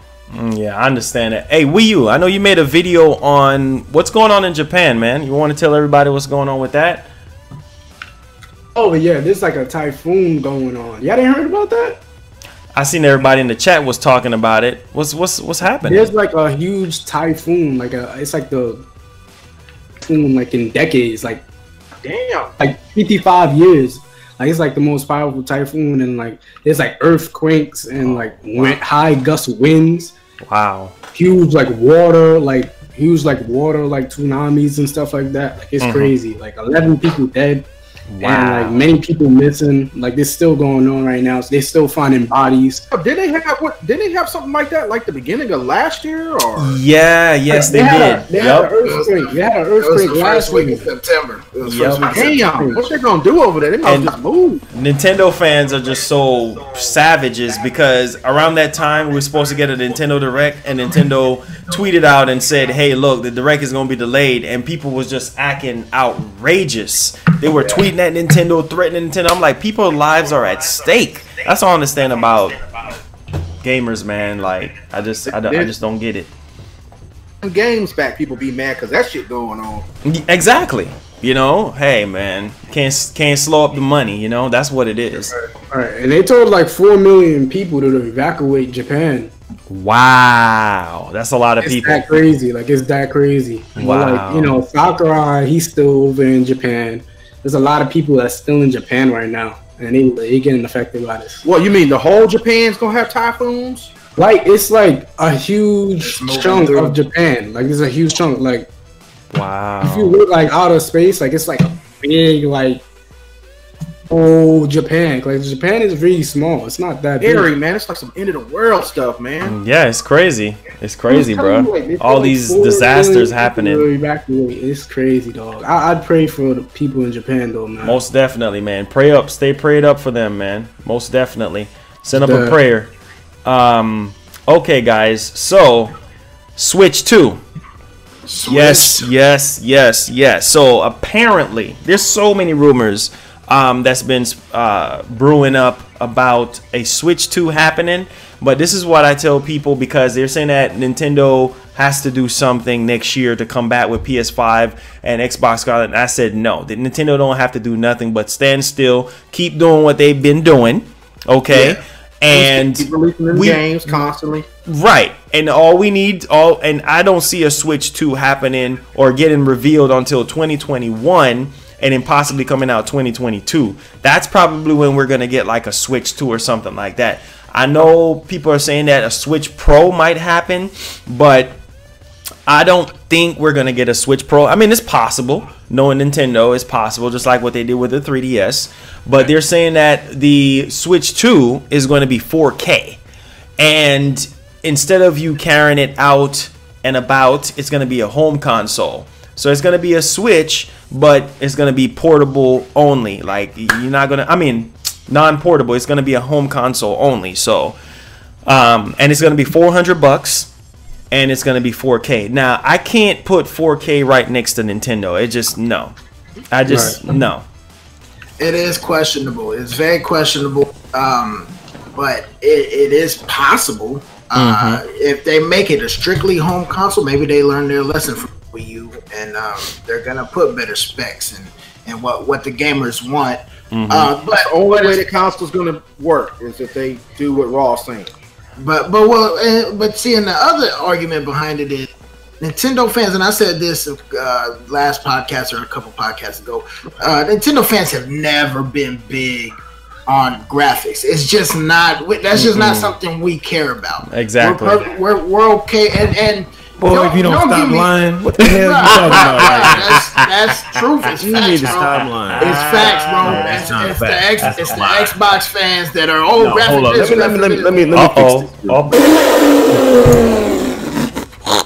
Yeah, I understand that. Hey, Wii U, I know you made a video on what's going on in Japan, man. You want to tell everybody what's going on with that? Oh yeah, there's like a typhoon going on. Y'all didn't heard about that? I seen everybody in the chat was talking about it. What's happening? There's like a huge typhoon, it's like the typhoon like in decades, like damn, like 55 years. Like it's like the most powerful typhoon, and like there's like earthquakes and like high gust winds. Wow. Huge water, like tsunamis and stuff like that. Like it's crazy. Like 11 people dead. Wow. And like many people missing. Like it's still going on right now. So they're still finding bodies. Did they have something like that like the beginning of last year or? Yeah, yes they did. They had an earthquake. They had an earthquake last week in September. Damn, what they gonna do over there? They might just move. Nintendo fans are just so savages because around that time we were supposed to get a Nintendo Direct, and Nintendo tweeted out and said, "Hey, look, the Direct is gonna be delayed," and people was just acting outrageous. They were tweeting at Nintendo, threatening Nintendo. I'm like, people's lives are at stake. That's all I understand about gamers, man. Like, I just don't get it. Games back, people be mad because that shit going on. Exactly. You know, hey man, can't slow up the money. You know, that's what it is. All right, and they told like 4 million people to evacuate Japan. Wow, that's a lot of people. It's that crazy. Wow. But like, Sakurai, he's still over in Japan. There's a lot of people that's still in Japan right now, and they getting affected by this. What, you mean the whole Japan's gonna have typhoons? Like, it's like a huge chunk of Japan. Like, it's a huge chunk. Like, wow. If you look like outer space, like it's like a big Japan. Like Japan is really small. It's not that big. Scary, man. It's like some end of the world stuff, man. Yeah, it's crazy. It's crazy, bro. All these disasters happening. It's crazy, dog. I'd pray for the people in Japan, though, man. Most definitely, man. Pray up. Stay prayed up for them, man. Most definitely. Send up a prayer. Okay, guys. So, Switch 2. Yes. So apparently, there's so many rumors that's been brewing up about a Switch 2 happening. But this is what I tell people, because they're saying that Nintendo has to do something next year to come back with PS5 and Xbox Scarlet. And I said no. The Nintendo don't have to do nothing but stand still, keep doing what they've been doing. Okay. Yeah. And keep releasing them games constantly. Right. And and I don't see a Switch 2 happening or getting revealed until 2021, and then possibly coming out 2022. That's probably when we're going to get like a Switch 2 or something like that. I know people are saying that a Switch Pro might happen, but I don't think we're going to get a Switch Pro. I mean, it's possible. Knowing Nintendo, it's possible, just like what they did with the 3DS. But they're saying that the Switch 2 is going to be 4K. And instead of you carrying it out and about, it's going to be a home console. So it's going to be a Switch, but it's going to be portable only. Like, you're not going to, non-portable. It's going to be a home console only. So, and it's going to be $400. And it's going to be 4K. Now, I can't put 4K right next to Nintendo. It just, no. No. It is questionable. It's very questionable. But it is possible. If they make it a strictly home console, maybe they learn their lesson from Wii U, and they're gonna put better specs and what the gamers want. But the only way the console's gonna work is if they do what Raw's saying. But seeing the other argument behind it is Nintendo fans, and I said this last podcast or a couple podcasts ago. Nintendo fans have never been big on graphics. It's just not. That's just not something we care about. Exactly. We're okay. And boy, if you don't stop lying, what the hell are you talking about? That's truth. It's you facts, need to bro. stop lying. It's facts, bro. It's the Xbox fans that are graphics. Hold on. Let me fix this.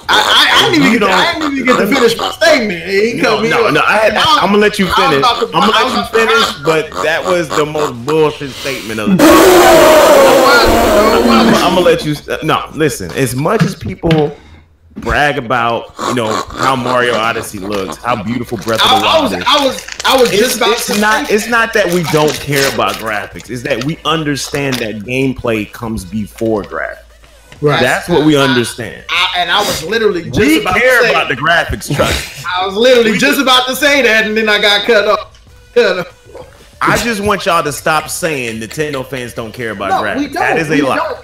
I didn't even get to finish my statement. I'm gonna let you finish. But that was the most bullshit statement of the day. I'm gonna let you. No, listen. As much as people brag about, how Mario Odyssey looks, how beautiful Breath of the Wild is. I was just about to say. It's not that we don't care about graphics. It's that we understand that gameplay comes before graphics. Right. That's what we understand. I was literally just we about care to say about the graphics, trust. I was literally just about to say that, and then I got cut off. I just want y'all to stop saying Nintendo fans don't care about graphics. We don't. That is a lie.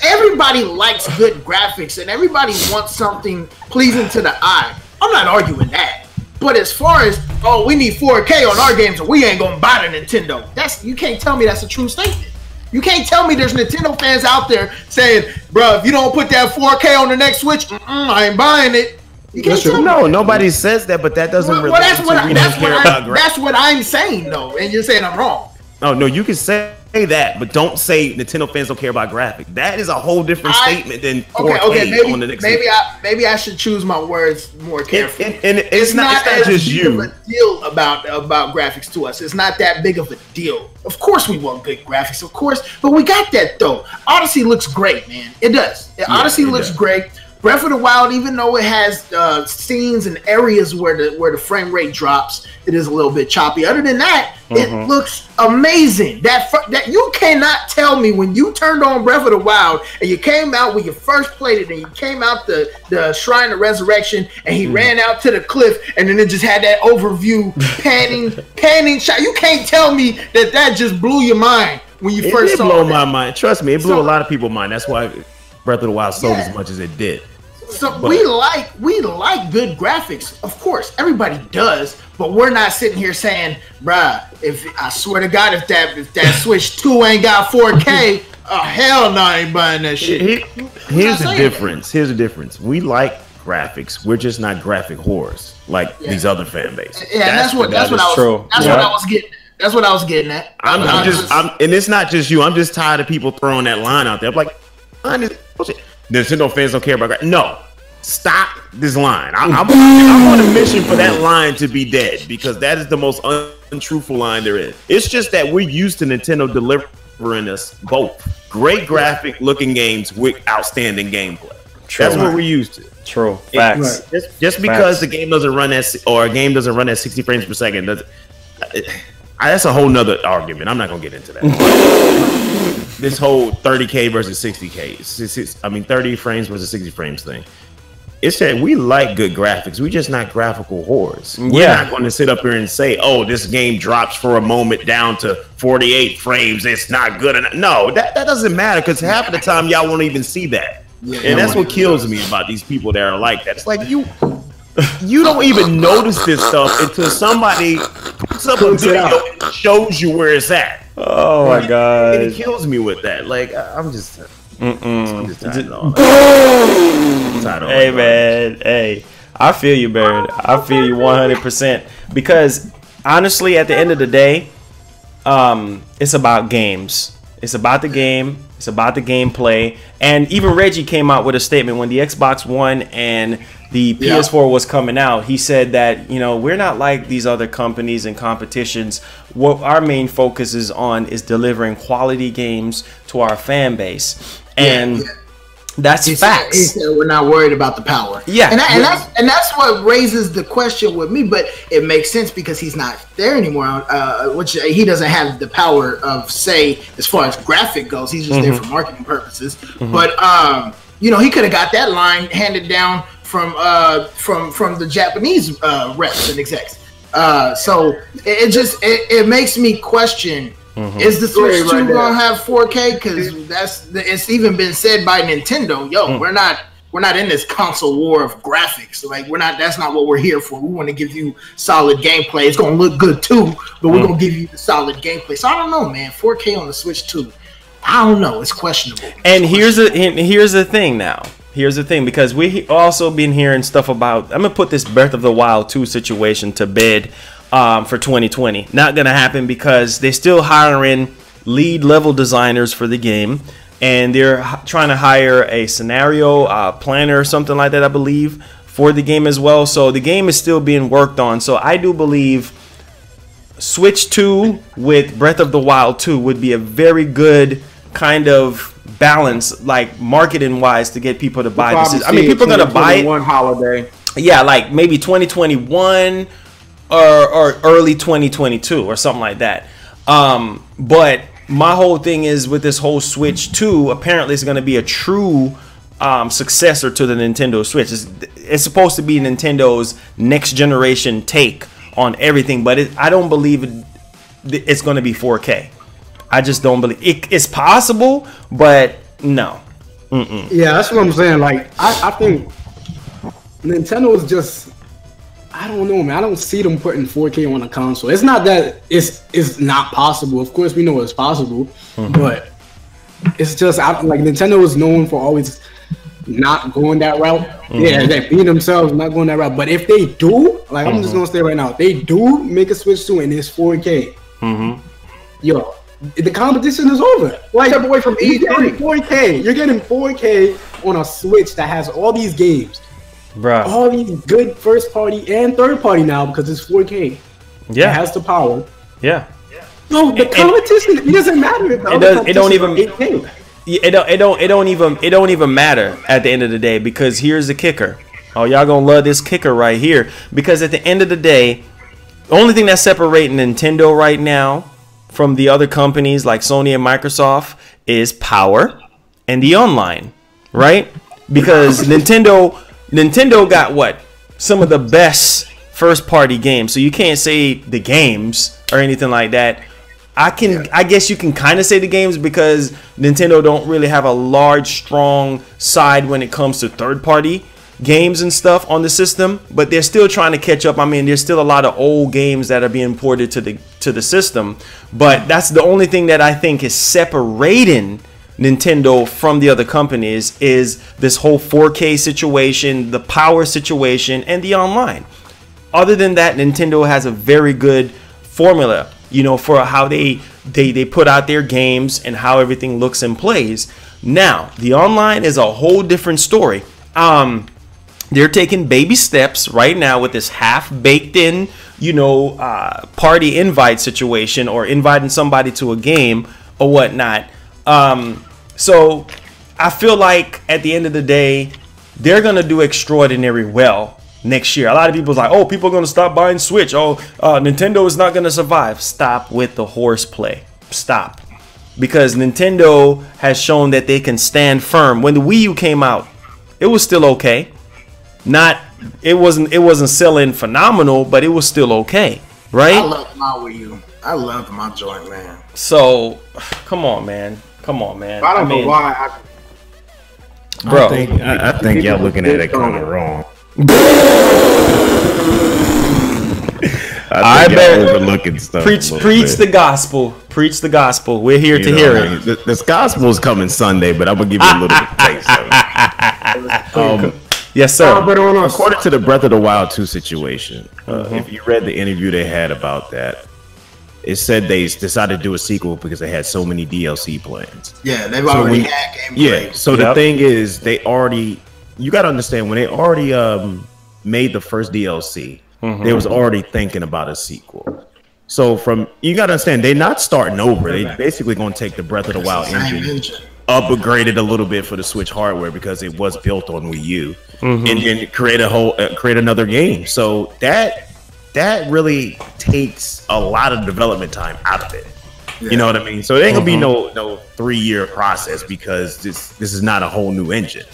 Everybody likes good graphics, and everybody wants something pleasing to the eye. I'm not arguing that. But as far as, we need 4K on our games, or we ain't gonna buy the Nintendo. You can't tell me that's a true statement. You can't tell me there's Nintendo fans out there saying, bro, if you don't put that 4K on the next Switch, I ain't buying it. You can't tell me. No, nobody says that, but that doesn't really that's what I'm saying, though, and you're saying I'm wrong. No, you can say that, but don't say Nintendo fans don't care about graphics. That is a whole different statement than 4K on the next Switch. Maybe I should choose my words more carefully. And it's not just you. Of a deal about graphics to us. It's not that big of a deal. Of course we want good graphics, of course, but we got that though. Odyssey looks great, man. It does. Odyssey looks great. Breath of the Wild, even though it has scenes and areas where the frame rate drops, it is a little bit choppy. Other than that, it looks amazing. That you cannot tell me when you turned on Breath of the Wild and you came out when you first played it and you came out the Shrine of Resurrection and he ran out to the cliff and then it just had that overview panning shot. You can't tell me that just blew your mind when you first saw it. It blew my mind. Trust me, it blew a lot of people's mind. That's why Breath of the Wild sold as much as it did. So we like good graphics, of course. Everybody does, but we're not sitting here saying, "Bruh, if I swear to God, if that Switch 2 ain't got 4K, hell no, I ain't buying that shit." Here's the difference. Here's the difference. We like graphics. We're just not graphic whores like these other fan bases. Yeah, that's what I was getting. That's what I was getting at. And it's not just you. I'm just tired of people throwing that line out there. I'm like, Nintendo fans don't care about graphics. No, stop this line. I'm on a mission for that line to be dead because that is the most untruthful line there is. It's just that we're used to Nintendo delivering us both great graphic looking games with outstanding gameplay. True. That's what we're used to. True. Facts. Just because the game doesn't run at 60 frames per second that's a whole nother argument. I'm not gonna get into that. This whole 30K versus 60K, 30 frames versus 60 frames thing. It's that we like good graphics. We're just not graphical whores. We're not going to sit up here and say, "Oh, this game drops for a moment down to 48 frames. It's not good enough." No, that doesn't matter because half of the time y'all won't even see that, and that's what kills me about these people that are like that. It's like you don't even notice this stuff until somebody puts up a video and shows you where it's at. Oh my god! And it kills me with that. Like I'm just tired of all that. Hey man, hey, I feel you, Barrett. I feel you 100%. Because honestly, at the end of the day, it's about games. It's about the game. It's about the gameplay. And even Reggie came out with a statement when the Xbox One and the PS4 was coming out. He said that, we're not like these other companies and competitions. What our main focus is on is delivering quality games to our fan base. And That's facts. He said we're not worried about the power. Yeah, and that's what raises the question with me. But it makes sense because he's not there anymore. Which he doesn't have the power of say as far as graphic goes. He's just there for marketing purposes. But you know, he could have got that line handed down from the Japanese reps and execs. So it makes me question. Is the Switch 2 gonna have 4K? Because it's even been said by Nintendo. Yo, we're not in this console war of graphics. Like that's not what we're here for. We want to give you solid gameplay. It's gonna look good too, but we're gonna give you the solid gameplay. So I don't know, man. 4K on the Switch 2. I don't know. It's questionable. And here's the thing now. Here's the thing, because we also been hearing stuff about. I'm gonna put this Breath of the Wild 2 situation to bed. For 2020, not gonna happen because they're still hiring lead level designers for the game, and they're trying to hire a scenario planner or something like that, I believe, for the game as well. So the game is still being worked on. So I do believe Switch 2 with Breath of the Wild 2 would be a very good kind of balance, like marketing wise, to get people to buy this. I mean, people are gonna buy it one holiday. Yeah, like maybe 2021. Or early 2022 or something like that. But my whole thing is with this whole Switch 2, apparently it's going to be a true successor to the Nintendo Switch. It's supposed to be Nintendo's next generation take on everything, but I don't believe it's going to be 4K. I just don't believe it's possible, but no. Yeah, that's what I'm saying. Like, I think Nintendo is just, I don't know, man. I don't see them putting 4K on a console. It's not that it's not possible. Of course, we know it's possible, but it's just like Nintendo is known for always not going that route. Yeah, they being themselves not going that route. But if they do, like I'm just gonna say right now, if they do make a Switch 2 and it's 4K, yo, the competition is over. Like, step away from E3. 4K. You're getting 4K on a Switch that has all these games. Bruh. All these good first party and third party now because it's 4K. Yeah, it has the power. Yeah. No, the competition. It doesn't matter if it don't even. 8K. It don't even matter at the end of the day, because here's the kicker. Oh, y'all gonna love this kicker right here, because at the end of the day, the only thing that's separating Nintendo right now from the other companies like Sony and Microsoft is power and the online, right? Because Nintendo got what? Some of the best first party games. So you can't say the games or anything like that. I guess you can kind of say the games, because Nintendo don't really have a large, strong side when it comes to third party games and stuff on the system, but they're still trying to catch up. I mean, there's still a lot of old games that are being ported to the system, but that's the only thing that I think is separating Nintendo from the other companies is this whole 4K situation, the power situation, and the online. Other than that, Nintendo has a very good formula, you know, for how they put out their games and how everything looks and plays. Now, the online is a whole different story. They're taking baby steps right now with this half-baked in, you know, party invite situation, or inviting somebody to a game or whatnot. So I feel like at the end of the day, they're going to do extraordinary well next year. A lot of people's like, oh, people are going to stop buying Switch. Oh, Nintendo is not going to survive. Stop with the horseplay. Stop. Because Nintendo has shown that they can stand firm. When the Wii U came out, it was still okay. It wasn't selling phenomenal, but it was still okay, right? I love my Wii U. I love my joint, man. So, come on, man. I don't know why. Bro, I think y'all looking at it kind of wrong. I bet overlooking stuff. Preach the gospel. Preach the gospel. We're here to hear it. This gospel is coming Sunday, but I'm gonna give you a little bit of taste of it. Yes, sir. But according to the Breath of the Wild 2 situation, if you read the interview they had about that, it said they decided to do a sequel because they had so many DLC plans. Yeah, they've already had gameplay. Yeah, so the thing is, you got to understand, when they already made the first DLC, they was already thinking about a sequel. So you got to understand, they're not starting over. They basically going to take the Breath of the Wild engine upgraded a little bit for the Switch hardware because it was built on Wii U, and then create another game. So that really takes a lot of development time out of it. Yeah. You know what I mean? So it ain't gonna be no 3-year process because this is not a whole new engine.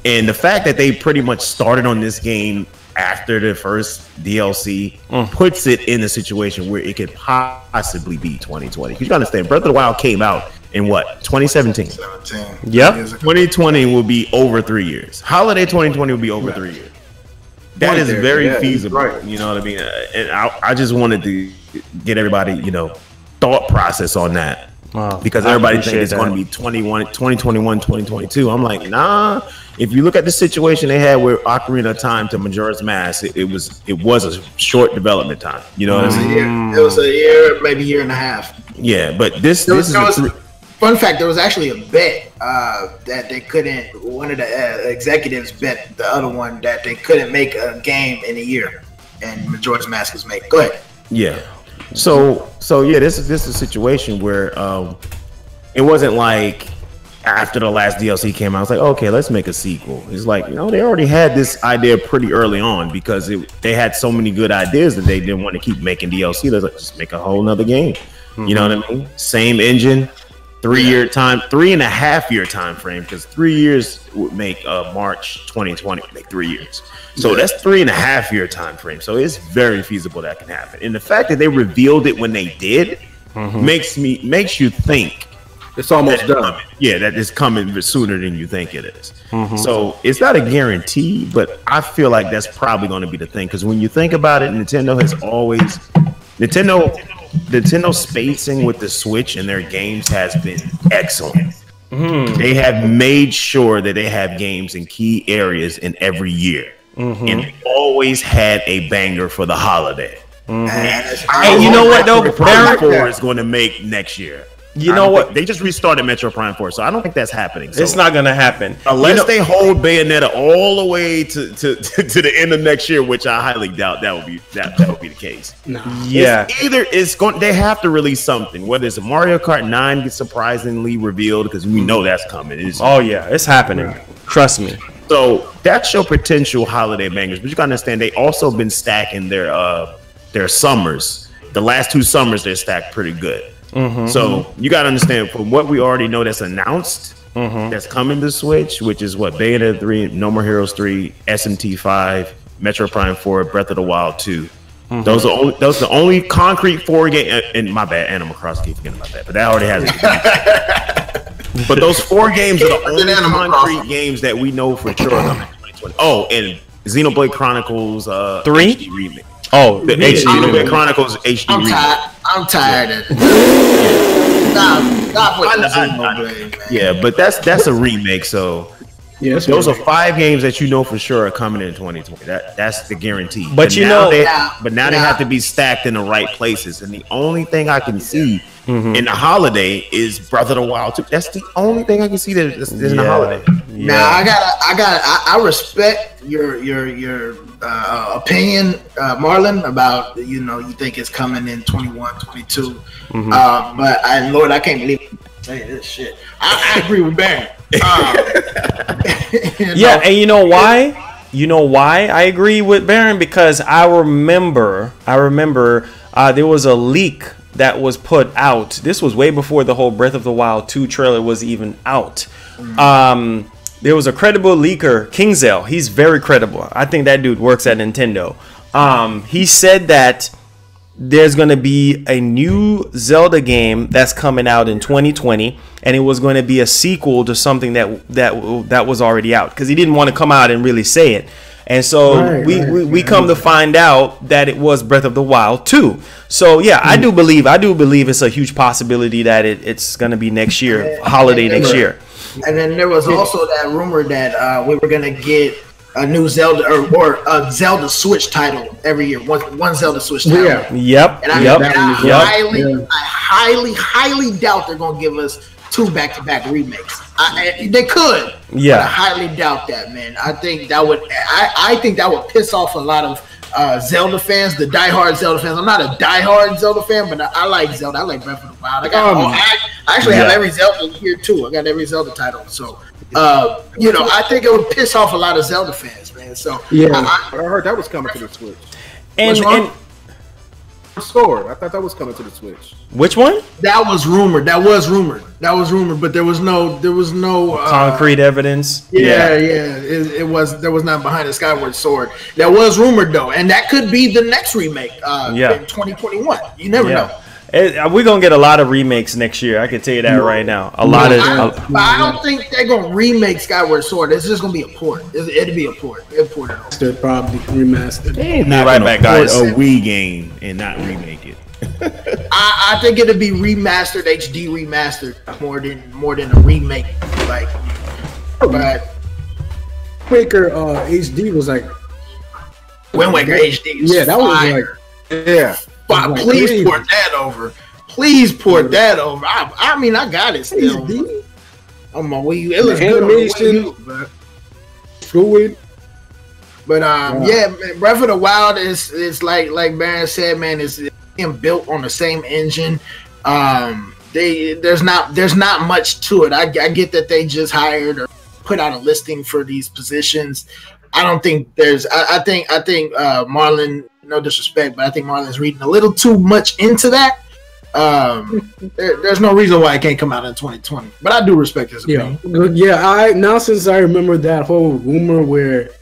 And the fact that they pretty much started on this game after the first DLC puts it in a situation where it could possibly be 2020. Because you understand, Breath of the Wild came out in what, 2017? Yep. 2020 will be over 3 years. Holiday 2020 will be over 3 years. That is very feasible. Right. You know what I mean? And I just wanted to get everybody, thought process on that. Wow. Because everybody thinks it's going to be 2021, 2022. I'm like, nah. If you look at the situation they had with Ocarina of Time to Majora's Mask, it was a short development time. You know what I mean? It was a year, maybe year and a half. Yeah, but this is fun fact. There was actually a bet that they couldn't. One of the executives bet the other one that they couldn't make a game in a year, and Majora's Mask was made. Go ahead. Yeah. So yeah, this is a situation where it wasn't like after the last DLC came out, it's like, okay, let's make a sequel. It's like, they already had this idea pretty early on because they had so many good ideas that they didn't want to keep making DLC. They're like, just make a whole nother game. You know what I mean? Same engine, 3.5 year time frame, because 3 years would make March 2020 would make 3 years. So that's 3.5 year time frame. So it's very feasible that can happen. And the fact that they revealed it when they did makes you think it's almost done. Yeah, that is coming sooner than you think it is. So it's not a guarantee, but I feel like that's probably going to be the thing. Because when you think about it, Nintendo spacing with the Switch and their games has been excellent. They have made sure that they have games in key areas in every year, and they always had a banger for the holiday. And you know what though, Prime 4 is going to make next year. You know what? They just restarted Metroid Prime 4, so I don't think that's happening. So it's not going to happen unless they hold Bayonetta all the way to the end of next year, which I highly doubt that would be the case. No. Yeah, they have to release something. Whether it's a Mario Kart 9 gets surprisingly revealed, because we know that's coming. It's happening. Right. Trust me. So that's your potential holiday bangers, but you gotta understand they also been stacking their summers. The last 2 summers they stacked pretty good. So you gotta understand, from what we already know that's announced, that's coming to Switch, which is what, Bayonetta 3, No More Heroes 3, SMT 5, Metroid Prime 4, Breath of the Wild 2. Those are the only concrete 4 games. And my bad, Animal Crossing, keep forgetting about that, but that already has it. But those 4 games are the only concrete games that we know for sure coming in 2020. Oh, and Xenoblade Chronicles 3 HD remake. Oh, the HD Xenoblade Chronicles HD remake. I'm tired of it. Stop with the Xenoblade, man. Yeah, but that's a remake, so those are 5 games that you know for sure are coming in 2020. That's the guarantee. But now they have to be stacked in the right places. And the only thing I can see in the holiday is Breath of the Wild 2. That's the only thing I can see that's in the holiday. Yeah. Now I respect your opinion, Marlon, about you think it's coming in 21, 22. But Lord, I can't believe I'm saying this shit. I agree with Baron. And you know why? You know why I agree with Baron? Because I remember there was a leak that was put out. This was way before the whole Breath of the Wild 2 trailer was even out. There was a credible leaker, Kingzel. He's very credible. I think that dude works at Nintendo. He said that there's going to be a new Zelda game that's coming out in 2020, and it was going to be a sequel to something that was already out, because he didn't want to come out and really say it. And so we come to find out that it was Breath of the Wild 2. So yeah, I do believe it's a huge possibility that it's going to be next year, holiday next year. And then there was also that rumor that we were going to get a new Zelda or a Zelda Switch title every year. One Zelda Switch title. Yeah. And I highly doubt they're going to give us 2 back-to-back remakes. They could. Yeah. But I highly doubt that, man. I think that would piss off a lot of Zelda fans, the diehard Zelda fans. I'm not a diehard Zelda fan, but I like Zelda. I like Breath of the Wild. I actually have every Zelda here too. I got every Zelda title. So, I think it would piss off a lot of Zelda fans, man. So yeah, I heard that was coming to the Switch. And Sword. I thought that was coming to the Switch. Which one? That was rumored. But there was no concrete evidence. Yeah. There was not behind the Skyward Sword. That was rumored though, and that could be the next remake. In 2021. You never know. We're gonna get a lot of remakes next year. I can tell you that right now. But I don't think they're gonna remake Skyward Sword. It's just gonna be a port. It'll be a port. They're probably remastered. They ain't not right back, guys. A Wii game and not remake it. I think it'll be remastered, HD remastered, more than a remake. Like, but Waker HD was like Wind Waker HD. Yeah, that was like But please port that over. Please port that over. I mean, I got it still. On my Wii U. It looks good on the Wii U, but fluid. But man, Breath of the Wild is like Baron said, man, it's being built on the same engine. There's not much to it. I get that they just hired or put out a listing for these positions. I don't think there's. I think Marlon. No disrespect, but I think Marlon's reading a little too much into that. There's no reason why it can't come out in 2020. But I do respect his opinion. Since I remember that whole rumor where it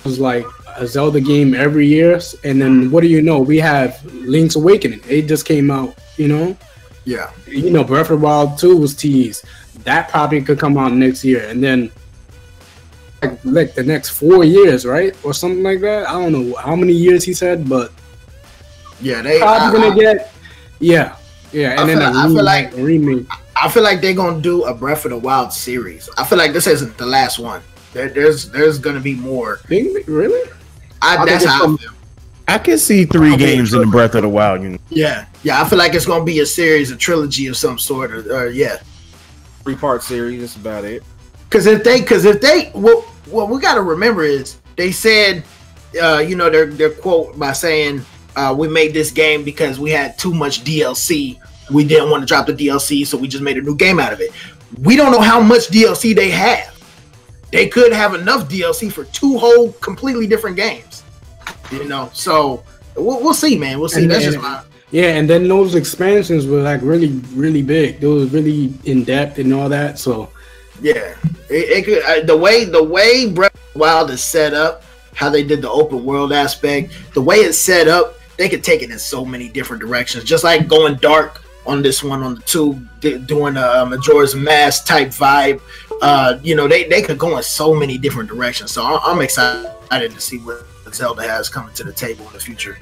was like a Zelda game every year, and then what do you know? We have Link's Awakening. It just came out. Yeah. Breath of the Wild 2 was teased. That probably could come out next year, and then like the next 4 years, right, or something like that. I don't know how many years he said, but they probably gonna get and then I feel like remake. I feel like they're gonna do a Breath of the Wild series. I feel like this isn't the last one. There's gonna be more. Really? That's how I feel. I can see 3 games in the Breath of the Wild. Yeah. I feel like it's gonna be a series, a trilogy of some sort, or 3-part series. That's about it. Because if they, what we got to remember is they said, their quote by saying, we made this game because we had too much DLC. We didn't want to drop the DLC, so we just made a new game out of it. We don't know how much DLC they have. They could have enough DLC for 2 whole completely different games. So we'll see, man. We'll see. That's just my. Yeah, and then those expansions were like really, really big. They was really in depth and all that. So. Yeah, it could, the way Breath of the Wild is set up, how they did the open world aspect, the way it's set up, they could take it in so many different directions. Just like going dark on this one, on the 2, doing a Majora's Mask type vibe. They could go in so many different directions. So I'm excited to see what Zelda has coming to the table in the future.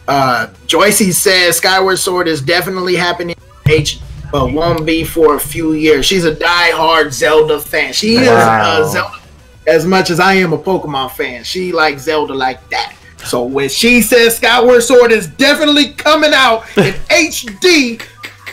Joycey says Skyward Sword is definitely happening in HD. But won't be for a few years. She's a die-hard Zelda fan. She is Zelda as much as I am a Pokemon fan. She likes Zelda like that. So when she says Skyward Sword is definitely coming out in HD,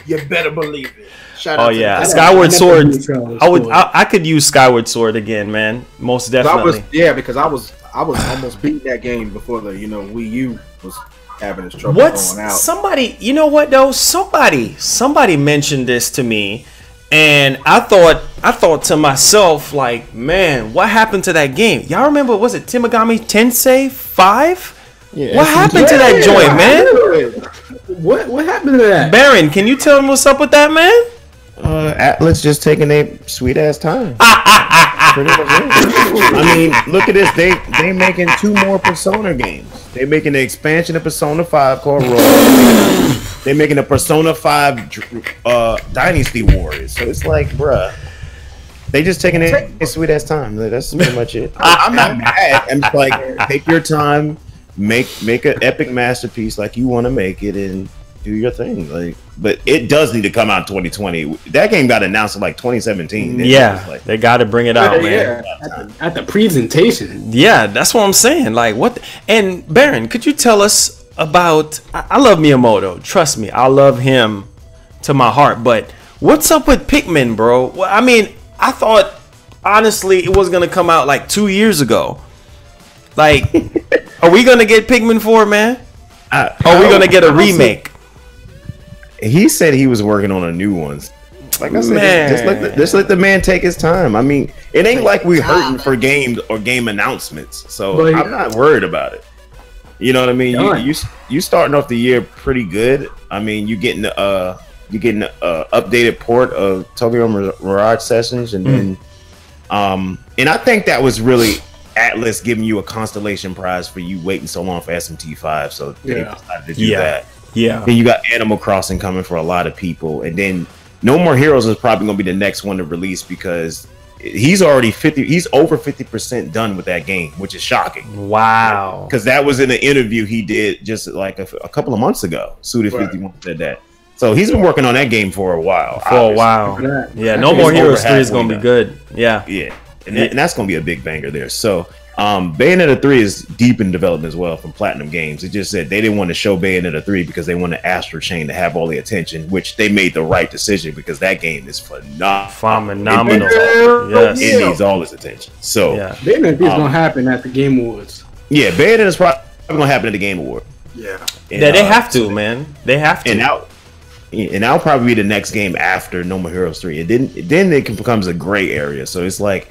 you better believe it. Shout out Skyward Sword. I could use Skyward Sword again, man. Most definitely. Because I was almost beating that game before the Wii U was having his trouble going out. Somebody, you know what though? Somebody mentioned this to me, and I thought to myself, like, man, what happened to that game? Y'all remember? Was it Timagami Tensei 5? Yeah. What happened to that joint, man? What happened to that? Baron, can you tell me what's up with that, man? Atlas just taking a sweet ass time. I mean, look at this. They making 2 more Persona games. They making the expansion of Persona 5 called Royal. They making a Persona 5 Dynasty Warriors. So it's like, bruh, they just taking a sweet ass time. That's pretty much it. I'm not mad. I'm just like, take your time, make an epic masterpiece like you want to make it, and do your thing. Like, but it does need to come out in 2020. That game got announced in like 2017. They got to bring it out, man. At the presentation. Yeah, that's what I'm saying. Like, what? And Baron, could you tell us about? I love Miyamoto. Trust me, I love him to my heart. But what's up with Pikmin, bro? Well, I mean, I thought honestly it was gonna come out like 2 years ago. Like, Are we gonna get Pikmin 4, man? Are we gonna get a remake? He said he was working on a new one. Like I said, just let the man take his time. I mean, it ain't like we hurting for games or game announcements, so I'm not worried about it. You know what I mean? You starting off the year pretty good. I mean, you getting an updated port of Tokyo Mirage Sessions, and then and I think that was really Atlas giving you a constellation prize for you waiting so long for SMT5. So they decided to do that. Yeah. Then you got Animal Crossing coming for a lot of people, and then No More Heroes is probably going to be the next one to release because he's over 50% done with that game, which is shocking. Wow. Because that was in an interview he did just like a couple of months ago. Suda51 said that. So he's been working on that game for a while. Yeah, No More Heroes 3 is going to be good. Yeah. Yeah. And that's going to be a big banger there. So Bayonetta 3 is deep in development as well from Platinum Games. It just said they didn't want to show Bayonetta 3 because they wanted Astro Chain to have all the attention, which they made the right decision because that game is phenomenal. Yes. It needs all its attention. So Bayonetta is going to happen at the Game Awards. Yeah, Bayonetta is probably going to happen at the Game Award. Yeah. And, they have to, man. They have to. And that'll probably be the next game after No More Heroes 3. And then it becomes a gray area. So it's like,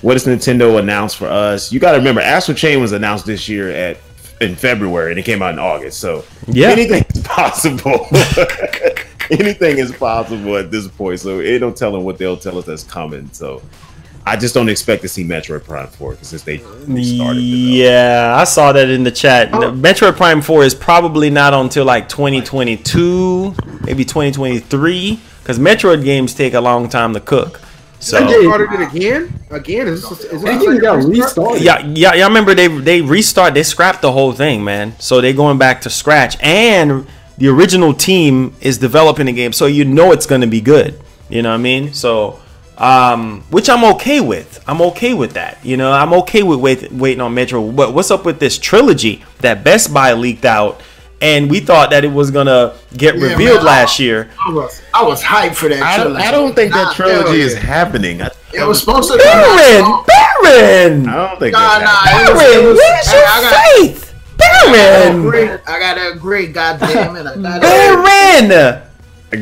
what does Nintendo announce for us? You got to remember, Astral Chain was announced this year in February, and it came out in August. So anything is possible. Anything is possible at this point. So it don't tell them what they'll tell us that's coming. So I just don't expect to see Metroid Prime 4 since they started. Yeah, I saw that in the chat. Metroid Prime 4 is probably not until like 2022, maybe 2023, because Metroid games take a long time to cook. So they started it again. Is it got restarted? Yeah. I remember they scrapped the whole thing, man. So they're going back to scratch, and the original team is developing the game, so you know it's going to be good. You know what I mean? So, which I'm okay with. I'm okay with that. You know, I'm okay with waiting on Metro. But what's up with this trilogy that Best Buy leaked out? And we thought that it was gonna get revealed last year. I was hyped for that trilogy. I don't think that trilogy is happening. It was supposed to. Baron. I don't think. Baron, where's your faith, Baron? I gotta agree. Goddamn it, Baron.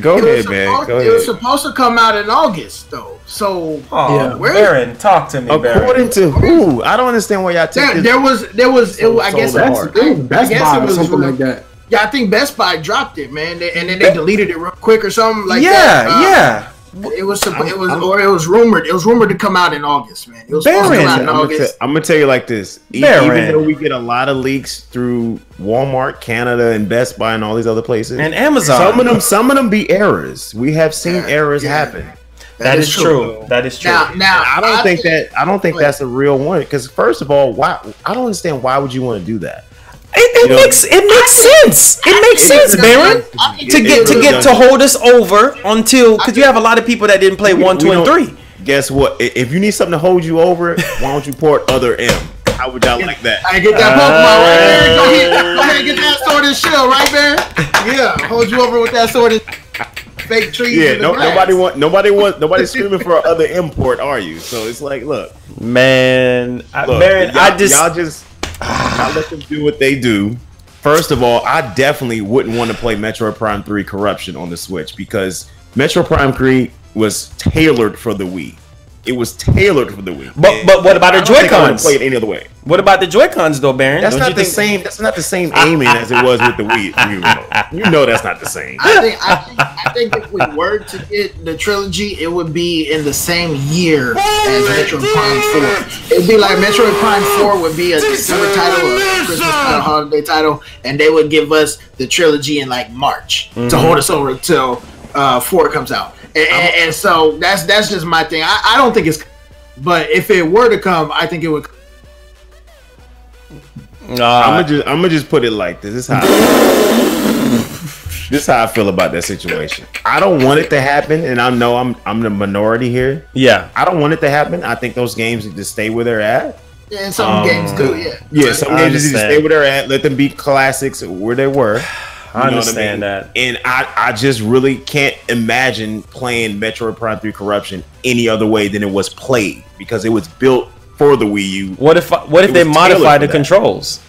Go ahead, man. Go ahead. It was supposed to come out in August, though. So, Baron, talk to me. According to who? I don't understand why y'all take this. There was. I guess Best Buy or something like that. Yeah, I think Best Buy dropped it, man, and then they deleted it real quick or something like that. It was rumored. It was rumored to come out in August, man. It was supposed to come out in August. I'm gonna tell you like this. Even though we get a lot of leaks through Walmart, Canada, and Best Buy, and all these other places, and Amazon, some of them be errors. We have seen errors happen. That is true. That is true. Now I don't think that's a real one. Because first of all, why? I don't understand why would you want to do that. It makes sense. It makes sense, Baron, to hold us over until, because you have a lot of people that didn't play 1, 2, and 3. Guess what? If you need something to hold you over, why don't you port Other M? How would y'all like that? I get that Pokemon right there. Go ahead and get that sword and shield, right, Baron? Yeah, hold you over with that sword and fake trees. Yeah, nobody's screaming for Other import, are you? So it's like, look, man, Baron, y'all let them do what they do. First of all, I definitely wouldn't want to play Metroid Prime 3 Corruption on the Switch because Metroid Prime 3 was tailored for the Wii. It was tailored for the Wii. But what about the Joy-Cons? Play it any other way. What about the Joy-Cons though, Baron? That's not the same aiming as it was with the Wii remote. You know that's not the same. I think if we were to get the trilogy, it would be in the same year as Metroid Prime 4. It would be like Metroid Prime 4 would be a December title, a Christmas title, holiday title, and they would give us the trilogy in like March to hold us over until 4 comes out. And so that's just my thing. I don't think it's, but if it were to come, I think it would. I'm gonna just put it like this. This is how I feel about that situation. I don't want it to happen, and I know I'm the minority here. Yeah, I don't want it to happen. I think those games need to stay where they're at. Yeah, and some games do. Yeah, some games need to stay where they're at. Let them be classics where they were. I understand that. And I just really can't imagine playing Metroid Prime 3 Corruption any other way than it was played because it was built for the Wii U. What if they modify the controls?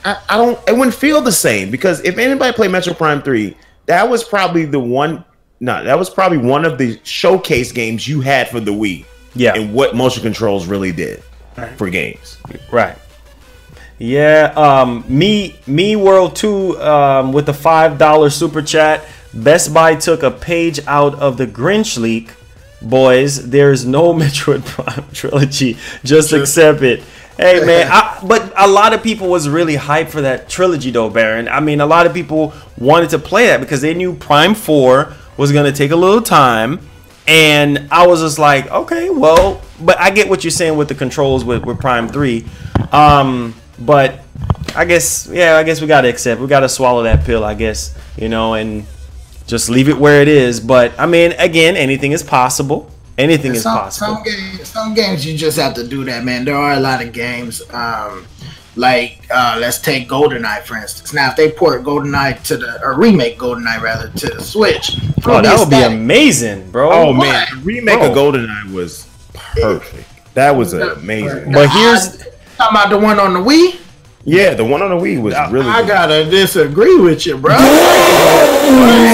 I don't. It wouldn't feel the same because if anybody played Metroid Prime 3, that was probably the one. No, that was probably one of the showcase games you had for the Wii. Yeah, and what motion controls really did for games. Right. Yeah. Me World 2 with the $5 super chat. Best Buy took a page out of the Grinch leak. Boys, there's no Metroid Prime trilogy. Just accept it. Hey man, but a lot of people was really hyped for that trilogy though, Baron. I mean, a lot of people wanted to play that because they knew Prime 4 was gonna take a little time, and I was just like, okay, well, but I get what you're saying with the controls with Prime 3, but I guess we gotta accept, we gotta swallow that pill, I guess, and just leave it where it is. But I mean, again, anything is possible. Anything is possible. Some games you just have to do that, man. There are a lot of games, let's take GoldenEye for instance. Now, if they port GoldenEye or remake GoldenEye rather to the Switch, that would be amazing, bro. Oh man, the remake of GoldenEye was perfect. That was amazing. But here's talking about the one on the Wii. Yeah, the one on the Wii was really I good. Gotta disagree with you, bro.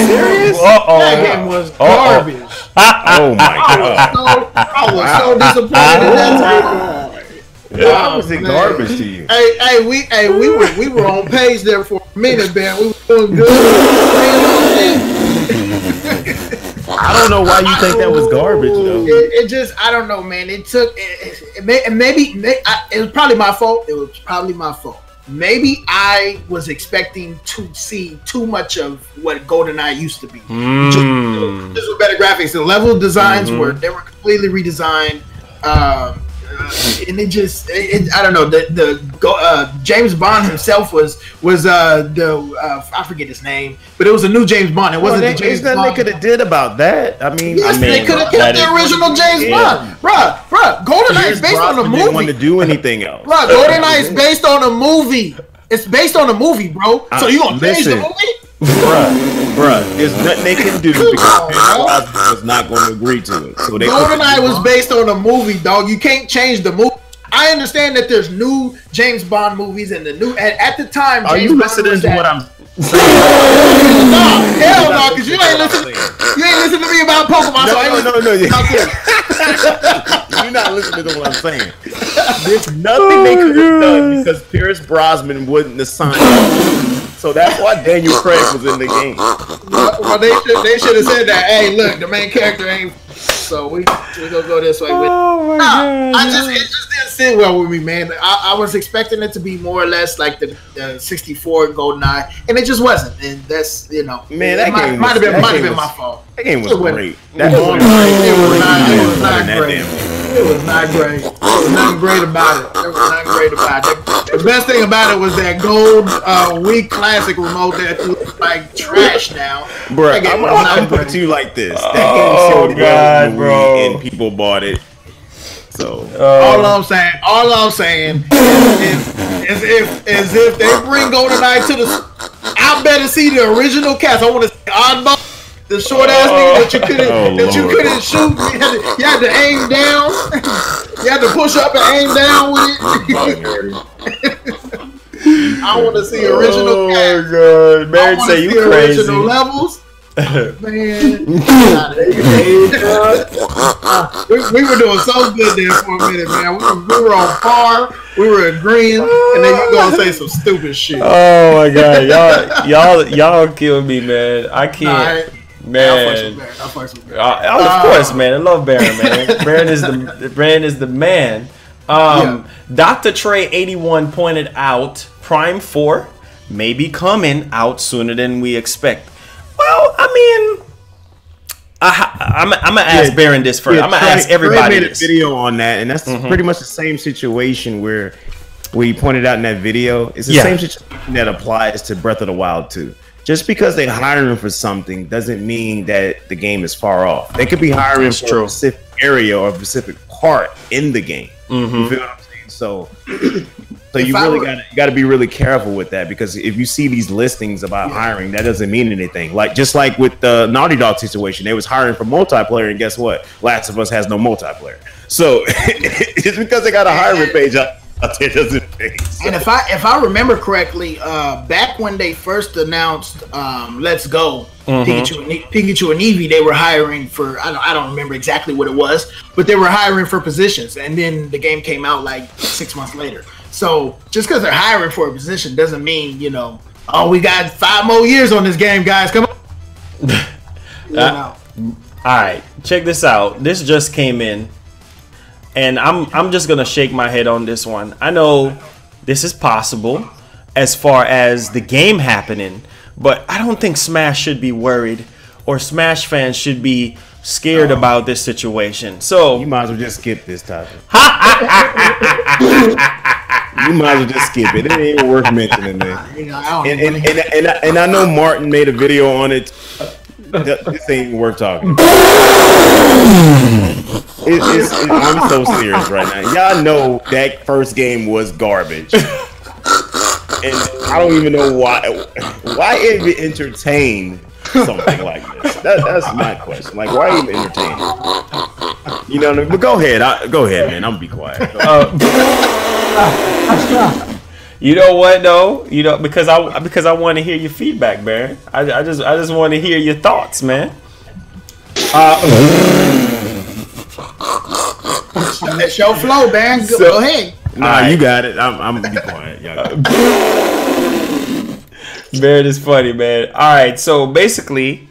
Serious? That game was garbage. Oh my god! I was so disappointed in that time. Why was it garbage to you? We were on page there for a minute, man. We were doing good. I don't know why you think that was garbage, though. It just, I don't know, man. It took, it was probably my fault. Maybe I was expecting to see too much of what GoldenEye used to be. Just with better graphics. The level designs were completely redesigned. And it just, I don't know. The James Bond himself was I forget his name, but it was a new James Bond. It wasn't the James Bond. They could have did about that. I mean, they could have kept the original James Bond, bruh. GoldenEye is based on a movie. Didn't want to do anything else, bruh. GoldenEye is based on a movie. It's based on a movie, bro. So you gonna change the movie? Bruh, there's nothing they can do because I was not going to agree to it. So GoldenEye was based on a movie, dog. You can't change the movie. I understand that there's new James Bond movies and at the time. Are James you Bond listening to what I'm saying? Hell no, because you ain't listening. You ain't listening to me about Pokemon. No. You're not listening to what I'm saying. There's nothing they could have done because Pierce Brosnan wouldn't have signed. So that's why Daniel Craig was in the game. Well, they should have said that. Hey, look, the main character ain't. So we gonna go this way with. Oh my God! It just didn't sit well with me, man. I was expecting it to be more or less like the 64 GoldenEye, and it just wasn't. And that's man, that game might have been my fault. That game was great. It was not great. It was not great. There was nothing great about it. The best thing about it was that gold Wii Classic remote that looked like trash now. Bro, I'm gonna put it to you like this. That game sold well, bro, and people bought it. So all I'm saying is if they bring GoldenEye to the, I better see the original cast. I want to see Oddball. The short ass nigga that you couldn't shoot. You had to aim down. You had to push up and aim down with it. I want to see original cast. Oh god, man, say you crazy. Original levels. Man, we were doing so good there for a minute, man. We were on par. We were agreeing, and then you gonna say some stupid shit. Oh my god, y'all kill me, man. I can't. Man, of course, man. I love Baron, man. Baron is the man. Dr. Trey 81 pointed out Prime 4 may be coming out sooner than we expect. Well, I mean, I'm gonna ask Baron this first. I'm gonna ask everybody. Trey made a video on that, and that's pretty much the same situation where we pointed out in that video. It's the same situation that applies to Breath of the Wild 2. Just because they're hiring for something doesn't mean that the game is far off. They could be hiring for a specific area or a specific part in the game. You feel what I'm saying? So you really got to be really careful with that, because if you see these listings about hiring, that doesn't mean anything. Just like with the Naughty Dog situation, they was hiring for multiplayer, and guess what? Last of Us has no multiplayer. So it's because they got a hiring page up. It doesn't face. And if I remember correctly, back when they first announced Let's Go, Pikachu and Eevee, they were hiring for I don't remember exactly what it was, but they were hiring for positions, and then the game came out like 6 months later. So just because they're hiring for a position doesn't mean, you know, oh, we got 5 more years on this game, guys. Come on. All right, check this out. This just came in, and I'm just gonna shake my head on this one. I know this is possible as far as the game happening, but I don't think Smash should be worried, or Smash fans should be scared about this situation. So you might as well just skip this topic. You might as well just skip it. It ain't even worth mentioning, man. And I know Martin made a video on it. This ain't worth talking. I'm so serious right now. Y'all know that first game was garbage, and I don't even know why even entertain something like this. That's my question. Like, why even entertain it? You know what I mean? But go ahead, man. I'm gonna be quiet. You know what though? You know, because I want to hear your feedback, Baron. I just want to hear your thoughts, man. It's your flow, Baron. Go ahead. Nah, you got it. I'm gonna be quiet. Baron is funny, man. All right, so basically,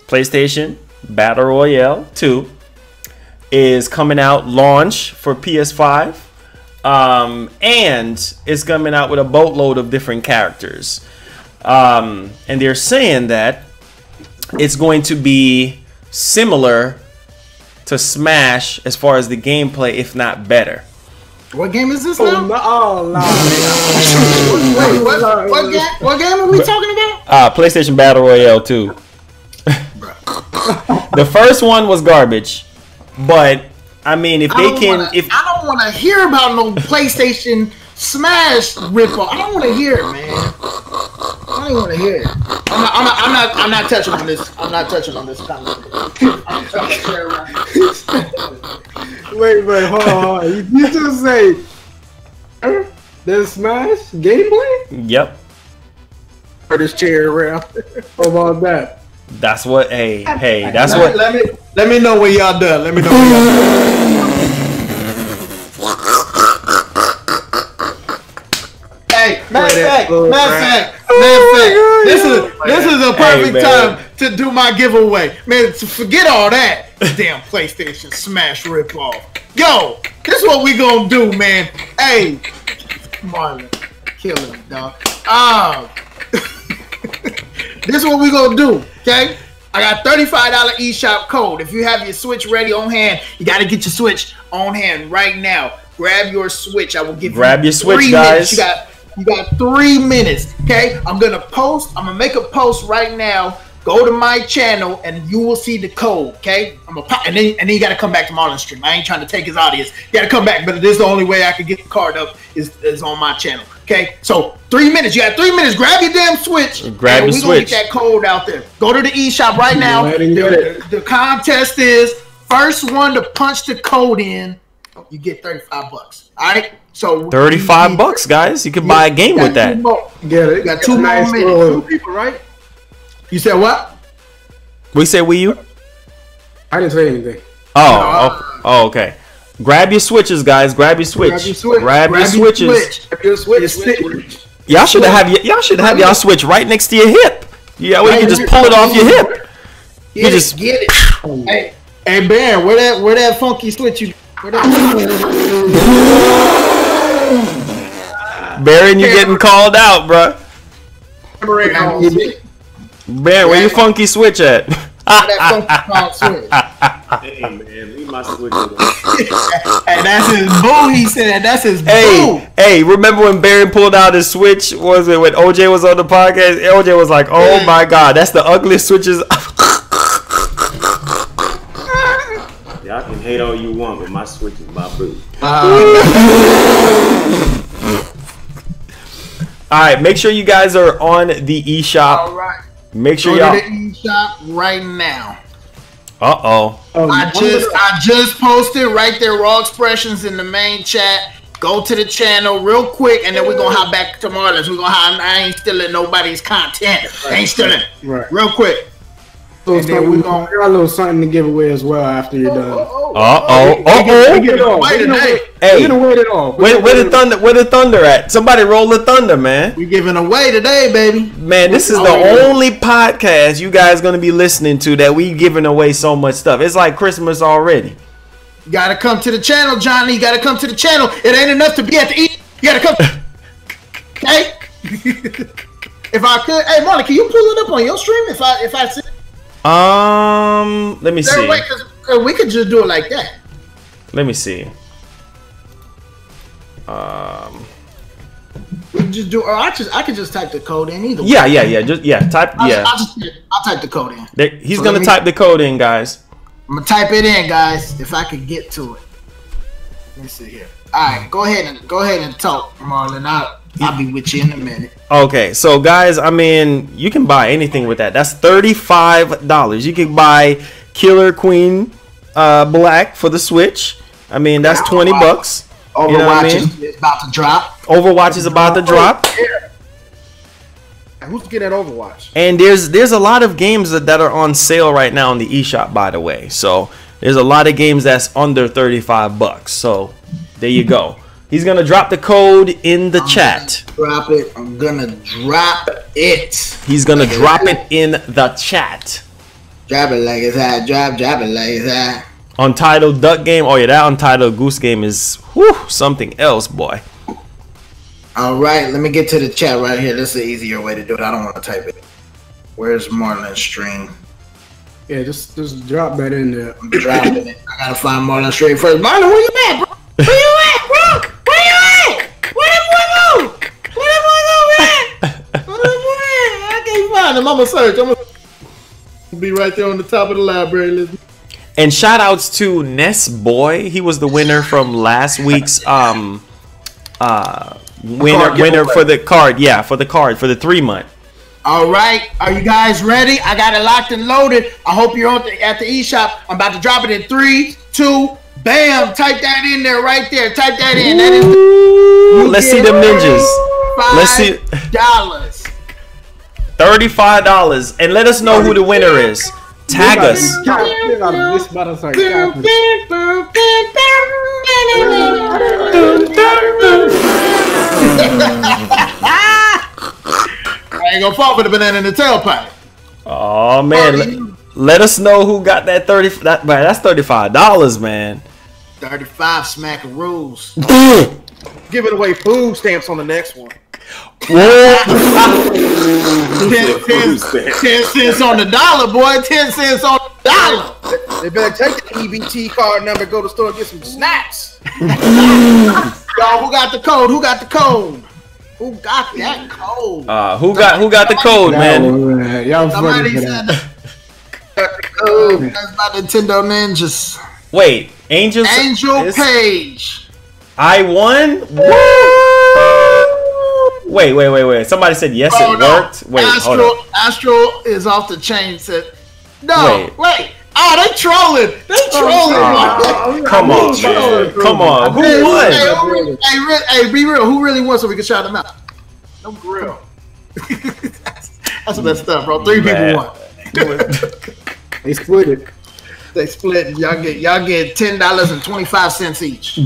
PlayStation Battle Royale 2 is coming out launch for PS5. And it's coming out with a boatload of different characters. And they're saying that it's going to be similar to Smash as far as the gameplay, if not better. What game is this now? What game are we talking about? PlayStation Battle Royale 2. The first one was garbage, but I mean, if they can, I don't want to hear about no PlayStation Smash ripoff. I don't want to hear it, man. I don't want to hear it. I'm not touching on this. I'm not touching on this conversation. Wait, hold on. You just say the Smash gameplay? Yep. Turn this chair around. How about that? That's what. Hey, that's what. Let me know when y'all done. Let me know when y'all done. Hey, matter of fact, this is a perfect time to do my giveaway. Man, forget all that damn PlayStation Smash ripoff. Yo, this is what we gonna do, man. Hey, Marlon, killing me, dog. This is what we gonna do, okay? I got $35 eShop code. If you have your Switch ready on hand, you got to get your Switch on hand right now. Grab your Switch. I will give you your Switch, 3 guys. minutes. You got 3 minutes, okay? I'm gonna make a post right now. Go to my channel and you will see the code, okay? And then you got to come back to Marlon's stream. I ain't trying to take his audience. You got to come back, but this is the only way I can get the card up is on my channel, okay? So 3 minutes. You got 3 minutes. Grab your damn Switch. Grab your Switch. We're going to get that code out there. Go to the eShop right now. The contest is first one to punch the code in, you get $35. All right? So $35, guys. You can buy a game with that. Get it. You got 2 more minutes. 2 people, right? You said what? We said Wii U? I didn't say anything. Oh, okay. Grab your Switches, guys. Grab your Switch. Grab your Switches. Y'all should have y'all Switch right next to your hip. Yeah, well, you can just pull it off your hip. You just get it. Hey, Baron, where that funky Switch you? Baron, you getting called out, bruh. Baron, where your funky Switch at? Hey man, leave my Switch alone. And that's his boo. He said that's his boo. Hey, remember when Baron pulled out his Switch? Was it when OJ was on the podcast? OJ was like, "Oh my God, that's the ugliest Switches." Y'all can hate all you want, but my Switch is my boo. All right, make sure you guys are on the eShop. All right. Make sure y'all go to the eShop right now. Uh-oh. I just posted right there raw expressions in the main chat. Go to the channel real quick, and then we're gonna hop back to Marlon's. I ain't stealing nobody's content. I ain't stealing. Right. Real quick. And then we got a little something to give away as well after you're done. We give it away today. Hey, where the thunder at? Somebody roll the thunder, man. We giving away today, baby. Man, this is the only podcast you guys gonna be listening to that we giving away so much stuff. It's like Christmas already. You gotta come to the channel, Johnny. You gotta come to the channel. It ain't enough to be at the E. You gotta come. Okay. If I could, hey Marlon, can you pull it up on your stream? If I see. Let me see. Wait, cause we could just do it like that. Let me see. We could just do, or I could just type the code in either way. Yeah. Type. I'll type the code in. He's gonna type the code in, guys. I'm gonna type it in, guys. If I could get to it. Let me see here. All right, go ahead and talk, Marlon. I'll be with you in a minute. Okay, so guys, I mean, you can buy anything with that. That's $35. You can buy Killer Queen Black for the Switch. I mean, that's $20. Overwatch, you know what I mean? is about to drop. Overwatch is about to drop. Who's getting that Overwatch? And there's a lot of games that are on sale right now on the eShop, by the way. So there's a lot of games that's under $35. So there you go. He's gonna drop the code in the chat. Drop it. I'm gonna drop it. He's gonna drop it in the chat. Drop it like it's hot. Drop it like it's hot. Untitled Duck Game. Oh yeah, that Untitled Goose Game is something else, boy. All right, let me get to the chat right here. This is an easier way to do it. I don't want to type it. Where's Marlon's stream? Yeah, just drop that in there. I'm dropping it. I gotta find Marlon's stream first. Marlon, where you at, bro? Where you at, bro? Where you at? Where that boy go? Where that boy at? Where that boy at? I can't find him. I'm gonna search. I'm gonna be right there on the top of the library. Listen. And shout outs to Ness Boy. He was the winner from last week's winner for the card. Yeah, for the 3-month. All right, are you guys ready? I got it locked and loaded. I hope you're at the eShop. I'm about to drop it in 3, 2, bam! Type that in there, right there. Type that in. That is. Let's see them ninjas. Let's see. $5. $35, and let us know who the winner is. Tag us. I ain't gonna fall for the banana in the tailpipe. Oh man, let us know who got that that's $35, man. 35 smackaroos. Giving away food stamps on the next one. 10 cents on the dollar, boy. 10 cents on the dollar. They better take the EBT card number, go to the store and get some snacks. Y'all, who got the code? Who got the code? Who got that code? Who got the code, man? Somebody said got the code. That's my Nintendo Ninjas. Wait, Angel Page. I won? Wait. Somebody said yes, it worked. Wait, hold on. Astro is off the chain. Said no. Wait. Oh, they trolling. Come on, man. Come on. Who won? Hey, be real. Who really won so we can shout them out? No grill. That's the best stuff, bro. 3 people won. They split it. They split. Y'all get $10.25 each.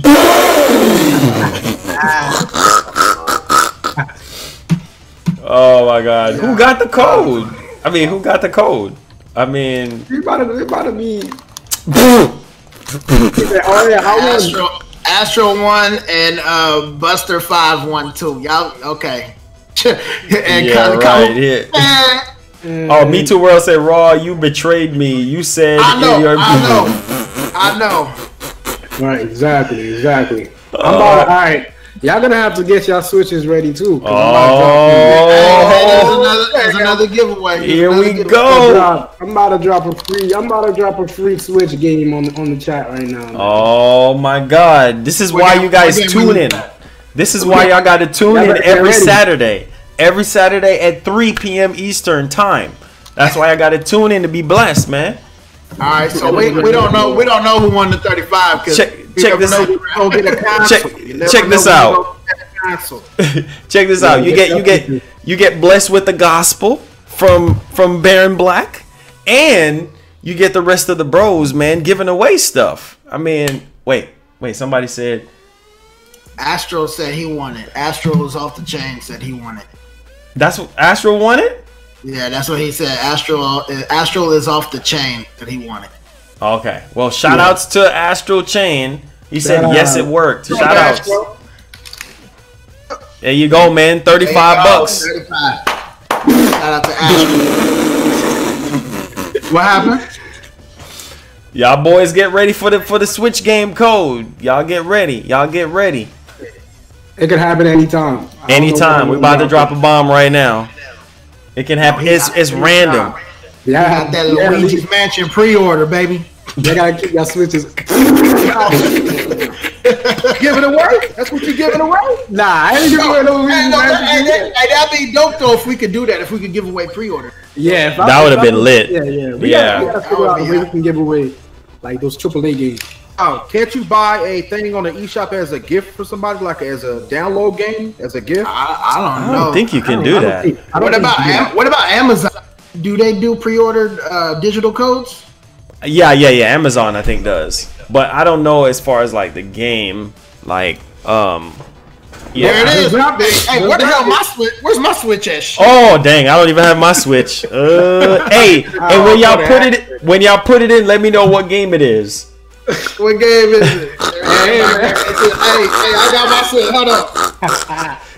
Oh my God! Who got the code? I mean, who got the code? I mean, it about to be. Astro 1 and Buster 5 won too. Y'all okay? And right. Yeah. Oh, Me Too World said, "Raw, you betrayed me. You said I know. Right, exactly. All right. Y'all gonna have to get y'all switches ready too. There's another giveaway. Here we go. I'm about to drop a free Switch game on the chat right now. Man. Oh my God! This is why you guys tune in. This is why y'all got to tune in every Saturday. Every Saturday at 3 p.m. Eastern time. That's why I got to tune in to be blessed, man. All right, so we don't know who won the 35. check this out. Check this out. Check this out. You get blessed with the gospel from Baron Black, and you get the rest of the bros, man, giving away stuff. I mean, wait. Somebody said. Astro said he won it. Astro was off the chain. Said he won it. That's what Astro won it. Yeah, that's what he said. Astro is off the chain. That he won it. Okay. Well, shout outs to Astro Chain. He said yes, it worked. Shout outs. There you go, man. $35. 35. Shout out to Astro. What happened? Y'all boys get ready for the Switch game code. Y'all get ready. It could happen anytime. Anytime. We're about to drop a bomb right now. It can happen. It's random. Yeah, got that Luigi's Mansion pre-order, baby. They gotta keep your Switches. Giving away? That's what you're giving away? Nah, I ain't giving away no Luigi's Mansion. That'd be dope though if we could do that. If we could give away pre-order. Yeah, that would have been lit. Yeah. We gotta figure out a way we can give away like those AAA games. Oh, can't you buy a thing on the eShop as a gift for somebody, like as a download game, as a gift? I don't know. I don't think you can do that. What about Amazon? Do they do pre-ordered digital codes? Yeah. Amazon I think does, but I don't know as far as like the game. Like, yeah. There it is. Hey, where the hell my Switch? Where's my Switch at? Shit? Oh dang, I don't even have my Switch. Hey, and when y'all put it in, let me know what game it is. What game is it? Hey, I got my Switch. Hold on.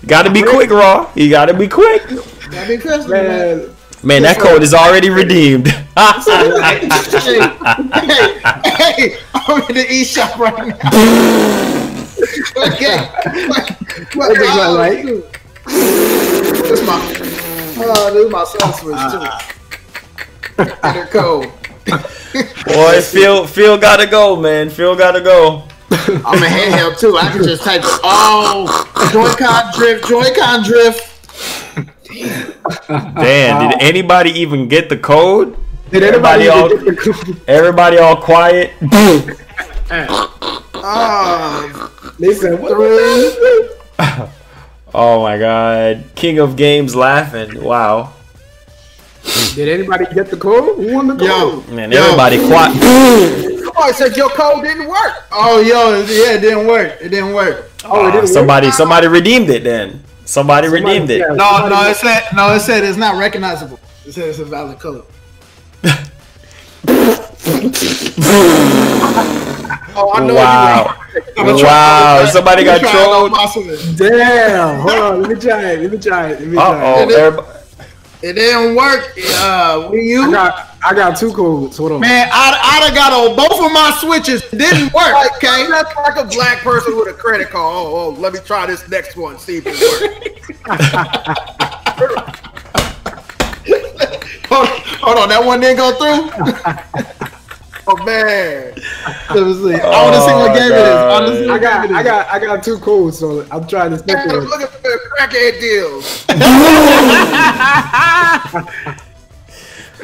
Gotta be quick, Raw. You gotta be quick. Gotta be quick, man. Man, that code is already redeemed. Hey, I'm in the eShop right now. Okay. This is my son Switch too. Better code. Boy, Phil gotta go, man. Phil gotta go. I'm a handheld too. I can just type. Joy-Con drift. Damn, did anybody even get the code? Did everybody all quiet? They said what? Oh my god. King of Games laughing. Wow. Did anybody get the code? Who won the code? Man, everybody quiet. Somebody said your code didn't work. Oh, it didn't work. It didn't work. Oh, it didn't work? Somebody redeemed it then. Somebody redeemed it. No, it said it's not recognizable. It said it's a valid code. I know. Wow. Somebody got trolled. Damn. Hold on. Let me try it. It didn't work. I got two codes. Hold on. Man, I'd have got on both of my Switches. It didn't work. Okay. That's like a black person with a credit card. Oh, let me try this next one. See if it works. Hold on. That one didn't go through. Oh man. Let me see. I want to see what game it is. I got two codes, so I'm trying this next one. Look at the crackhead deals.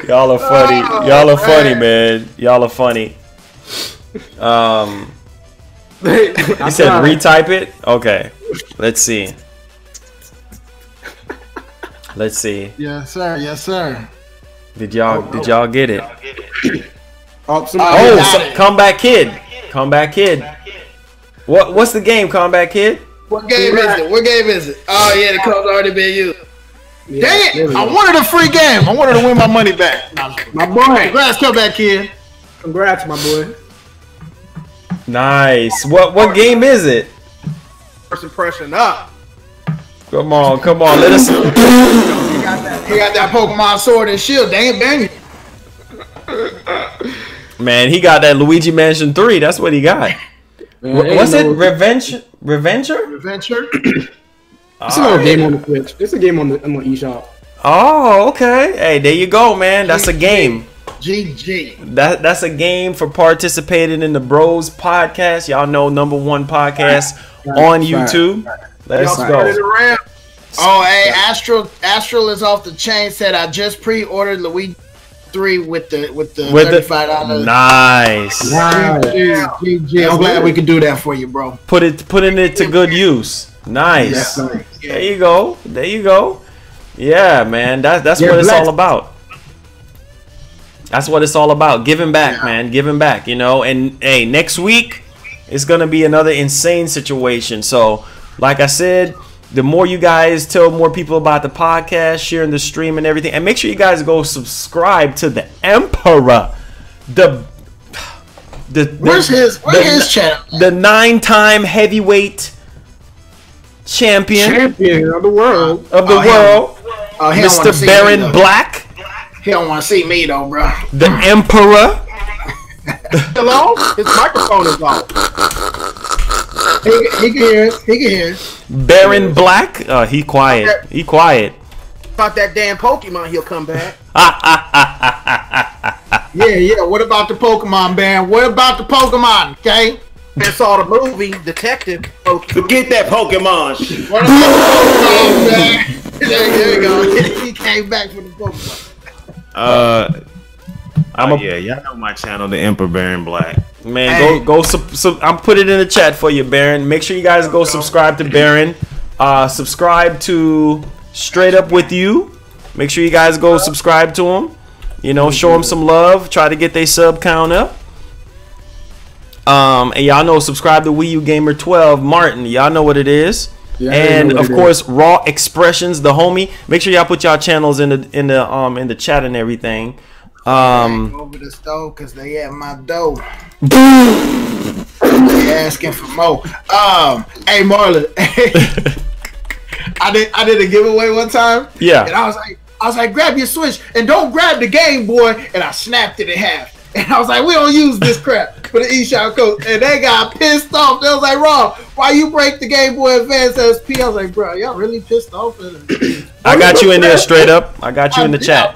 Y'all are funny. Y'all are funny, man. Y'all are funny. You said retype it? Okay. Let's see. Yes, sir. Yes, sir. Did y'all get it? Comeback Kid. What's the game, Comeback Kid? What game is it? Oh yeah, the code's already been used. Yeah, dang it! I wanted a free game. I wanted to win my money back. My boy. Congrats, Comeback Kid. Congrats, my boy. Nice. What game is it? First impression up. Come on. Let us. He got that Pokemon Sword and Shield. Dang it. Man, he got that Luigi Mansion 3. That's what he got. What's it? Revenger? It's another game on the Switch. It's a game on the eShop. Oh, okay. Hey, there you go, man. That's a game. GG. That's a game for participating in the Bros podcast. Y'all know #1 podcast on YouTube. Let's go. Oh, hey, Astral is off the chain. Said I just pre-ordered Luigi 3 with the $35. Nice. GG. I'm glad we could do that for you, bro. Putting it to good use. Nice. Yeah. There you go. There you go. Yeah, man. That's what it's all about. That's what it's all about. Giving back, man. Giving back, you know. And hey, next week it's gonna be another insane situation. So, like I said, the more you guys tell more people about the podcast, sharing the stream and everything, and make sure you guys go subscribe to the Emperor. Where's his channel? The 9-time heavyweight champion of the world. Mr. Baron Black. He don't want to see me though, bro. The Emperor. Hello? His microphone is off. He can hear us. He can hear us. Baron Black. He quiet. He quiet. About that damn Pokemon, he'll come back. Yeah. What about the Pokemon, man? What about the Pokemon? Okay. I saw the movie Detective. Forget that Pokemon shit. What about the Pokemon, man? There you go. He came back for the Pokemon. Y'all know my channel, the Emperor Baron Black. Man, go I'm put it in the chat for you, Baron. Make sure you guys go subscribe to Baron. Subscribe to Straight Up With You. Make sure you guys go subscribe to him. You know, show him some love. Try to get their sub count up. And y'all know, subscribe to Wii U Gamer 12 Martin. Y'all know what it is. Yeah, and of course, Raw Expressions, the homie. Make sure y'all put y'all channels in the chat and everything. Over the stove because they had my dough. They asking for more. Hey Marlon, I did a giveaway one time. Yeah. And I was like, grab your Switch and don't grab the Game Boy. And I snapped it in half. And I was like, we don't use this crap for the eShop code. And they got pissed off. They was like, Rob, why you break the Game Boy Advance SP? I was like, bro, y'all really pissed off? I got you in there straight up. I got you in the chat.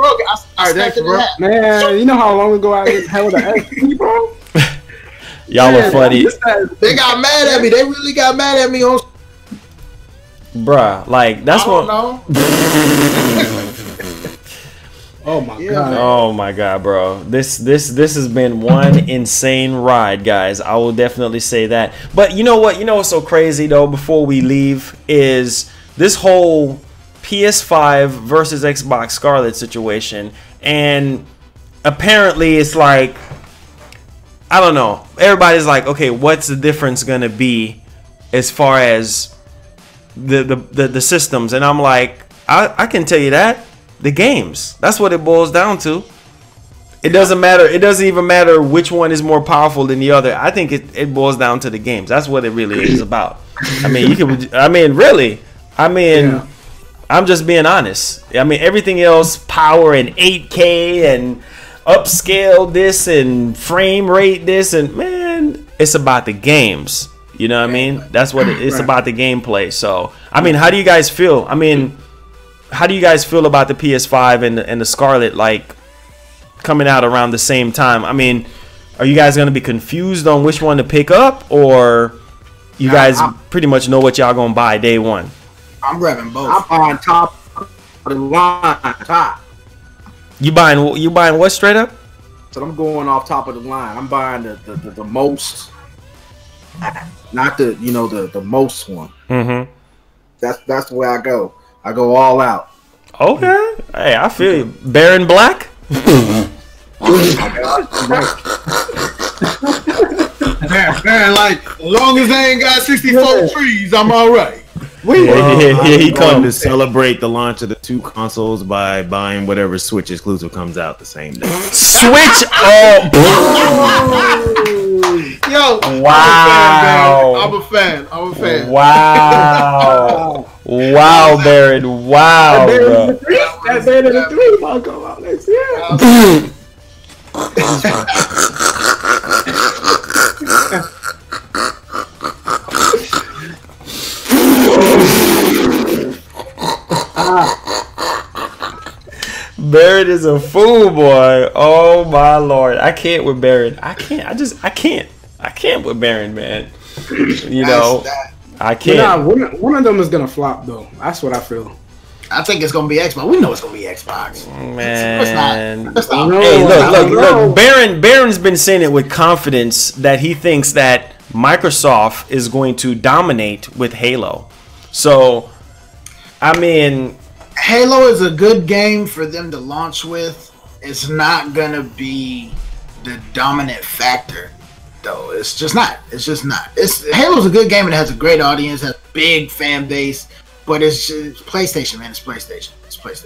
Man, you know how long ago I held an SP, bro? Y'all are funny. They got mad at me. They really got mad at me on. Bruh, like that's what. Oh my god. Oh my god, bro. This has been one insane ride, guys. I will definitely say that. But you know what? You know what's so crazy though, before we leave, is this whole PS5 versus Xbox Scarlet situation. And apparently it's like, I don't know. Everybody's like, okay, what's the difference gonna be as far as the systems? And I'm like, I can tell you that. The games. That's what it boils down to. It doesn't matter. It doesn't even matter which one is more powerful than the other. I think it boils down to the games. That's what it really is about. I mean, really. I'm just being honest. I mean, everything else, power and 8K and upscale this and frame rate this, and man, it's about the games. You know what I mean? That's what it's about, the gameplay. So, I mean, how do you guys feel? I mean, how do you guys feel about the PS5 and the Scarlet, like, coming out around the same time? I mean, are you guys going to be confused on which one to pick up, or you guys pretty much know what y'all going to buy day one? I'm grabbing both. I'm buying top of the line. Top. You buying what straight up? So I'm going off top of the line. I'm buying the most, not the most one. Mm-hmm. That's the way I go. I go all out. Okay. Hey, I feel you. Baron Black? Man, like, as long as they ain't got 64 trees, I'm all right. Here he comes to celebrate the launch of the two consoles by buying whatever Switch exclusive comes out the same day. Switch! Oh! Yo! Wow! I'm a fan. Wow! Wow, Baron! Wow, bro! That Baron the 3 will come out next year. Barrett is a fool, boy. Oh my lord, I can't with Barrett. I can't with Barrett, man. You know, I can't. Nah, one of them is gonna flop though. That's what I feel. I think it's gonna be Xbox. We know it's gonna be Xbox. Man, let's not. Hey, look. Baron's been saying it with confidence that he thinks that Microsoft is going to dominate with Halo. So, I mean, Halo is a good game for them to launch with. It's not gonna be the dominant factor, though. It's just not. Halo's a good game and it has a great audience, has a big fan base, but it's PlayStation, man. It's PlayStation.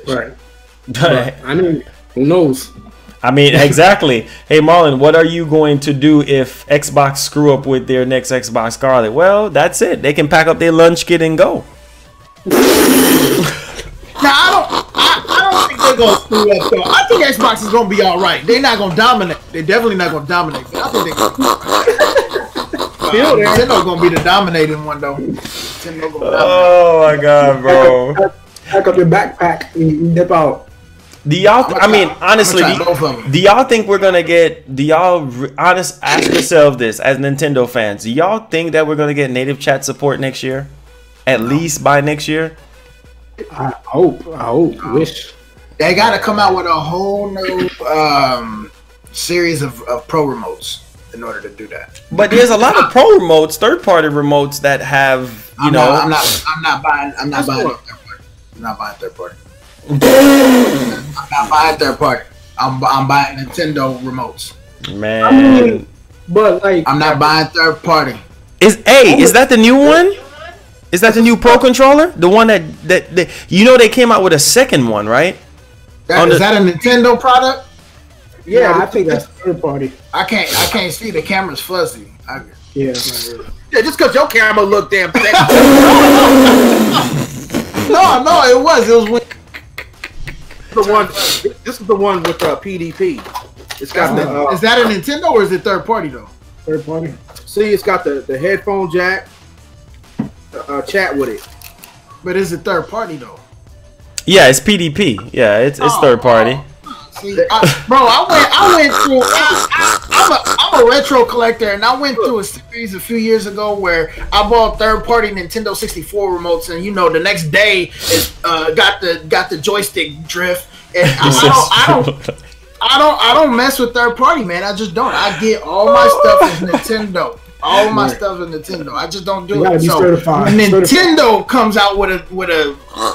Right. But, I mean, who knows? I mean, exactly. Hey, Marlon, what are you going to do if Xbox screw up with their next Xbox Scarlet? Well, that's it. They can pack up their lunch kit and go. Now, I don't think they're gonna screw up though. I think Xbox is gonna be all right. They're not gonna dominate. They're definitely not gonna dominate. But I think they're gonna Nintendo's gonna be the dominating one though. Oh my god, bro! Pack up your backpack and dip out. Do y'all? I mean, honestly, do y'all think we're gonna get? Do y'all ask yourself this as Nintendo fans? Do y'all think that we're gonna get native chat support next year? At least by next year? I hope. Wish. They got to come out with a whole new series of pro remotes in order to do that. But there's a lot of pro remotes, third-party remotes that have, I'm not buying third party. I'm buying Nintendo remotes. Man. I mean, but like, I'm not buying third party. Is that the new one? Is that the new Pro controller? The one that they came out with a second one, right? Is that a Nintendo product? Yeah, I think that's third party. I can't see, the camera's fuzzy. Yeah, just because your camera look damn thick. No, it was when This is the one with PDP. It's got is that a Nintendo or is it third party though? Third party. See, it's got the headphone jack. Chat with it. But is it third party though? Yeah, it's PDP. Yeah, it's third party. See, I went through. I'm a retro collector, and I went through a series a few years ago where I bought third-party Nintendo 64 remotes, and the next day it's got the joystick drift, and I don't mess with third-party, man. I just don't. I get all my stuff as Nintendo. All of my stuff is Nintendo. I just don't do it. So when Nintendo comes out with a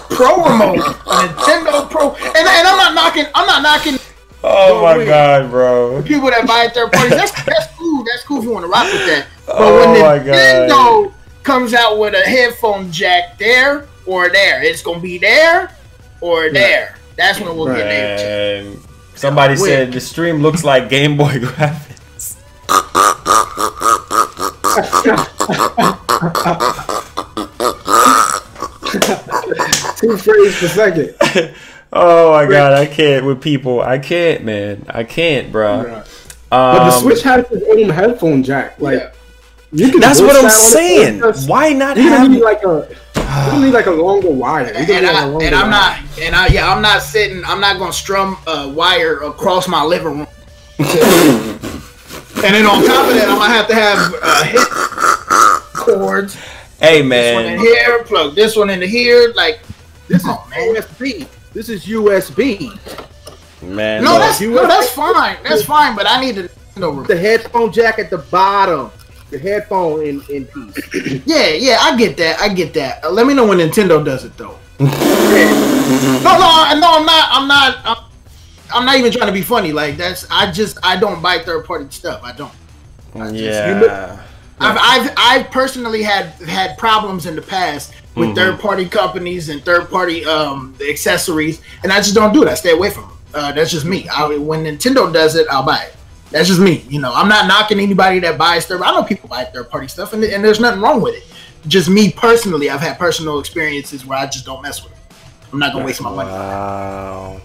pro remote, a Nintendo Pro, and I'm not knocking. Oh my god, bro! People that buy third parties, that's cool. That's cool if you want to rock with that. But when Nintendo comes out with a headphone jack there or there, it's gonna be there or there. That's when we'll get there. Somebody said the stream looks like Game Boy graphics. Two frames per second. Oh my god, I can't with people. I can't, man. I can't, bro. But the Switch has its own headphone jack. Like, you can. That's what I'm saying. Why not have need like a? You need like a longer wire. I'm not gonna strum a wire across my living room. And then on top of that, I'm gonna have to have hit cords. Hey man, this one in here, plug this one into here. Like this is USB. This is USB. Man, that's fine. That's fine. But I need the headphone jack at the bottom. The headphone in piece. Yeah, I get that. Let me know when Nintendo does it though. No, I'm not even trying to be funny. Like I don't buy third party stuff. I don't. I've personally had problems in the past with third party companies and third party accessories, and I just don't do it. I stay away from them. That's just me. When Nintendo does it, I'll buy it. That's just me. I'm not knocking anybody that buys third. I know people buy third party stuff, and there's nothing wrong with it. Just me personally, I've had personal experiences where I just don't mess with it. I'm not gonna waste my money. Wow.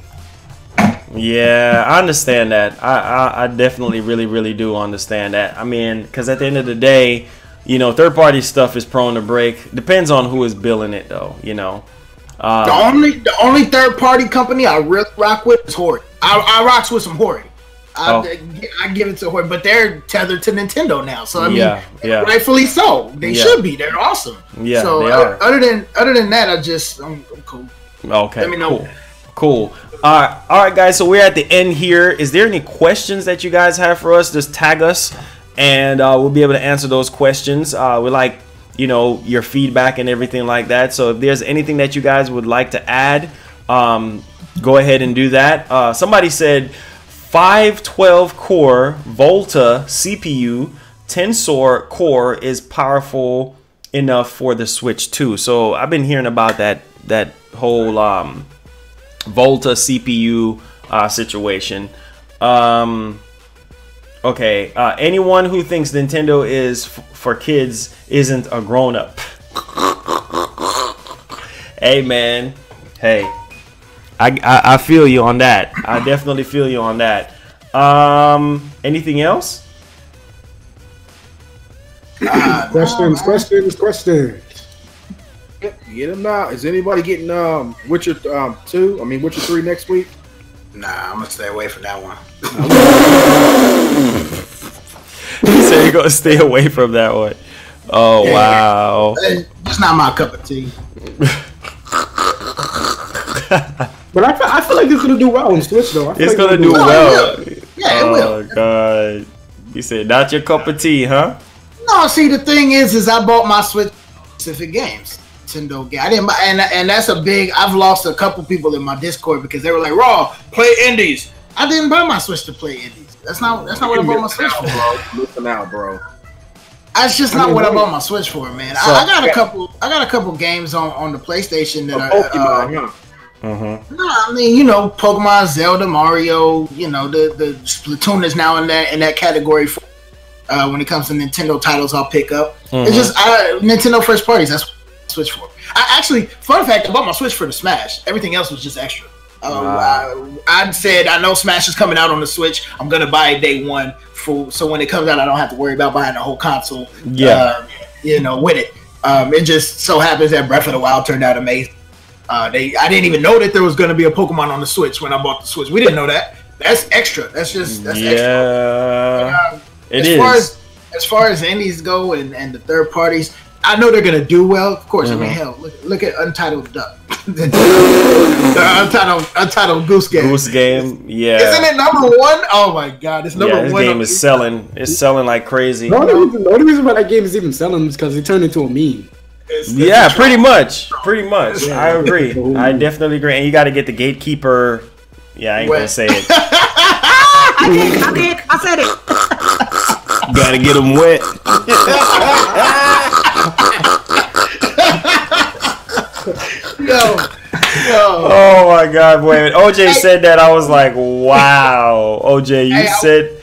Yeah, I understand that. I definitely really do understand that. I mean, because at the end of the day, third party stuff is prone to break. Depends on who is billing it, though. The only third party company I really rock with is Hori. I rocks with some Hori. I give it to Hori, but they're tethered to Nintendo now. So I mean, rightfully so. They should be. They're awesome. Yeah. So they are. Other than that, I'm cool. Okay. Let me know. Cool. All right, guys. So we're at the end here. Is there any questions that you guys have for us? Just tag us, and we'll be able to answer those questions. We like, you know, your feedback and everything like that. So if there's anything that you guys would like to add, go ahead and do that. Somebody said 512 core Volta CPU Tensor core is powerful enough for the Switch too. So I've been hearing about that whole Volta CPU situation. Okay, anyone who thinks Nintendo is for kids isn't a grown-up. Hey man, hey, I feel you on that. I definitely feel you on that. Anything else? Questions. Get them out. Is anybody getting Witcher 2? I mean Witcher 3 next week? Nah, I'm gonna stay away from that one. He said you're gonna stay away from that one. Oh yeah. Wow. It's not my cup of tea. But I feel like it's gonna do well on Switch though. It's gonna do well. Yeah, it will. Oh god. You said not your cup of tea, huh? No, see the thing is I bought my Switch specific games. Nintendo game. I didn't buy, and that's a big. I've lost a couple people in my Discord because they were like, "Raw, play indies." I didn't buy my Switch to play indies. That's not what I bought my Switch for. Listen out, bro. That's just not what I bought my Switch for, man. So, I got a couple games on the PlayStation that No, I mean, you know, Pokemon, Zelda, Mario. You know, the Splatoon is now in that category for. When it comes to Nintendo titles, I'll pick up. It's just Nintendo first parties. That's what I Switch for. I actually, fun fact, I bought my Switch for the Smash. Everything else was just extra. I said I know Smash is coming out on the Switch. I'm gonna buy it day one, so when it comes out, I don't have to worry about buying the whole console. Yeah, you know, with it. It just so happens that Breath of the Wild turned out amazing. I didn't even know that there was gonna be a Pokemon on the Switch when I bought the Switch. We didn't know that. That's extra. That's extra. As far as indies go and the third parties, I know they're gonna do well. Of course, I mean, hell, look at Untitled Duck, the Untitled Goose Game. Goose Game, yeah. Isn't it number one? Oh my god, it's number one. This game is selling. It's selling like crazy. The only reason why that game is even selling is because it turned into a meme. Yeah, pretty much. Yeah. I agree. I definitely agree. And you got to get the gatekeeper. Yeah, I ain't gonna say it. I said it. Gotta get them wet. Yo. Oh my god, wait. OJ said that. I was like, wow. OJ, you said.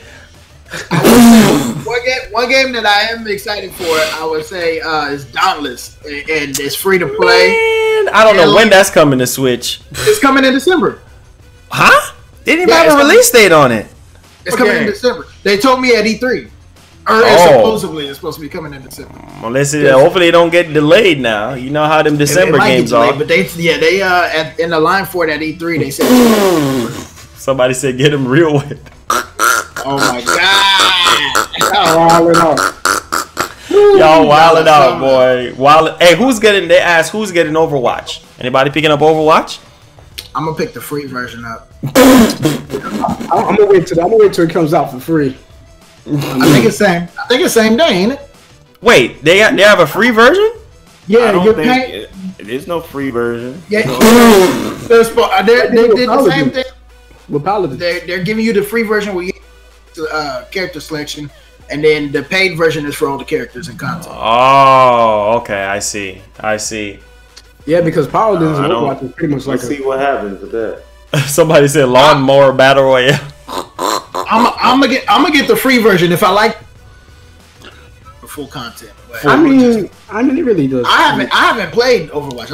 One game that I am excited for, I would say, is Dauntless, and it's free to play. Man, I don't know when that's coming to Switch. It's coming in December. Huh? They didn't even have a release date on it. It's coming in December. They told me at E3. Supposedly it's supposed to be coming in December. Well, let's see. Hopefully it don't get delayed now. You know how them December games are. But they in the line for it at E3, they said. Somebody said get them real wet. Oh my god! Y'all wilding out, boy. Hey, They asked who's getting Overwatch? Anybody picking up Overwatch? I'm gonna pick the free version up. I'm gonna wait till it comes out for free. I think it's same day, ain't it? Wait, they have a free version? Yeah, there's no free version. Yeah, they did the same thing. With Paladin, they're giving you the free version with character selection, and then the paid version is for all the characters and content. Oh, okay, I see. Yeah, because Paladins and Overwatch is pretty much like. Let's see what happens with that. Somebody said Lawnmower Battle Royale. I'm gonna get the free version if I like the full content. I mean, it really does. I haven't played Overwatch.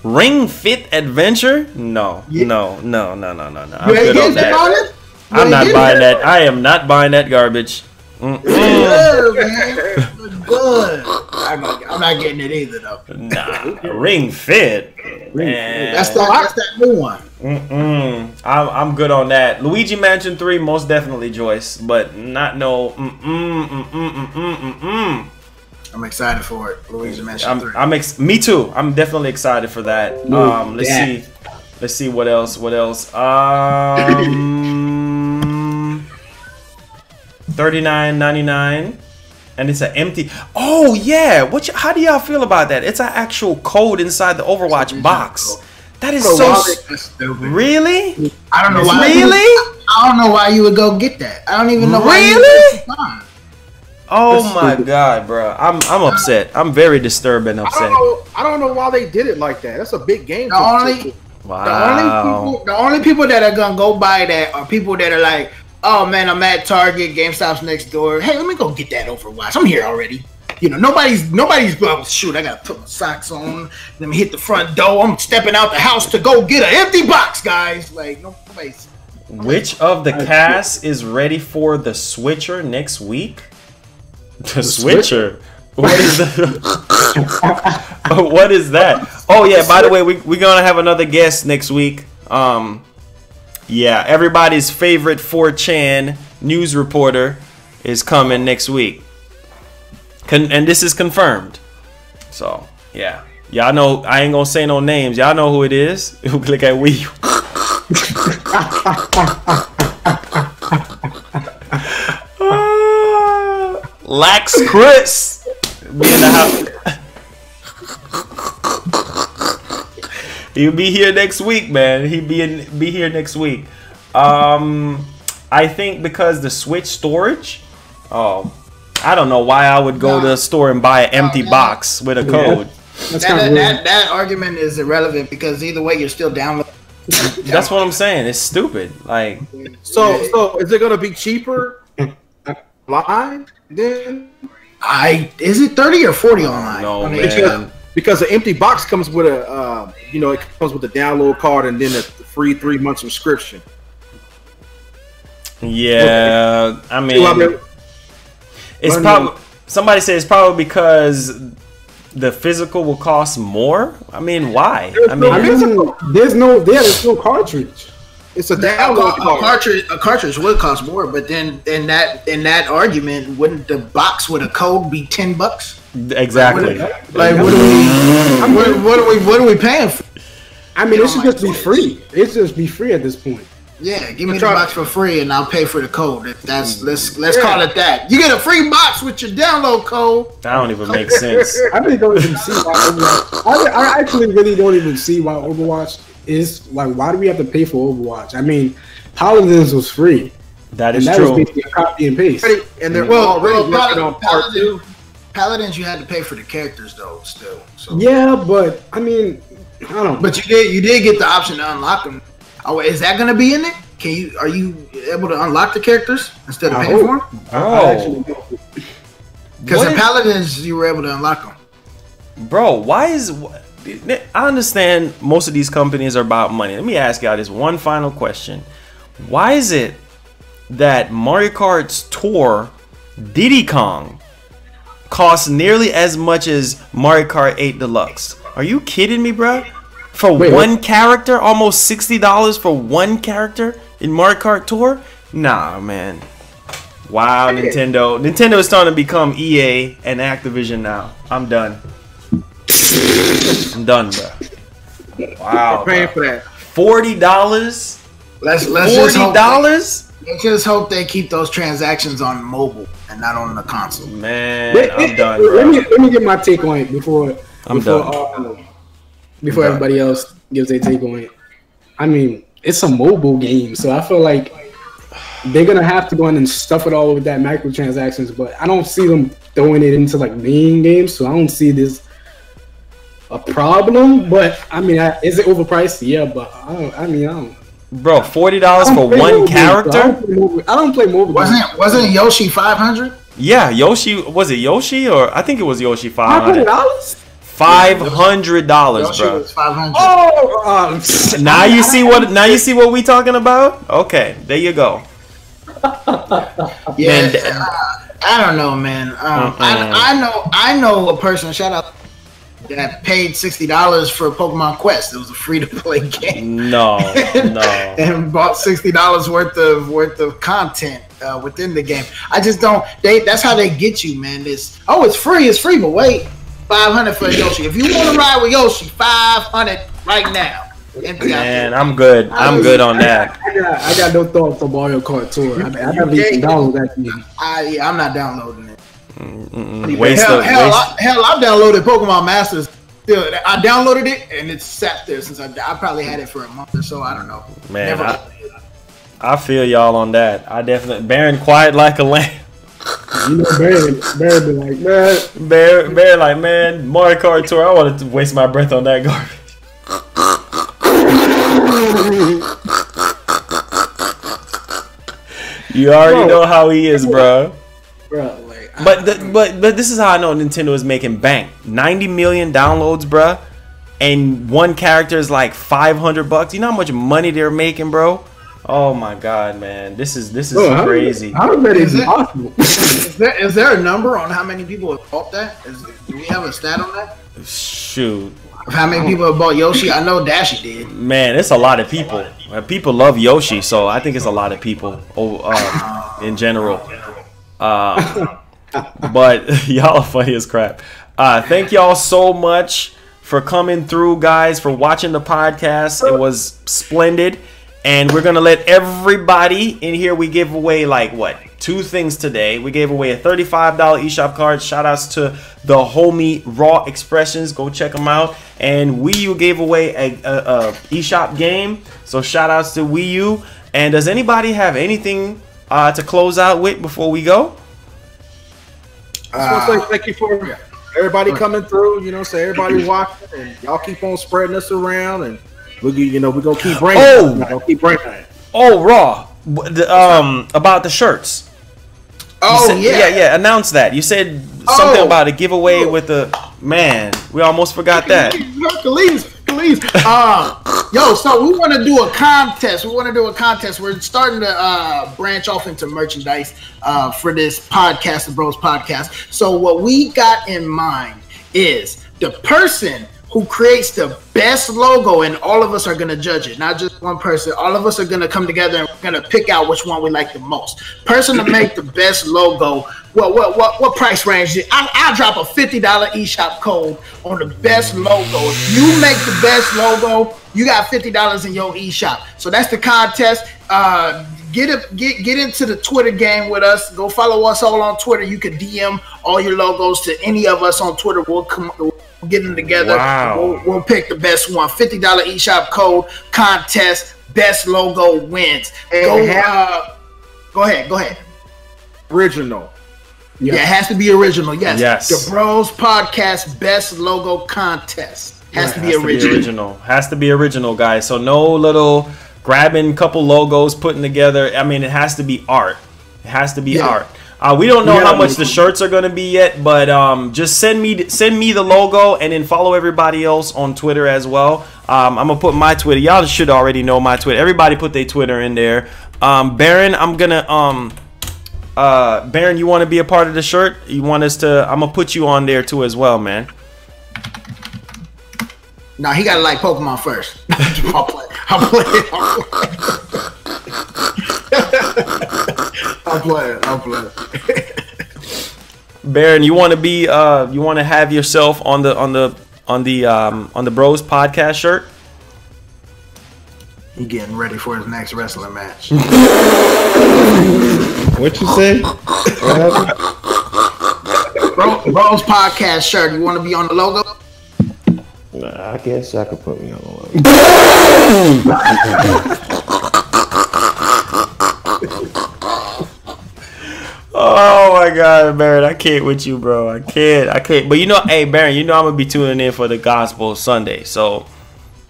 Ring Fit Adventure? No. I'm good on that. I'm not buying that. I am not buying that garbage. Good, man. Good. I'm not getting it either though. Nah, Ring Fit. Man. That's that new one. I'm good on that. Luigi Mansion 3, most definitely, Joyce, but not no. I'm excited for it. Luigi Mansion 3. Me too. I'm definitely excited for that. Let's see what else. $39.99, and it's an empty. Oh yeah, how do y'all feel about that? It's an actual code inside the Overwatch box. That is so really. I don't know why. Really? I don't know why you would go get that. I don't even know why. Really? Oh my god, bro! I'm upset. I'm very disturbed and upset. I don't know why they did it like that. That's a big game. The only people that are gonna go buy that are people that are like, oh man, I'm at Target, GameStop's next door. Hey, let me go get that Overwatch. I'm here already. You know, nobody's. Oh, shoot, I gotta put my socks on. Let me hit the front door. I'm stepping out the house to go get an empty box, guys. Like nobody's. Which of the cast is ready for the Switcher next week? The Switcher. What is that? What is that? Oh yeah. By the way, we're gonna have another guest next week. Yeah, everybody's favorite 4chan news reporter is coming next week, and this is confirmed. So yeah, y'all know. I ain't gonna say no names. Y'all know who it is. Look at we. Lax Chris be in the house. He'll be here next week, man. He'll be here next week. I think because the Switch storage. Oh, I don't know why I would go to the store and buy an empty box with a code. That argument is irrelevant because either way you're still downloading. That's what I'm saying. It's stupid. Like, so is it gonna be cheaper online then? Is it 30 or 40 online? No, man. Because the empty box comes with a it comes with the download card and then the free 3-month subscription. Yeah, I mean, it's probably somebody said it's probably because the physical will cost more. I mean, why? There's no cartridge. It's a download card. A cartridge would cost more, but then in that argument, wouldn't the box with a code be $10? Exactly. What are we paying for? I mean, it should just be free. It should just be free at this point. Yeah, give me the box for free, and I'll pay for the code. If that's let's call it that. You get a free box with your download code. That don't even make sense. I really don't even see why Overwatch. I actually really don't even see why Overwatch is like. Why do we have to pay for Overwatch? I mean, Paladins was free. That is true. That was basically a copy and paste. And they're already working on part 2. Paladins, you had to pay for the characters though, still. So. Yeah, but I mean, I don't know. But you did get the option to unlock them. Oh, is that going to be in it? Are you able to unlock the characers instead of paying for them? Oh, because in Paladins you were able to unlock them. Bro, why is? I understand most of these companies are about money. Let me ask y'all this one final question: why is it that Mario Kart's Tour Diddy Kong costs nearly as much as Mario Kart 8 Deluxe? Are you kidding me, bro? For one character, almost $60 for one character in Mario Kart Tour? Nah, man. Wow, Nintendo. Nintendo is starting to become EA and Activision now. I'm done. I'm done, bro. Wow. Paying for that. $40? Let's $40? Let's just hope they keep those transactions on mobile and not on the console. Man, I'm done, bro. Let me get my take on it before everybody else gives their take on it. I mean, it's a mobile game, so I feel like they're gonna have to go in and stuff it all with that microtransactions. But I don't see them throwing it into like main games, so I don't see this a problem. But I mean, is it overpriced? Yeah, but I don't. Bro, $40 for one character? I don't play mobile. Wasn't Yoshi 500? Yeah, Yoshi. Was it Yoshi or I think it was Yoshi 500. $500. $500, bro. $500. Oh, now you see what we talking about? Okay, there you go. Yeah, I don't know, man. I know a person. Shout out that paid $60 for Pokemon Quest. It was a free-to-play game. No. And bought $60 worth of content within the game. I just don't. That's how they get you, man. It's free, but wait, $500 for Yoshi. If you want to ride with Yoshi, $500 right now. Man, I'm good. I'm good on that. I got no thought for Mario Kart Tour. I haven't even downloaded that game. I'm not downloading it. Hell, I've downloaded Pokemon Masters. I downloaded it and it's sat there since I probably had it for a month or so. I don't know. Man, I feel y'all on that. I definitely Baron quiet like a lamb. You know, Bear be like, man. Bear like, man, Mario Kart Tour. I wanted to waste my breath on that garbage. You already know how he is, bro. But this is how I know Nintendo is making bank. 90 million downloads, bro, and one character is like $500. You know how much money they're making, bro? Oh my god, man, this is crazy. How is that even possible? Is there a number on how many people have bought that? Do we have a stat on that? Shoot. How many people have bought Yoshi? I know Dashi did. Man, it's a lot of people. People love Yoshi, so I think it's a lot of people in general. But y'all are funny as crap. Thank y'all so much for coming through, guys, for watching the podcast. It was splendid. And we're going to let everybody in here. We give away, like, what? 2 things today. We gave away a $35 eShop card. Shout outs to the homie Raw Expressions. Go check them out. And Wii U gave away a eShop game. So shout outs to Wii U. And does anybody have anything to close out with before we go? I just want to say thank you for everybody coming through. You know, say everybody watching, and y'all keep on spreading us around, and we're gonna keep bringing. Raw. About the shirts. Yeah. Announce that. You said something about a giveaway with the man. We almost forgot that. Hercules. So we want to do a contest. We're starting to branch off into merchandise for this podcast, the Bros Podcast. So what we got in mind is the person who creates the best logo, and all of us are going to judge it, not just one person. All of us are going to come together and we're going to pick out which one we like the most. Person to make the best logo. What price range? I'll drop a $50 eShop code on the best logo. If you make the best logo, you got $50 in your eShop. So that's the contest. Get into the Twitter game with us. Go follow us all on Twitter. You can DM all your logos to any of us on Twitter. We'll get them together. Wow. We'll pick the best one. $50 eShop code contest. Best logo wins. Go ahead. Original. Yeah, it has to be original. Yes. The Bros Podcast Best Logo Contest has to be original. Has to be original, guys. So no little grabbing couple logos, putting together. I mean, it has to be art. It has to be art. We don't know how much the shirts are going to be yet, but just send me the logo, and then follow everybody else on Twitter as well. I'm gonna put my Twitter. Y'all should already know my Twitter. Everybody put their Twitter in there. Baron, I'm gonna Baron, you want to be a part of the shirt? You want us to? I'm gonna put you on there too as well, man. Nah, he gotta like Pokemon first. I'll play. Baron, you want to be? You want to have yourself on the Bros Podcast shirt? He getting ready for his next wrestling match. What you say? Bros Podcast shirt. You want to be on the logo? I guess I could put me on the logo. Oh my God, Baron, I can't with you, bro. I can't. But you know, hey, Baron, you know I'm gonna be tuning in for the Gospel Sunday, so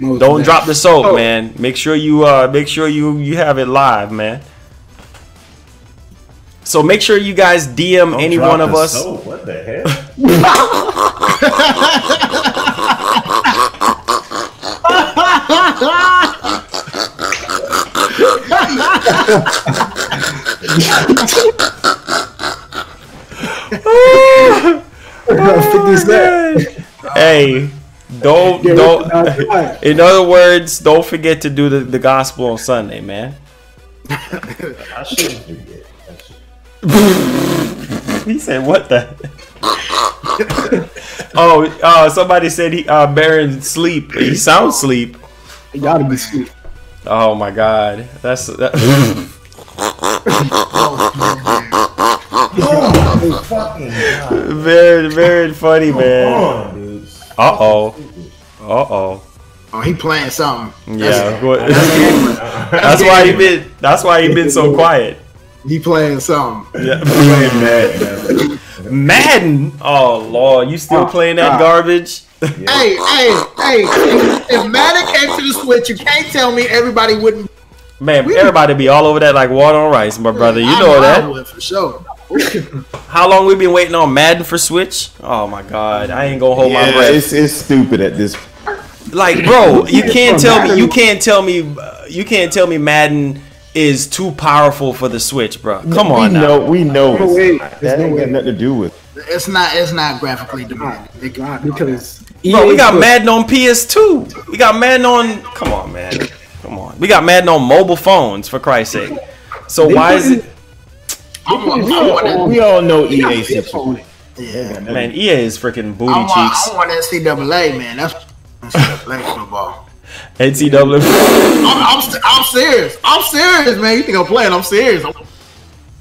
don't drop the soap, man. Make sure you have it live, man. So make sure you guys DM any one of us. Soap. What the hell? Hey, don't. In other words, don't forget to do the gospel on Sunday, man. I shouldn't forget. He said, "What the?" Somebody said Baron sleep. He sounds sleep. He gotta be sleep. Oh my God, that's that. Very, very funny, man. Uh-oh. Oh, he playing something. Yeah. That's why he been so quiet. He playing something. Yeah. Playing Madden. Oh Lord, you still playing that garbage? Hey, if Madden came to the Switch, you can't tell me everybody wouldn't. Man, everybody be all over that like water on rice, my brother. You know that. I would for sure. How long we been waiting on Madden for Switch? Oh my God, I ain't gonna hold my breath. It's stupid at this. Like, bro, you can't tell me Madden is too powerful for the Switch, bro. Come on now. We know. That ain't got nothing to do with. It's not graphically demanding. Because bro, we got Madden on PS2. We got Madden on. Come on, man. Come on. We got Madden on mobile phones, for Christ's sake. So why is it? We all know EA situation. Yeah, man. EA is freaking booty cheeks. I want NCAA, man. That's football. NCAA. I'm serious. I'm serious, man. You think I'm playing? I'm serious.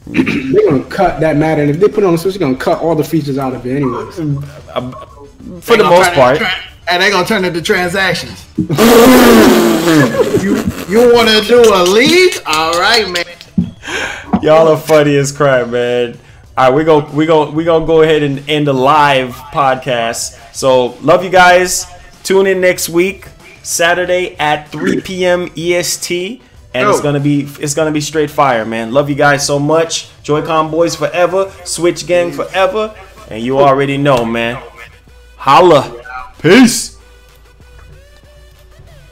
They're gonna cut that Madden. If they put it on the Switch, they're gonna cut all the features out of it, anyways. For the most part. And they're gonna turn into transactions. you want to do a league? All right, man. Y'all are funny as crap, man. All right, we gonna go ahead and end the live podcast. So love you guys. Tune in next week, Saturday at 3 p.m. EST, and it's gonna be straight fire, man. Love you guys so much. Joy-Con boys forever, Switch gang forever, and you already know, man. Holla. Peace.